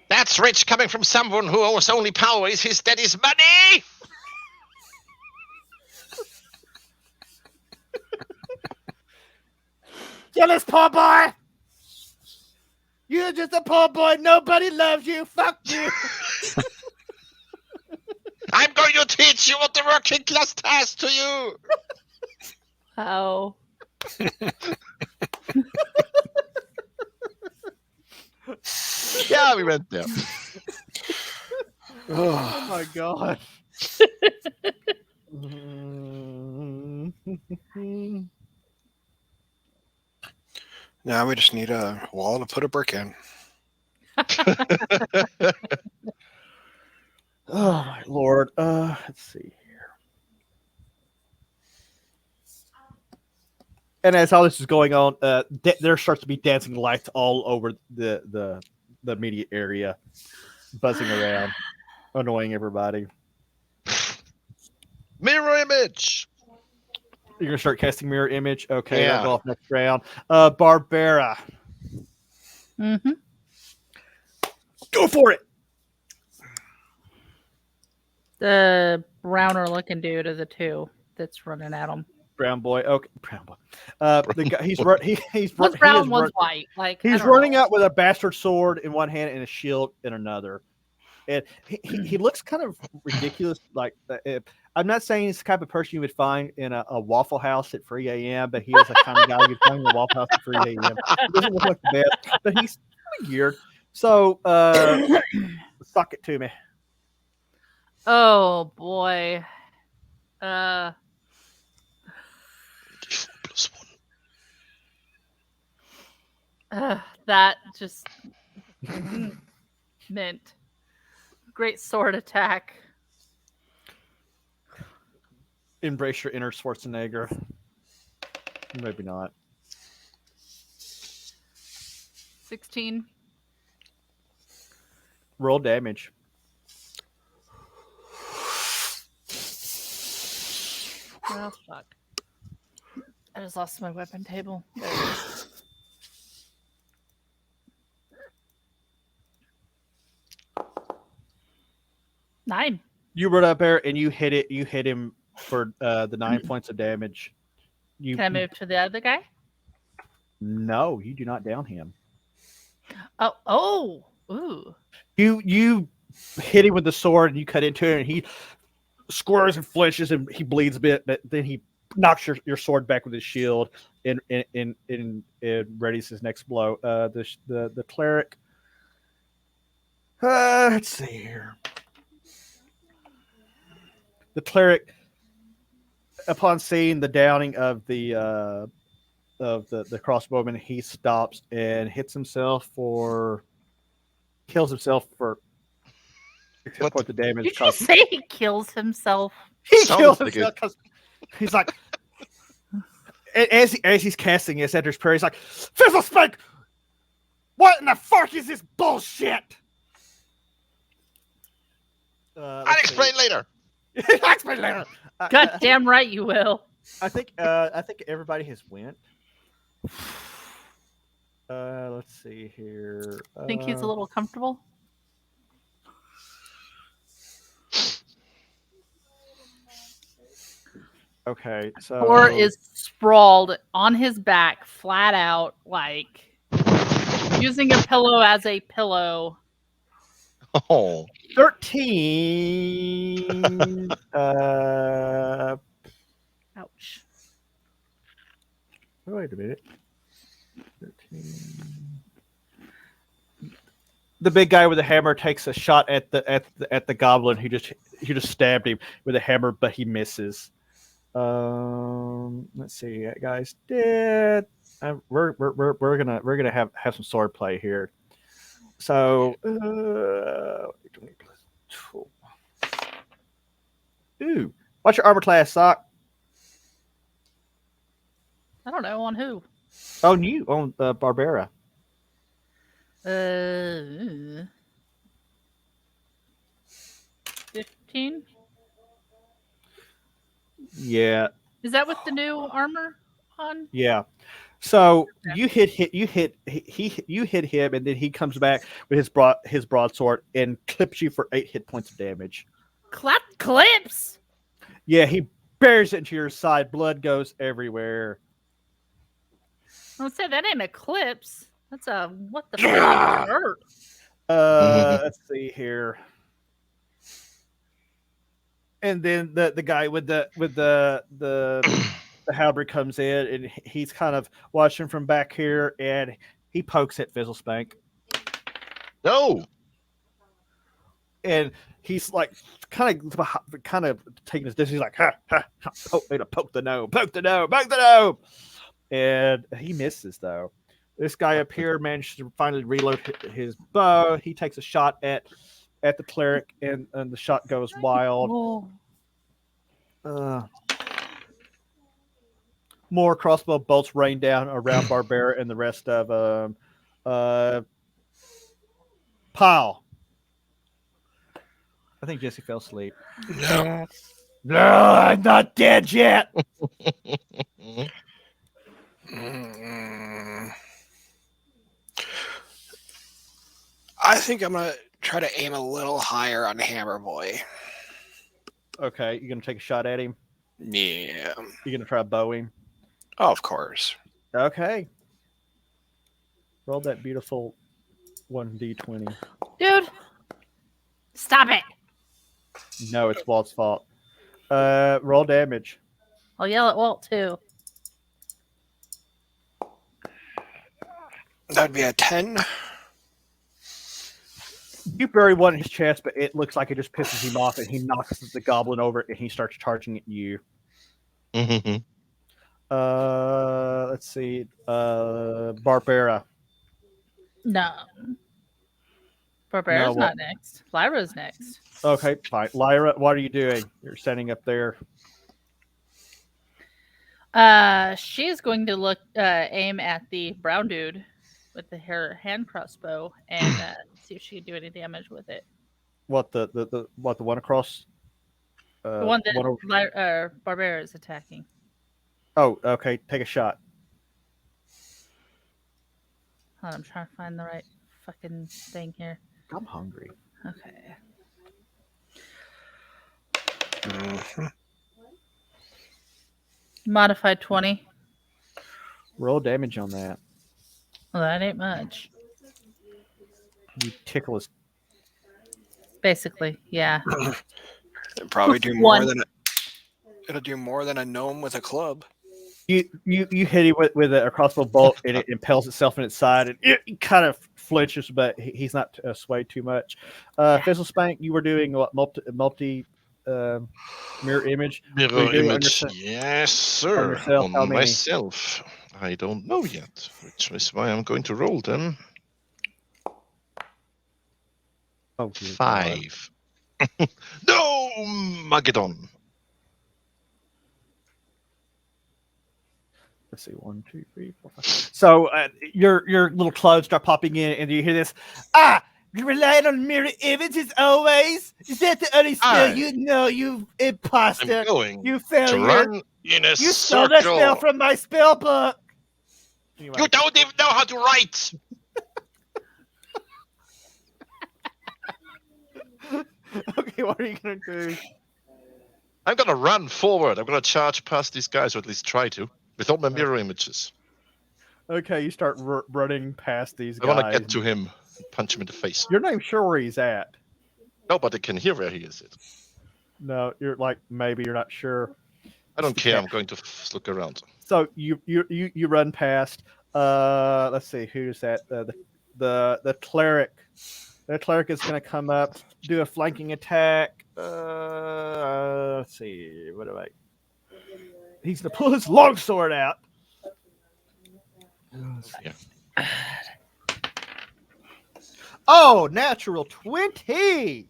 That's rich coming from someone whose only power is his daddy's money! Kill this poor boy! You're just a poor boy. Nobody loves you. Fuck you. I'm going to teach you what the working class does to you! Oh. Yeah, we went there. Oh my god. Now we just need a wall to put a brick in. Oh my lord. Let's see here. And as all this is going on, there starts to be dancing lights all over the immediate area, buzzing around, annoying everybody. Mirror image! You're gonna start casting mirror image. Okay, Yeah. that'll go off next round. Barbara, Mm-hmm. go for it. The browner looking dude of the two that's running at him. Brown boy. Okay, brown boy. The guy, he's One's brown, one's white. Like He's running out with a bastard sword in one hand and a shield in another. And he looks kind of ridiculous. Like I'm not saying he's the type of person you would find in a Waffle House at 3 a.m., but he is the kind of guy you'd find in a Waffle House at 3 a.m. He doesn't look like the best, but he's kind of weird. So suck it to me. Oh boy. That just meant great sword attack. Embrace your inner Schwarzenegger. Maybe not. 16. Roll damage. Oh fuck. I just lost my weapon table. There it is. Nine. You run up there and you hit it. You hit him for the 9 points of damage. Can I move to the other guy? No, you do not down him. Oh, ooh. You hit him with the sword and you cut into it and he squirms and flinches and he bleeds a bit, but then he knocks your sword back with his shield and readies his next blow. The cleric. Let's see here. The cleric, upon seeing the downing of the crossbowman, he stops and kills himself for what the damage. Did you say he kills himself? He Sounds kills like himself because he's like, as he's casting his Ender's Prayer, he's like, Fizzle Spike, what in the fuck is this bullshit? I'll explain later. I'll explain later. God damn right you will. I think everybody has went. Let's see here. Think he's a little comfortable? Okay, so Thor is sprawled on his back, flat out, like using a pillow as a pillow. Oh. 13. Ouch. Wait a minute. 13. The big guy with the hammer takes a shot at the goblin. He just stabbed him with a hammer, but he misses. Let's see, that guy's dead. we're gonna have some sword play here. So, 20 plus 12. Ooh, what's your armor class, Sock? I don't know on who. On you, on Barbara. 15. Yeah, Is that with the new armor on? yeah. So you hit you hit you hit him, and then he comes back with his broadsword and clips you for 8 hit points of damage. Clap clips. Yeah, he bears it into your side. Blood goes everywhere. I would say that ain't a clips. That's a what the fuck hurt. Let's see here. And then the guy with the halberd comes in, and he's kind of watching from back here, and he pokes at Fizzlespank. No. And he's like kind of taking his distance. He's like, ha, ha, ha, poke the gnome, poke the gnome, poke the gnome. And he misses though. This guy up here managed to finally reload his bow. He takes a shot at the cleric, and the shot goes wild. More crossbow bolts rain down around Barbara and the rest of Pile. I think Jesse fell asleep. No. No, I'm not dead yet. I think I'm gonna try to aim a little higher on Hammer Boy. Okay, you're gonna take a shot at him. Yeah. You're gonna try to bow him. Oh, of course. Okay. Roll that beautiful 1d20. Dude, stop it. No, it's Walt's fault. Roll damage. I'll yell at Walt too. That'd be a 10. You bury one in his chest, but it looks like it just pisses him off, and he knocks the goblin over, and he starts charging at you. Let's see. Barbara. No. Barbara's not next. Lyra's next. Okay, fine. Lyra, what are you doing? You're standing up there. She's going to look aim at the brown dude with her hand crossbow and see if she can do any damage with it. What the one across? The one that Barbara is attacking. Oh, okay. Take a shot. Hold on, I'm trying to find the right fucking thing here. I'm hungry. Okay. Modified 20. Roll damage on that. Well, that ain't much. You tickle his. Basically, yeah. It'll probably do more than it'll do more than a gnome with a club. You hit him with a crossbow bolt, and it impels itself in its side, and it kind of flinches, but he's not swayed too much. Fizzlespank, you were doing what, multi mirror image? Mirror image, yes, sir. On many? Myself. I don't know yet, which is why I'm going to roll them. Oh, 5. No, Magedon. Let's see, 1, 2, 3, 4, 5. So your little clouds start popping in, and you hear this. You relying on mirror image as always? Is that the only spell you know, you imposter? I'm going you failure. To run in a you circle. stole that spell from my spell book. Anyway. You don't even know how to write. Okay, what are you gonna do? I'm gonna run forward. I'm gonna charge past these guys, or at least try to, with all my mirror images. Okay, you start running past these guys. I want to get to him, punch him in the face. You're not even sure where he's at. Nobody can hear where he is. No, you're like, maybe you're not sure. I don't care. I'm going to look around. So you run past. Let's see, who's that? The cleric. The cleric is going to come up, do a flanking attack. Let's see. What do I? He's going to pull his longsword out. Oh, natural 20.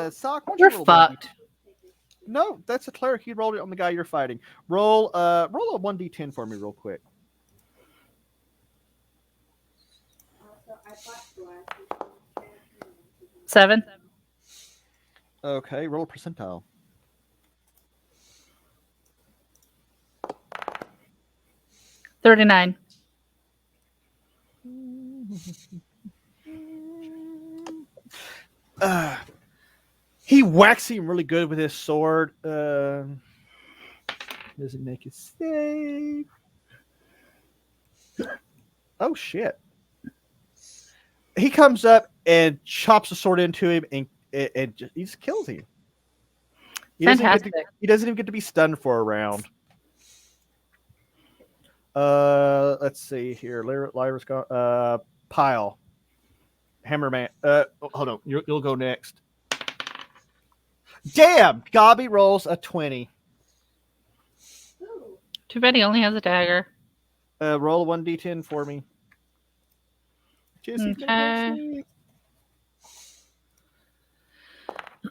Sock, why don't you You're roll fucked. No, that's a cleric. You rolled it on the guy you're fighting. Roll a 1d10 for me real quick. Seven. Okay, roll a percentile. 39. He whacks him really good with his sword. Doesn't make it save. Oh shit! He comes up and chops the sword into him, and he just kills him. He Fantastic. doesn't even get to be stunned for a round. Let's see here. Lyra's gone. Pile. Hammerman. Hold on. You'll go next. Damn! Gobby rolls a 20. Too bad he only has a dagger. Roll a 1d10 for me. Jesse's gonna go Okay.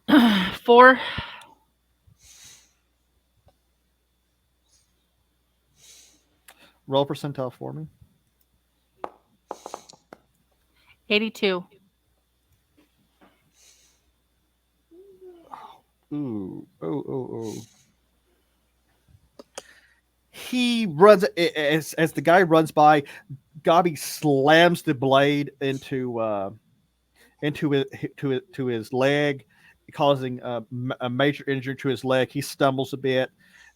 sleep. 4. Roll percentile for me. 82. Ooh. Oh. He runs as the guy runs by. Gobby slams the blade into his leg, causing a major injury to his leg. He stumbles a bit,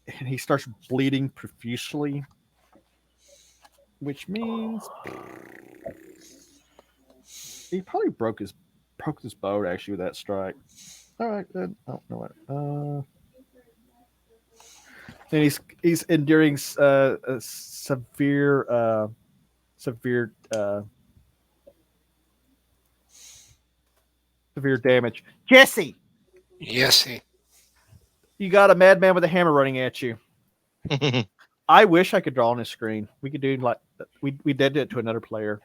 and he starts bleeding profusely, which means he probably broke his boat actually with that strike. All right, then. Oh no, what? And he's enduring severe damage. Jesse, Yes. you got a madman with a hammer running at you. I wish I could draw on his screen. We could do like we did it to another player.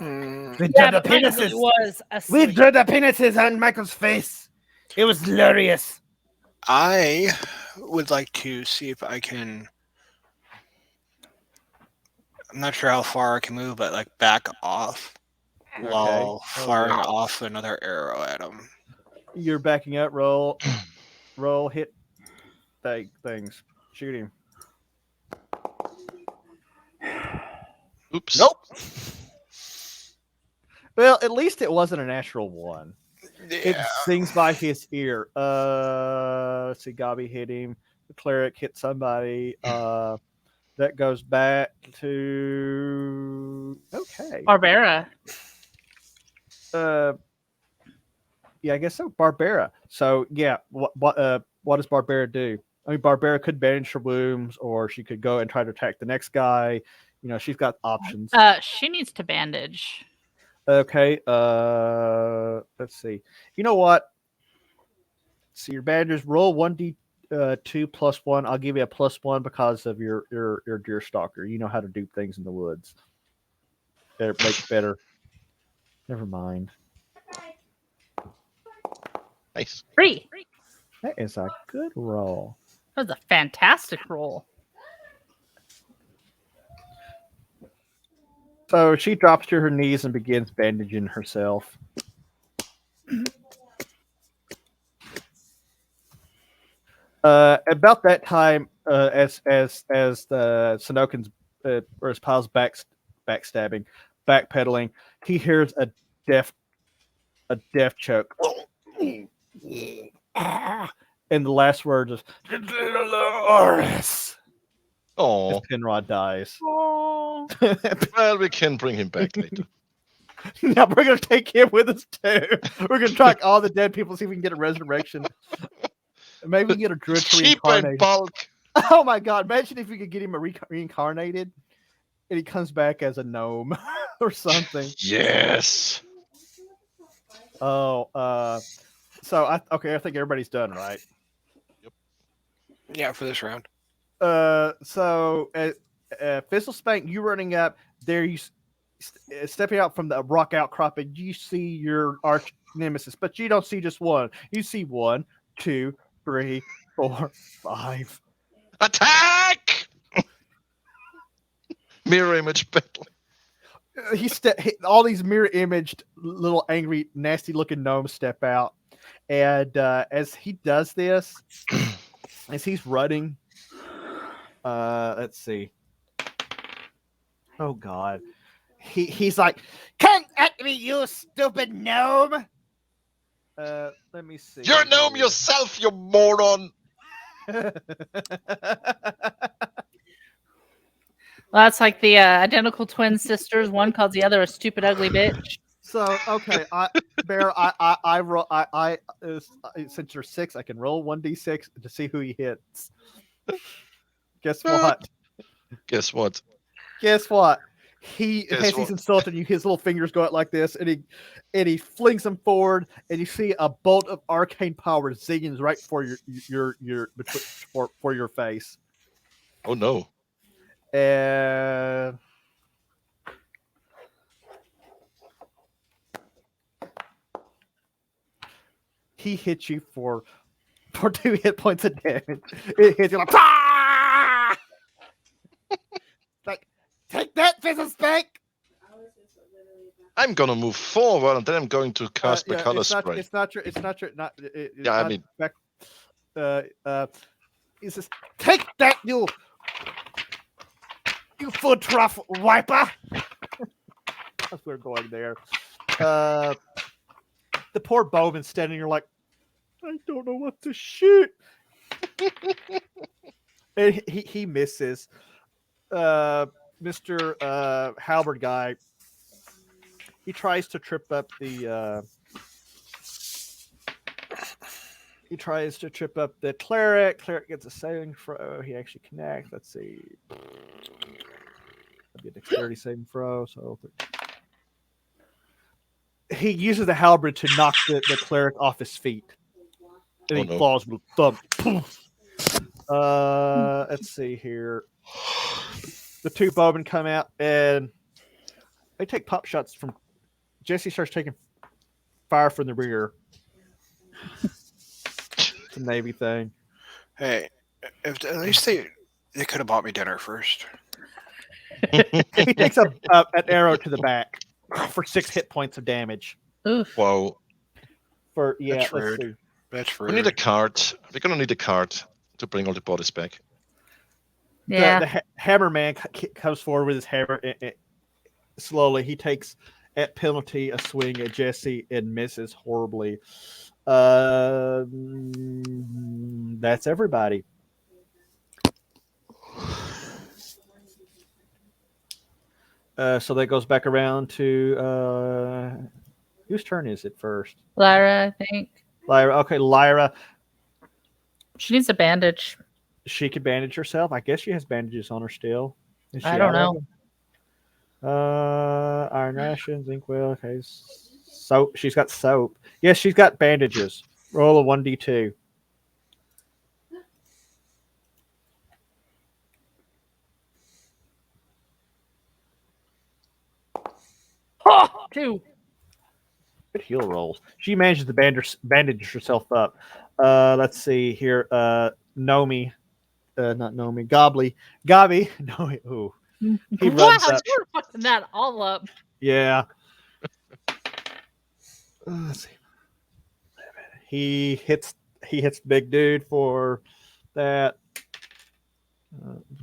Mm, We Yeah, drew the but mine penises. really was We asleep. drew the penises on Michael's face. It was glorious. I would like to see if I can. I'm not sure how far I can move, but like back off while firing off another arrow at him. You're backing up. Roll hit things. Shoot him. Oops. Nope. Well, at least it wasn't a natural one. It Yeah. sings by his ear. Let's see. Gobby hit him. The cleric hit somebody. That goes back to Barbara. Yeah, I guess so. Barbara. So yeah, what does Barbara do? I mean, Barbara could bandage her wounds, or she could go and try to attack the next guy. You know, she's got options. She needs to bandage. Okay. Let's see. You know what? See your bandages. Roll 1d2 +1. I'll give you a +1 because of your deer stalker. You know how to do things in the woods. Better make it better. Never mind. Nice. 3. That is a good roll. That was a fantastic roll. So she drops to her knees and begins bandaging herself. About that time, as the Sanokan's or his pal's backstabbing, backpedaling, he hears a death choke, and the last word is Dolores. Oh, As Penrod dies. Oh. well, we can bring him back later. Now we're gonna take him with us too. We're gonna track all the dead people, see if we can get a resurrection. Maybe we can get a druid to Cheap and reincarnate. bulk. Oh my god! Imagine if we could get him reincarnated, and he comes back as a gnome or something. Yes. Oh, so I think everybody's done, right? Yeah, for this round. So Fizzle Spank, you running up there, you stepping out from the rock outcrop, and you see your arch nemesis, but you don't see just one. You see 1, 2, 3, 4, 5. Attack! Mirror image battle. All these mirror imaged little angry, nasty looking gnomes step out, and as he does this, as he's running, let's see. Oh God, he's like, Come at me, you stupid gnome! let me see. You're a gnome yourself, you moron. Well, that's like the identical twin sisters. One calls the other a stupid, ugly bitch. So okay, Bear, since you're 6, I can roll 1d6 to see who he hits. Guess what? Guess what? Guess what? He's what? insulting you. His little fingers go out like this, and he flings them forward, and you see a bolt of arcane power zings right for your face. Oh no! And he hits you for 2 hit points of damage. It hits you like, ah! Like, take that, Fizzle Spank! I'm gonna move forward, and then I'm going to cast my color spray. It's not your. Back, he says, "Take that, you foot trough wiper." That's where we're going there. The poor bowman standing here like, I don't know what to shoot. And he misses. Mr. Halberd guy. He tries to trip up the. He tries to trip up the cleric. Cleric gets a saving throw. He actually connects. Let's see. That'd be a dexterity saving throw. So he uses the halberd to knock the cleric off his feet. And he falls with a thump. Let's see here. The 2 bowmen come out and they take pop shots from. Jesse starts taking fire from the rear. It's a Navy thing. Hey, if at least they could have bought me dinner first. He takes an arrow to the back for 6 hit points of damage. Oof. Whoa! That's let's rude. see. That's rude. We need a card. We're gonna need a card to bring all the bodies back. Yeah. The hammer man comes forward with his hammer. Slowly, he takes at penalty a swing at Jesse and misses horribly. That's everybody. So that goes back around to whose turn is it first? Lyra, I think. Lyra. Okay, Lyra. She needs a bandage. She could bandage herself. I guess she has bandages on her still. Is she I don't out of know. them? Iron rations, inkwell. Okay, soap. She's got soap. Yes, she's got bandages. Roll a 1d2. Oh, 2. Good heal rolls. She manages to bandage herself up. Let's see here. Nomi. Not Nomi. Gobby. Nomi. Ooh. He Wow, runs up. you're fucking that all up. Yeah. Let's see. He hits big dude for that.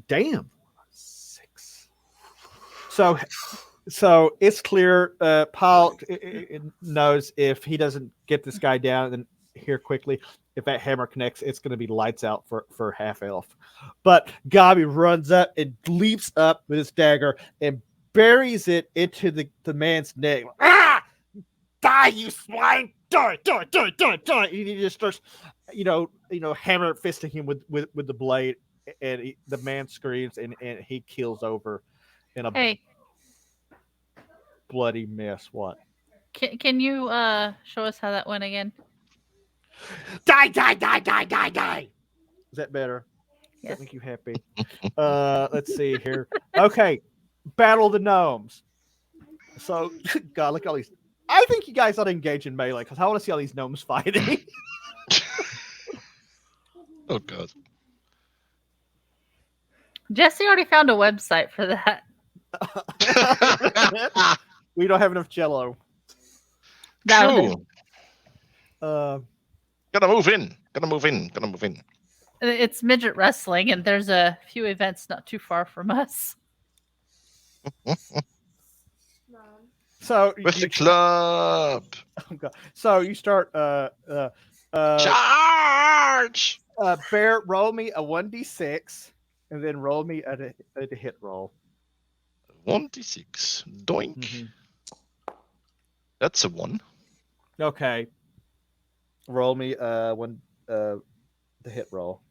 Damn. 6. So it's clear. Paul knows if he doesn't get this guy down and here quickly, if that hammer connects, it's going to be lights out for half elf. But Gobby runs up and leaps up with his dagger and buries it into the man's neck. Ah! Die, you swine! Die! And he just starts, hammer fisting him with the blade, and the man screams and he keels over in a bloody mess. What? Can you show us how that went again? Die! Is that better? Does Yes. that make you happy? Let's see here. Okay, Battle of the Gnomes. So, God, look at all these. I think you guys ought to engage in melee because I want to see all these gnomes fighting. Oh god. Jesse already found a website for that. We don't have enough Jello. No, True. Uh, Gotta move in. Gotta move in. Gotta move in. it's midget wrestling, and there's a few events not too far from us. so With you the club. oh, God. So you start. Charge! Bear, roll me a 1d6, and then roll me a hit roll. 1d6. Doink. Mhm. That's a 1. Okay. Roll me the hit roll.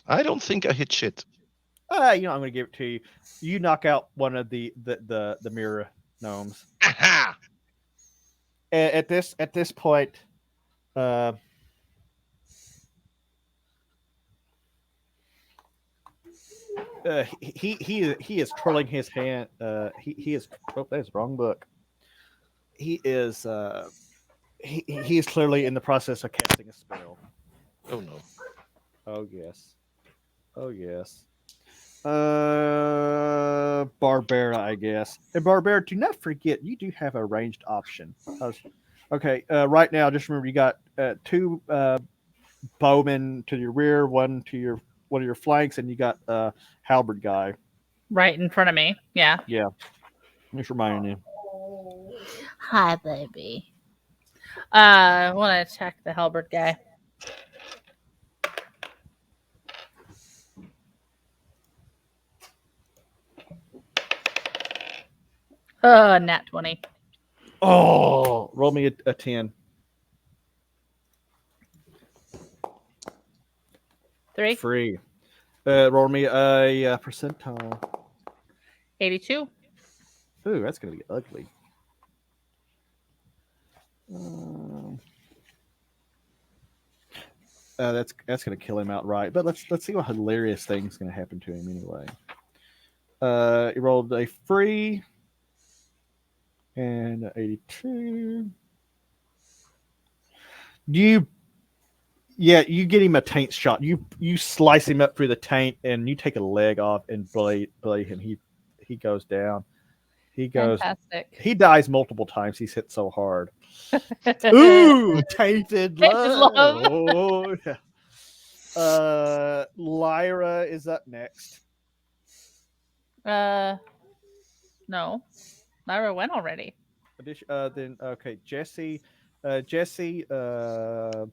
I don't think I hit shit. I'm gonna give it to you. You knock out one of the mirror gnomes. Aha! At this point, he is twirling his hand. He is. Oh, that's the wrong book. He is. He is clearly in the process of casting a spell. Oh no. Oh yes. Oh yes. Barbara, I guess. And Barbara, do not forget you do have a ranged option. Okay. Right now, just remember you got 2 bowmen to your rear, one of your flanks, and you got halberd guy. Right in front of me. Yeah. Yeah. Just reminding you. Hi, baby. I want to attack the halberd guy. Nat 20. Oh, roll me a 10. 3. Free. Roll me a percentile. 82. Ooh, that's gonna be ugly. That's gonna kill him outright. But let's see what hilarious thing's gonna happen to him anyway. He rolled a free and 82. You get him a taint shot. You slice him up through the taint and you take a leg off and blade him. He goes down. He goes. Fantastic. He dies multiple times. He's hit so hard. Ooh, tainted love. Oh, yeah. Lyra is up next. No. Lyra went already. Then okay, Jesse. Jesse. I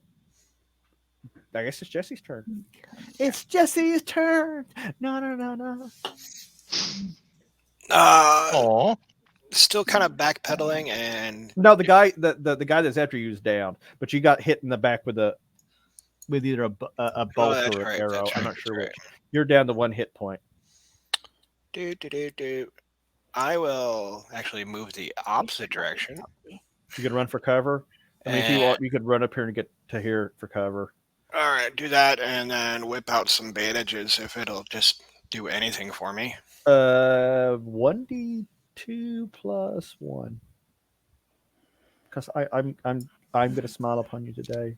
guess it's Jesse's turn. It's Jesse's turn. No. Aw. Still kind of backpedaling and No, the guy guy that's after you is down, but you got hit in the back with either a bolt that's or an right, arrow. that's I'm right, not sure that's which. You're down to 1 hit point. do. I will actually move the opposite direction. You can run for cover. I mean, if you want, you could run up here and get to here for cover. All right, do that and then whip out some bandages if it'll just do anything for me. 1d2 plus 1. Because I'm gonna smile upon you today.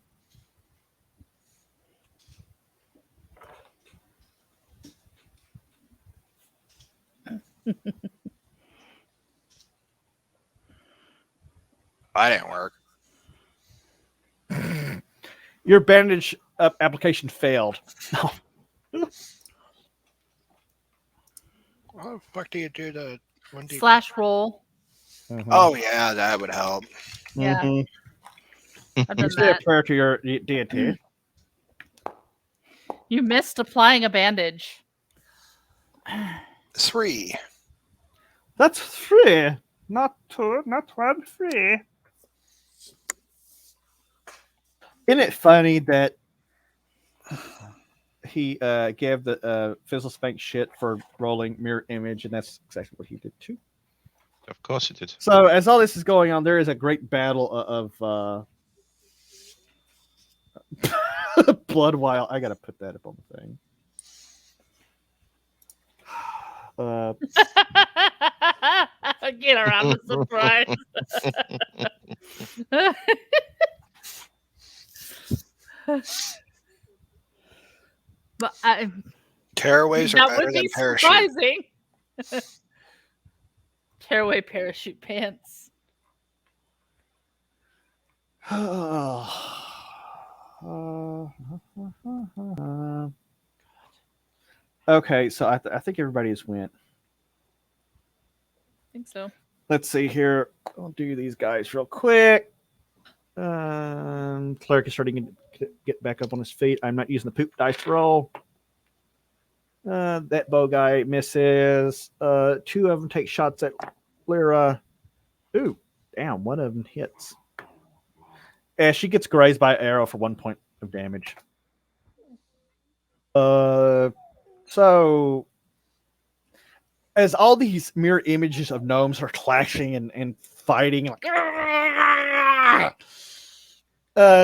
That didn't work. Your bandage application failed. How the fuck do you do the 1D? / roll. Oh yeah, that would help. Yeah. Mhm. I've You done say a that. prayer to your deity. You missed applying a bandage. 3. That's 3, not 2, not 1, 3. Isn't it funny that he gave the Fizzle Spank shit for rolling mirror image, and that's exactly what he did too. Of course it did. So as all this is going on, there is a great battle of Blood Wild. I gotta put that up on the thing. Get around the surprise. But Tearaways are that better would than be parachute. surprising. Tearaway parachute pants. Okay, so I think everybody has went. I think so. Let's see here. I'll do these guys real quick. Cleric is starting to get back up on his feet. I'm not using the poop dice roll. That bow guy misses. Two of them take shots at Lyra. Ooh, damn, one of them hits. Yeah, she gets grazed by an arrow for 1 point of damage. So as all these mirror images of gnomes are clashing and fighting,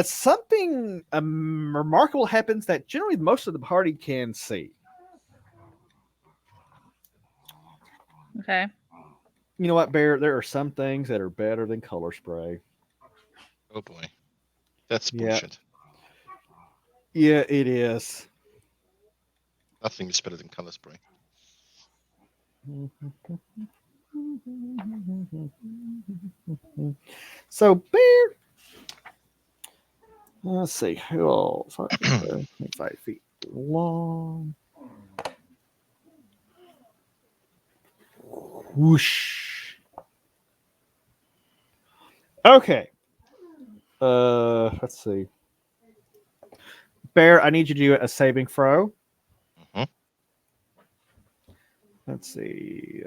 something remarkable happens that generally most of the party can see. Okay. You know what, Bear? There are some things that are better than color spray. Oh boy, that's Yeah. bullshit. Yeah, it is. Nothing is better than color spray. So, Bear. Let's see. Who else? 25 feet long. Whoosh. Okay. Let's see. Bear, I need you to do a saving throw. Mhm. Let's see.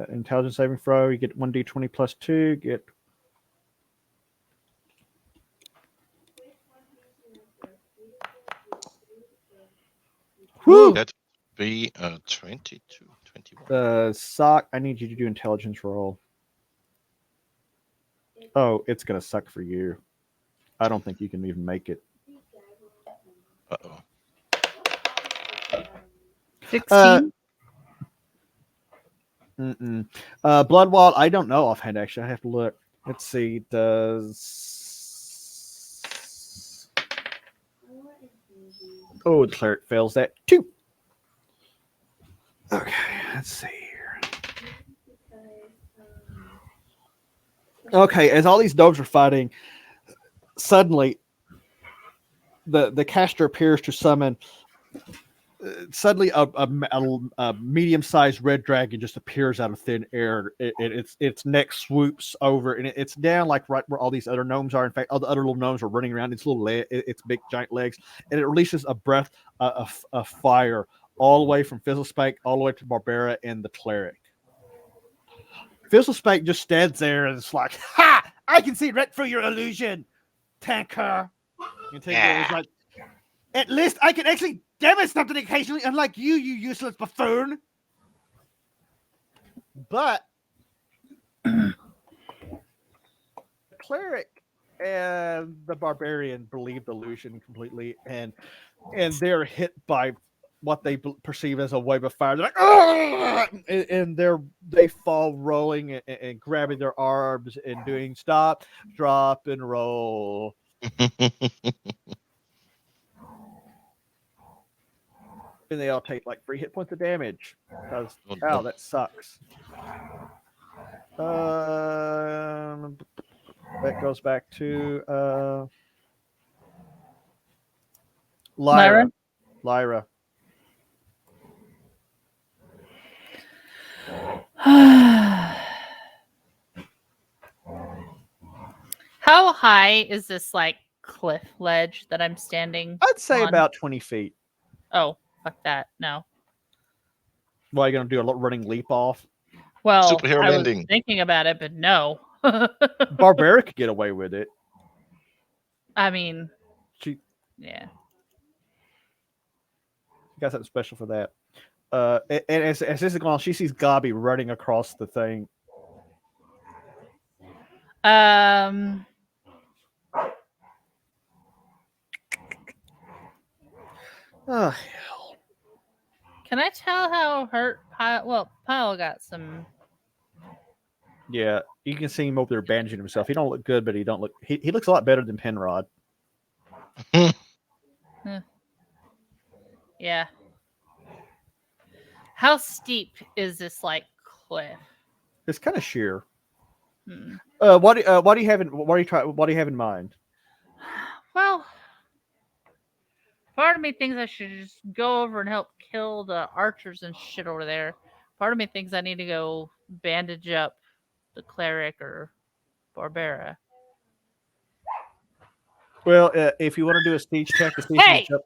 Intelligence saving throw. You get 1d20 plus 2. Get. Woo! That would be 22, 21. Sock, I need you to do intelligence roll. Oh, it's gonna suck for you. I don't think you can even make it. Uh-oh. 16. Bloodwald, I don't know offhand, actually. I have to look. Let's see. Oh, the cleric fails that too. Okay, let's see here. Okay, as all these dogs are fighting, suddenly the caster appears to summon. Suddenly, a medium-sized red dragon just appears out of thin air. Its neck swoops over, and it's down like right where all these other gnomes are. In fact, all the other little gnomes are running around its its big giant legs, and it releases a breath of fire all the way from Fizzlespike all the way to Barbara and the cleric. Fizzlespike just stands there and it's like, "Ha! I can see right through your illusion, tanker." And Tinker is like, "At least I can actually damage something occasionally, unlike you, you useless buffoon." But the cleric and the barbarian believe the illusion completely, and they're hit by what they perceive as a wave of fire. They're like, "Argh!" and they fall rolling and grabbing their arms and doing stop, drop, and roll. And they all take like 3 hit points of damage. Because that sucks. That goes back to Lyra. How high is this like cliff ledge that I'm standing? I'd say on? about 20 feet. Oh, fuck that. No. Well, you're going to do a running leap off? Well, Superhero I landing. was thinking about it, but no. Barbaric could get away with it. I mean, She yeah. got something special for that. And as this is going on, she sees Gobby running across the thing. Oh hell! Can I tell how hurt Pyle? Well, Pyle got some. Yeah, you can see him over there bandaging himself. He don't look good, but he don't look. He looks a lot better than Penrod. Yeah. How steep is this like cliff? It's kind of sheer. Hmm. What do you have in mind? Well, part of me thinks I should just go over and help kill the archers and shit over there. Part of me thinks I need to go bandage up the cleric or Barbara. Well, if you want to do a siege check to see if you Hey! can jump.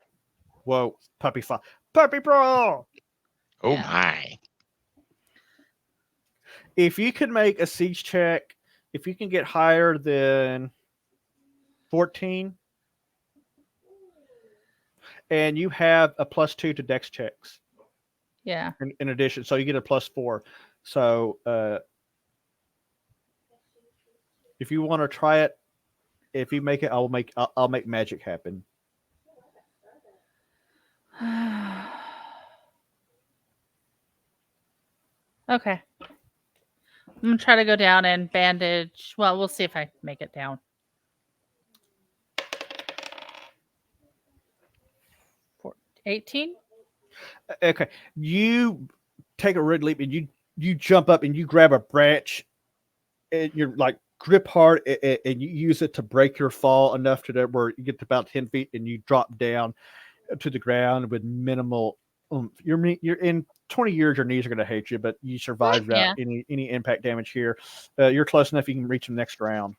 Whoa, puppy pro! Oh Yeah. my. If you can make a siege check, if you can get higher than 14, and you have a +2 to dex checks Yeah. in addition, so you get a +4. So if you want to try it, if you make it, I'll make magic happen. Okay. I'm gonna try to go down and bandage. Well, we'll see if I make it down. 18? Okay, you take a red leap and you jump up and you grab a branch, and you're like grip hard and you use it to break your fall enough to where you get to about 10 feet and you drop down to the ground with minimal. You're in 20 years, your knees are going to hate you, but you survived without any impact damage here. You're close enough you can reach them next round.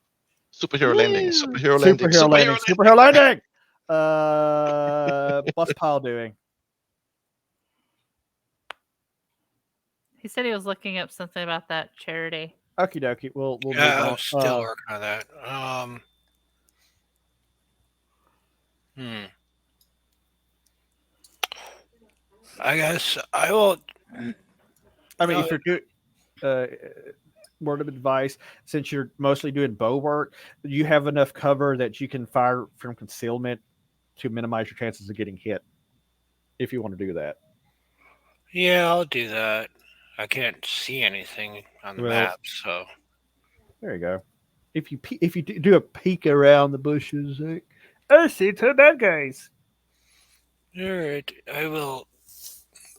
Superhero landing. Woo! Superhero landing. Superhero landing. Superhero landing. What's Pyle doing? He said he was looking up something about that charity. Okie dokie. We'll move Yeah, on. I'm still working on that. I guess I will. I mean, if you're doing word of advice, since you're mostly doing bow work, you have enough cover that you can fire from concealment to minimize your chances of getting hit. If you want to do that, Yeah, I'll do that. I can't see anything on the map, so there you go. If you do a peek around the bushes, I see 2 bad guys. all right. I will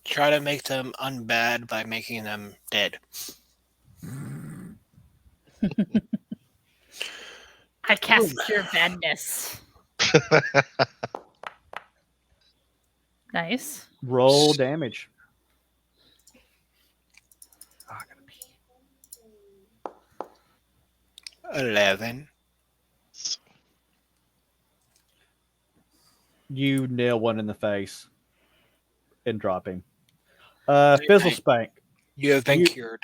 try to make them unbad by making them dead. I cast Cure Badness. Nice. Roll damage. 11. You nail one in the face and dropping. Fizzle Spank. You have been cured.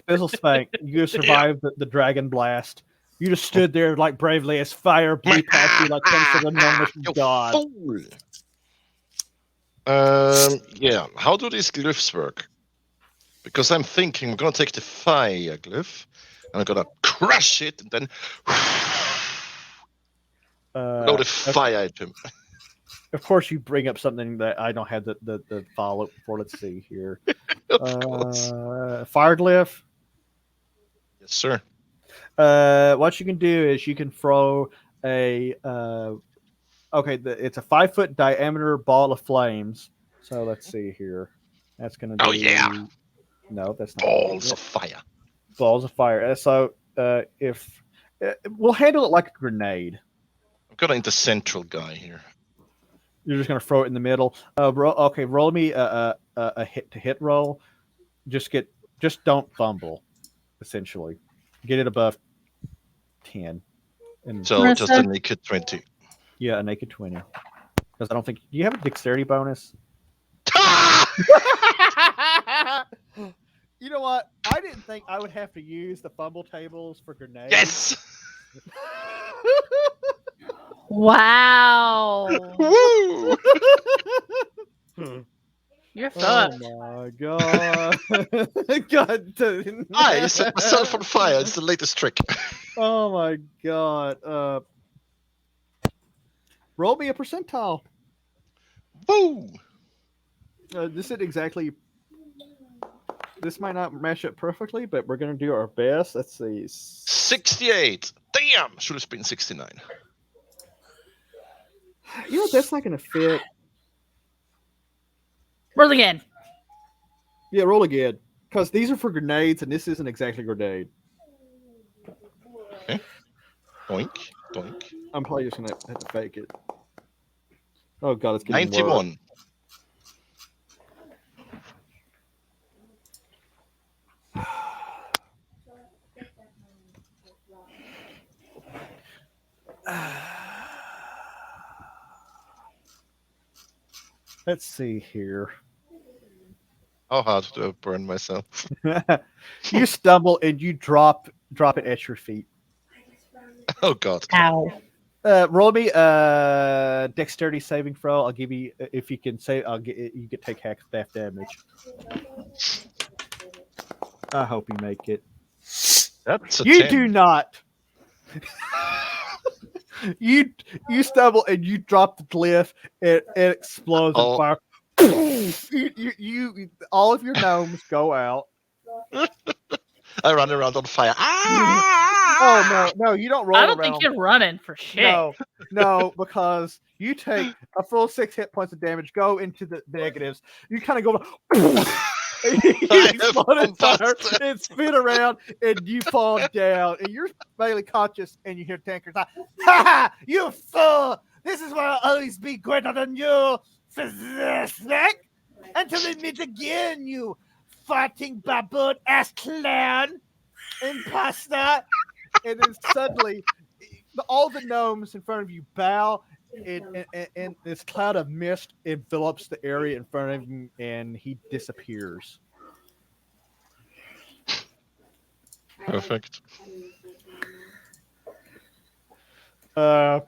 Fizzle Spank. You survived the dragon blast. You just stood there like bravely as fire blew past you like some sort of gnomish god. Fool. Yeah. How do these glyphs work? Because I'm thinking I'm gonna take the fire glyph and I'm gonna crush it and then load a fire item. Of course, you bring up something that I don't have the follow up for. Let's see here. Of course. Fire glyph. Yes, sir. What you can do is you can throw a it's a 5-foot diameter ball of flames. So let's see here. That's gonna. Oh yeah. No, that's not. Balls of fire. Balls of fire. So if we'll handle it like a grenade. I've got an intercentral guy here. You're just gonna throw it in the middle. Roll me a hit roll. Just don't fumble. Essentially, get it above 10. And So just a naked 20. Yeah, a naked 20. Because I don't think you have a dexterity bonus. You know what? I didn't think I would have to use the fumble tables for grenades. Yes. Wow. Woo! You're fucked. Oh my god. God. I set myself on fire. It's the latest trick. Oh my god. Roll me a percentile. Woo! This isn't exactly. This might not match up perfectly, but we're going to do our best. Let's see. 68. Damn! Should have been 69. You know, that's not going to fit. Roll again. Yeah, roll again. Because these are for grenades, and this isn't exactly a grenade. Okay. Doink. Doink. I'm probably just going to have to fake it. Oh, God, it's getting 91. worse. Let's see here. How hard to burn myself? You stumble and you drop it at your feet. Oh God! Ow. Roll me dexterity saving throw. I'll give you if you can say you can take half damage. I hope you make it. That's a You 10. do not. you stumble and you drop the cliff. It explodes in fire. you all of your gnomes go out. I run around on fire. Oh no, you don't roll. I don't around. think you're running for shit. No, because you take a full 6 hit points of damage. Go into the negatives. You kind of go. You explode in fire and spin around, and you fall down, and you're barely conscious, and you hear tankers like, "Ha ha! You fool! This is why I'll always be greater than you, snack! Until we meet again, you farting baboon ass clown, imposter!" And then suddenly, all the gnomes in front of you bow, and this cloud of mist envelops the area in front of him, and he disappears. Perfect. God,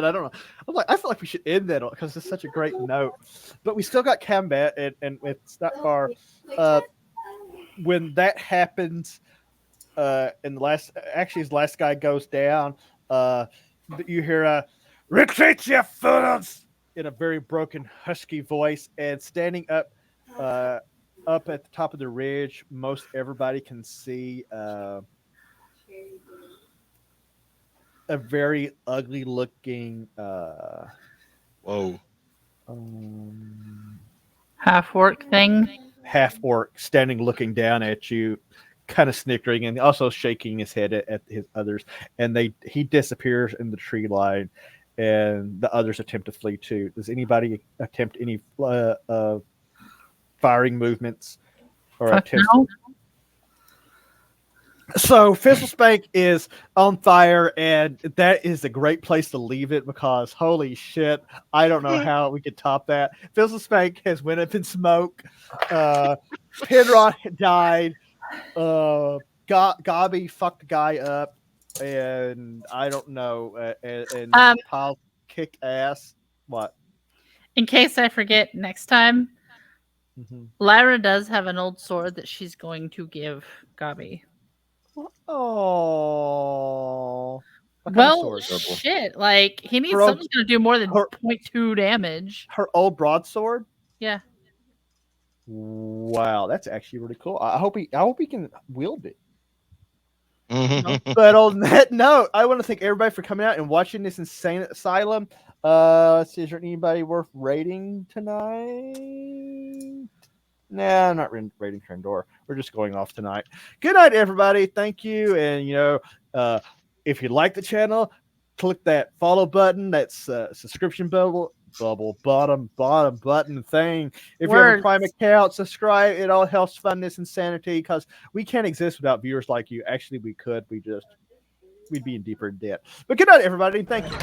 I don't know. I feel like we should end that because it's such a great note. But we still got combat, and it's not far. When that happens, and the last guy goes down, you hear "Retreat, you fools!" in a very broken, husky voice, and standing up at the top of the ridge, most everybody can see a very ugly looking Whoa. Half orc thing. Half orc standing looking down at you, kind of snickering and also shaking his head at his others, and he disappears in the tree line, and the others attempt to flee too. Does anybody attempt any firing movements or attempts? No. So Fizzlespank is on fire, and that is a great place to leave it because holy shit, I don't know how we could top that. Fizzlespank has went up in smoke. Penrod died. Gobby fucked the guy up, and I don't know. And Pile kick ass. What? In case I forget next time, Lyra does have an old sword that she's going to give Gobby. Oh. Well, shit. Like, he needs something to do more than 0.2 damage. Her old broadsword? Yeah. Wow, that's actually really cool. I hope he can wield it. Mm-hmm. But on that note, I want to thank everybody for coming out and watching this insane asylum. Let's see, is there anybody worth rating tonight? Nah, I'm not rating Trendor. We're just going off tonight. Good night, everybody. Thank you. And, if you like the channel, click that follow button. That's subscription bottom button thing. If you have a Prime account, subscribe. It all helps fund this insanity because we can't exist without viewers like you. Actually, we could. We'd be in deeper debt. But good night, everybody. Thank you.